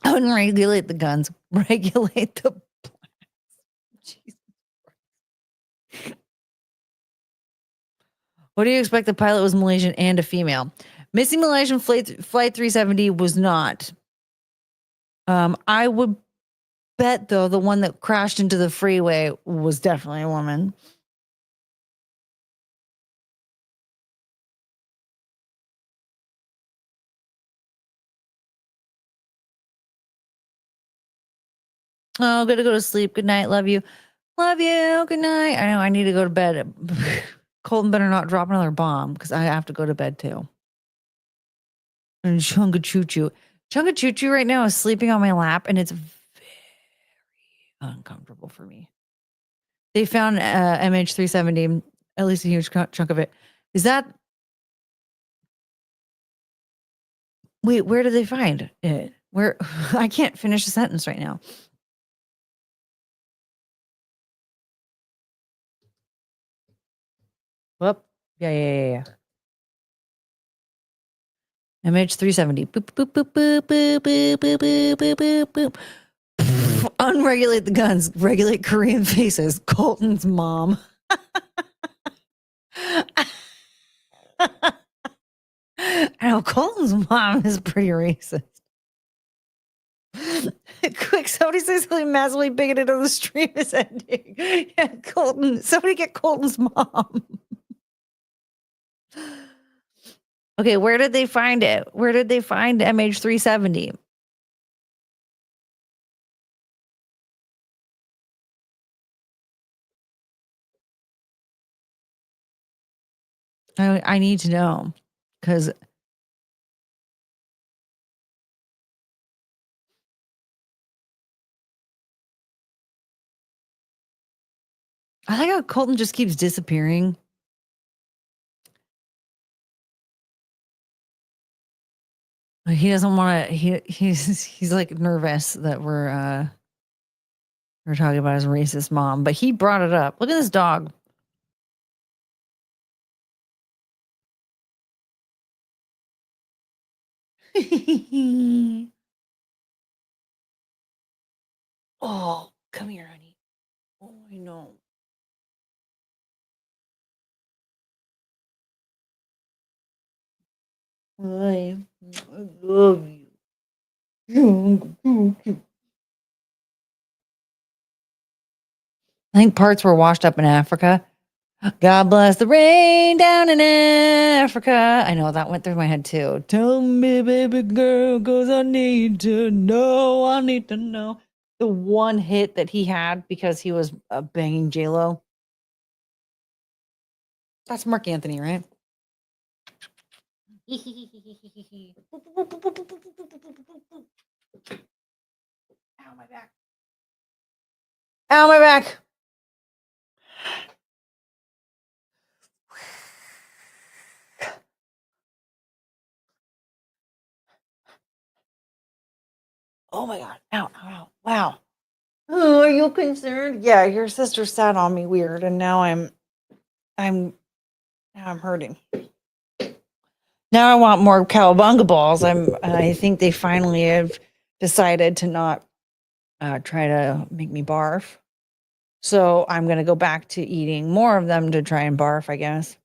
Unregulate the guns. Regulate the Jesus. What do you expect? The pilot was Malaysian and a female. Missing Malaysian Flight 370 was not. I would bet, though, the one that crashed into the freeway was definitely a woman. Oh, gotta go to sleep. Good night. Love you. Love you. Good night. I know I need to go to bed. Colton better not drop another bomb because I have to go to bed too. And Chunga Choo Choo. Chunga Choo Choo right now is sleeping on my lap and it's very uncomfortable for me. They found MH370, at least a huge chunk of it. Is that... Wait, where did they find it? Where? I can't finish a sentence right now. Whoop. Yeah. MH370. Boop, boop, boop, boop, boop, boop, boop, boop, boop, boop, boop. Unregulate the guns. Regulate Korean faces. Colton's mom. I know Colton's mom is pretty racist. Quick, somebody say something massively bigoted on the stream is ending. Yeah, Colton. Somebody get Colton's mom. Okay, where did they find it? Where did they find MH370? I need to know because I like how Colton just keeps disappearing. He doesn't want to. He's like nervous that we're talking about his racist mom, but he brought it up. Look at this dog. Oh, come here, honey. Oh, I know. I love you. I think parts were washed up in Africa. God bless the rain down in Africa. I know that went through my head too. Tell me, baby girl, cause I need to know. I need to know. The one hit that he had because he was banging J-Lo. That's Mark Anthony, right? Ow, my back. Ow, my back. Oh my God. Ow, ow, ow. Wow. Oh, are you concerned? Yeah, your sister sat on me weird, and now I'm hurting. Now I want more cowabunga balls. I think they finally have decided to not try to make me barf. So I'm gonna go back to eating more of them to try and barf, I guess.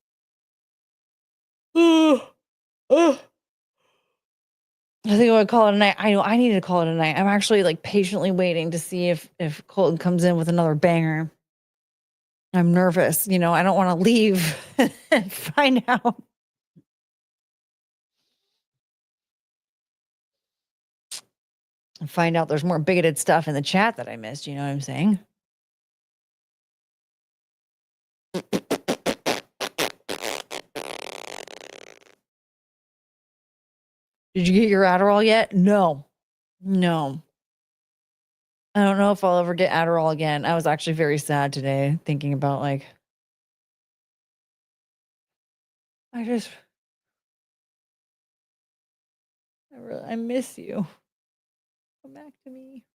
I think I would call it a night. I know I need to call it a night. I'm actually like patiently waiting to see if Colton comes in with another banger. I'm nervous. You know, I don't want to leave and find out. And find out there's more bigoted stuff in the chat that I missed. You know what I'm saying? Did you get your Adderall yet? No. No. I don't know if I'll ever get Adderall again. I was actually very sad today thinking about like I miss you. Come back to me.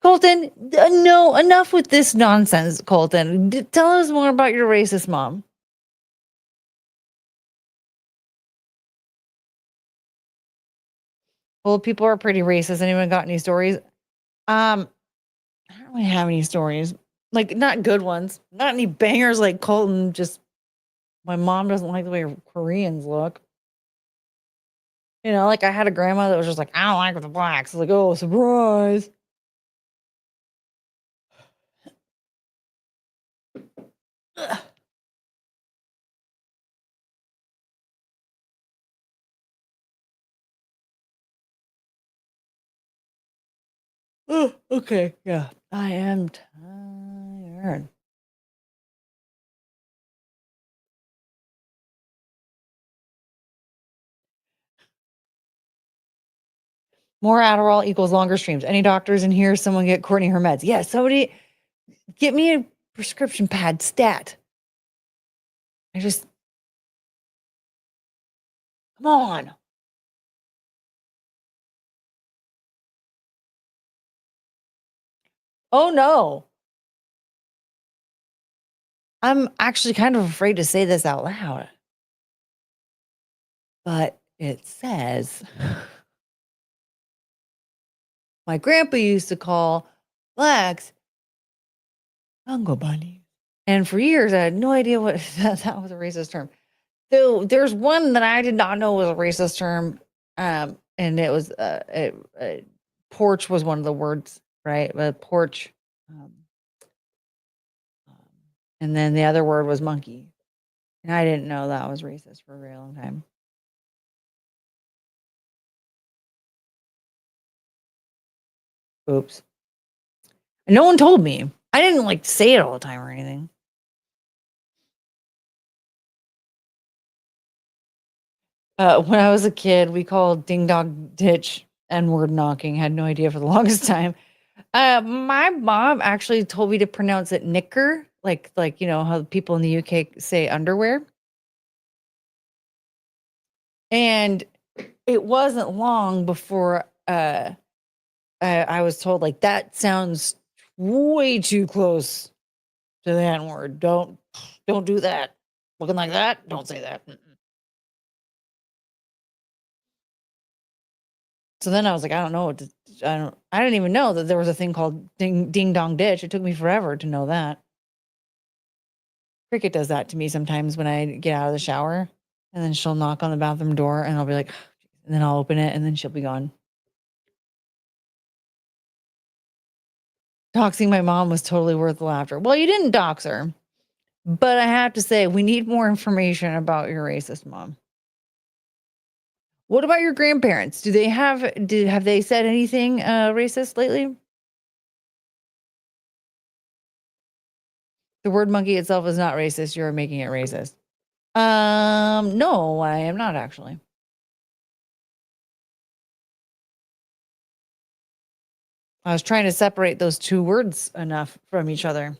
Colton, no, enough with this nonsense, Colton. Tell us more about your racist mom. Well, people are pretty racist. Anyone got any stories? I don't really have any stories. Like, not good ones. Not any bangers like Colton. Just my mom doesn't like the way Koreans look. You know, like I had a grandma that was just like, I don't like the blacks. Like, oh, surprise. Ugh. Oh, okay, yeah. I am tired. More Adderall equals longer streams. Any doctors in here? Someone get Courtney her meds. Yeah, somebody get me a prescription pad stat. Come on. Oh no. I'm actually kind of afraid to say this out loud. But it says my grandpa used to call blacks Congo bunnies. And for years I had no idea what that was a racist term. So there's one that I did not know was a racist term. And it was porch was one of the words, right? Porch. And then the other word was monkey. And I didn't know that was racist for a very long time. Oops. And no one told me. I didn't like say it all the time or anything. When I was a kid, we called ding dong ditch N-word knocking. Had no idea for the longest time. My mom actually told me to pronounce it knicker, like you know how people in the UK say underwear. And it wasn't long before I was told like that sounds way too close to the N-word. Don't do that. Looking like that, don't say that. So then I was like, I don't know what to, I didn't even know that there was a thing called ding dong ditch. It took me forever to know that. Cricket does that to me sometimes when I get out of the shower, and then she'll knock on the bathroom door and I'll be like, and then I'll open it and then she'll be gone. Doxing my mom was totally worth the laughter. Well, you didn't dox her. But I have to say, we need more information about your racist mom. What about your grandparents? Have they said anything racist lately? The word monkey itself is not racist. You're making it racist. No, I am not actually. I was trying to separate those two words enough from each other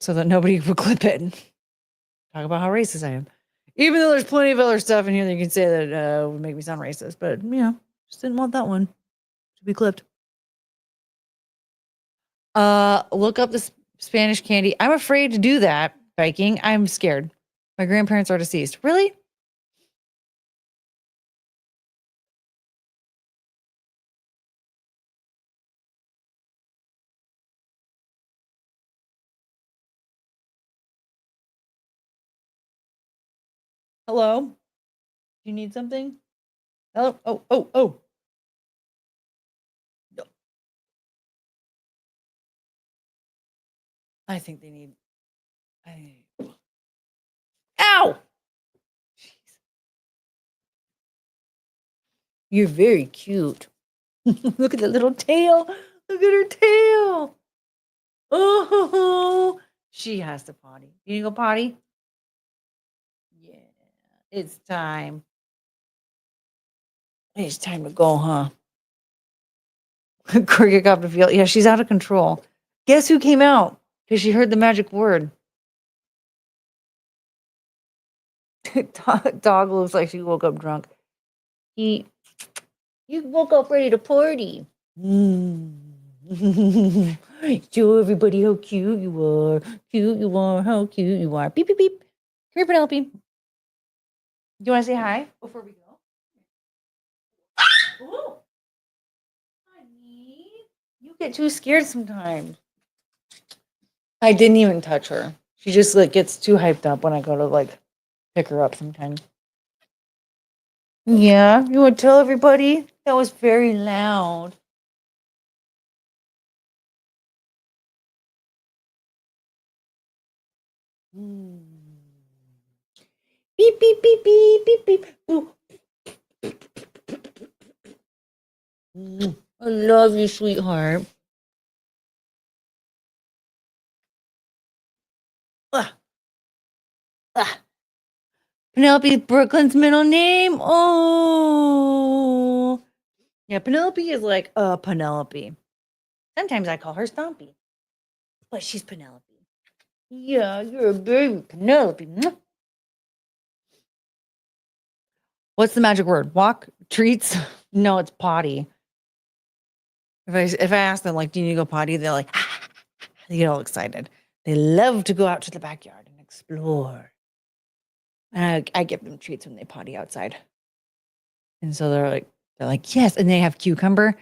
so that nobody would clip it. Talk about how racist I am. Even though there's plenty of other stuff in here that you can say that would make me sound racist, but just didn't want that one to be clipped. Look up the Spanish candy. I'm afraid to do that, Viking. I'm scared. My grandparents are deceased. Really? Hello? Do you need something? Hello? Oh. No. I think they need. Ow! Jeez. You're very cute. Look at the little tail. Look at her tail. Oh, she has to potty. You need to go potty? Yeah, it's time. It's time to go, huh? Cricket got to feel. Yeah, she's out of control. Guess who came out? Because she heard the magic word. Dog looks like she woke up drunk. You woke up ready to party. Show everybody how cute you are. Cute you are. How cute you are. Beep, beep, beep. Come here, Penelope. Do you want to say hi before we go? Oh, honey. You get too scared sometimes. I didn't even touch her. She just gets too hyped up when I go to pick her up sometimes. Yeah, you want to tell everybody? That was very loud. Beep, beep, beep, beep, beep, beep. Ooh. I love you, sweetheart. Penelope, Brooklyn's middle name. Oh. Yeah, Penelope is like Penelope. Sometimes I call her Stompy. But she's Penelope. Yeah, you're a baby, Penelope. What's the magic word? Walk? Treats? No, it's potty. If I ask them, do you need to go potty? They're like, they get all excited. They love to go out to the backyard and explore. And I give them treats when they potty outside. And so they're like, yes. And they have cucumber.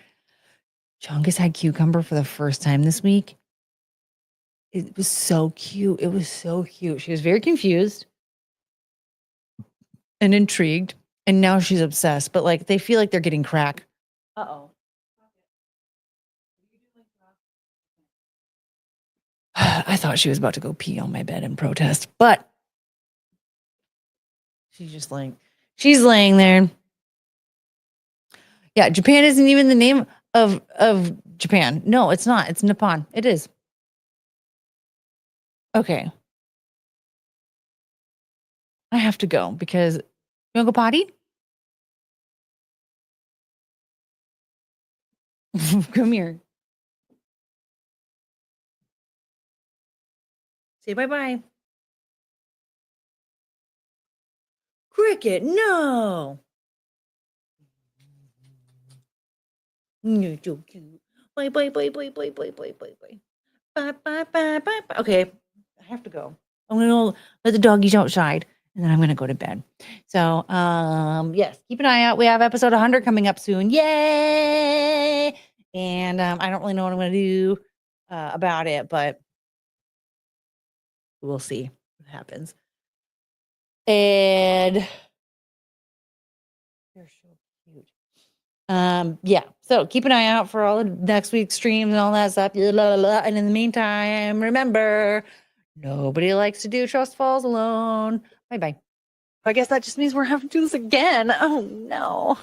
Chongus had cucumber for the first time this week. It was so cute. It was so cute. She was very confused and intrigued. And now she's obsessed. But they feel like they're getting crack. Uh-oh. I thought she was about to go pee on my bed in protest. But she's laying there. Yeah, Japan isn't even the name of Japan. No, it's not. It's Nippon. It is. Okay. I have to go because you want to go potty? Come here. Say bye-bye. Cricket, no. You're so cute. Bye, bye, bye, bye, bye, bye, bye, bye, bye. Bye, bye, bye, bye, bye. Okay, I have to go. I'm going to let the doggies outside, and then I'm going to go to bed. So, yes, keep an eye out. We have episode 100 coming up soon. Yay! And I don't really know what I'm going to do about it, but we'll see what happens. And you're so cute. Yeah, so keep an eye out for all of next week's streams and all that stuff. And in the meantime, remember, Nobody likes to do trust falls alone. Bye-bye. I guess that just means we're having to do this again. Oh, no.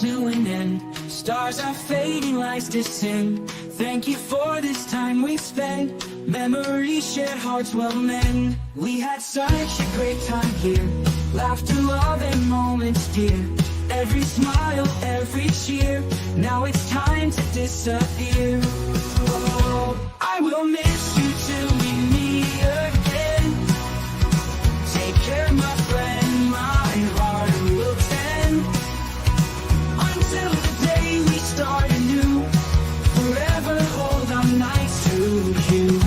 To an end, stars are fading, lights descend. Thank you for this time we've spent. Memories shared, hearts will mend. We had such a great time here. Laughter, love, and moments dear. Every smile, every cheer. Now it's time to disappear. Oh, I will miss you till we meet again. Take care, my friend, my heart will tend. Until the day we start anew, forever hold on nights to you.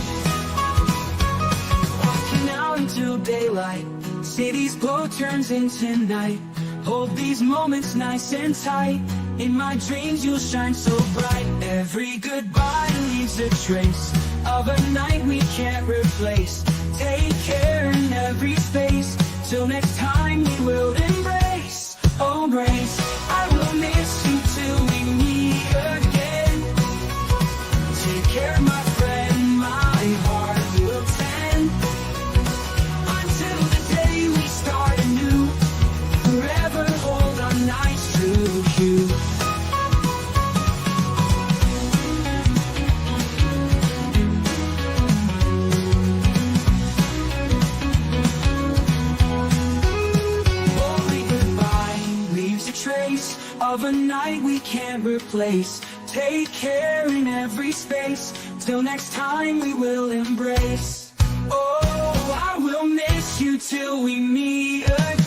Walking out into daylight, city's glow turns into night. Hold these moments nice and tight. In my dreams you'll shine so bright. Every goodbye leaves a trace of a night we can't replace. Take care in every space. Till next time we will embrace. Oh, grace, I will miss you till we meet again. Take care, my friend, my heart will tend. Until the day we start anew, forever hold on nights to you. Holy goodbye leaves a trace of a night we can't replace. Take care in every space. Till next time we will embrace. Oh, I will miss you till we meet again.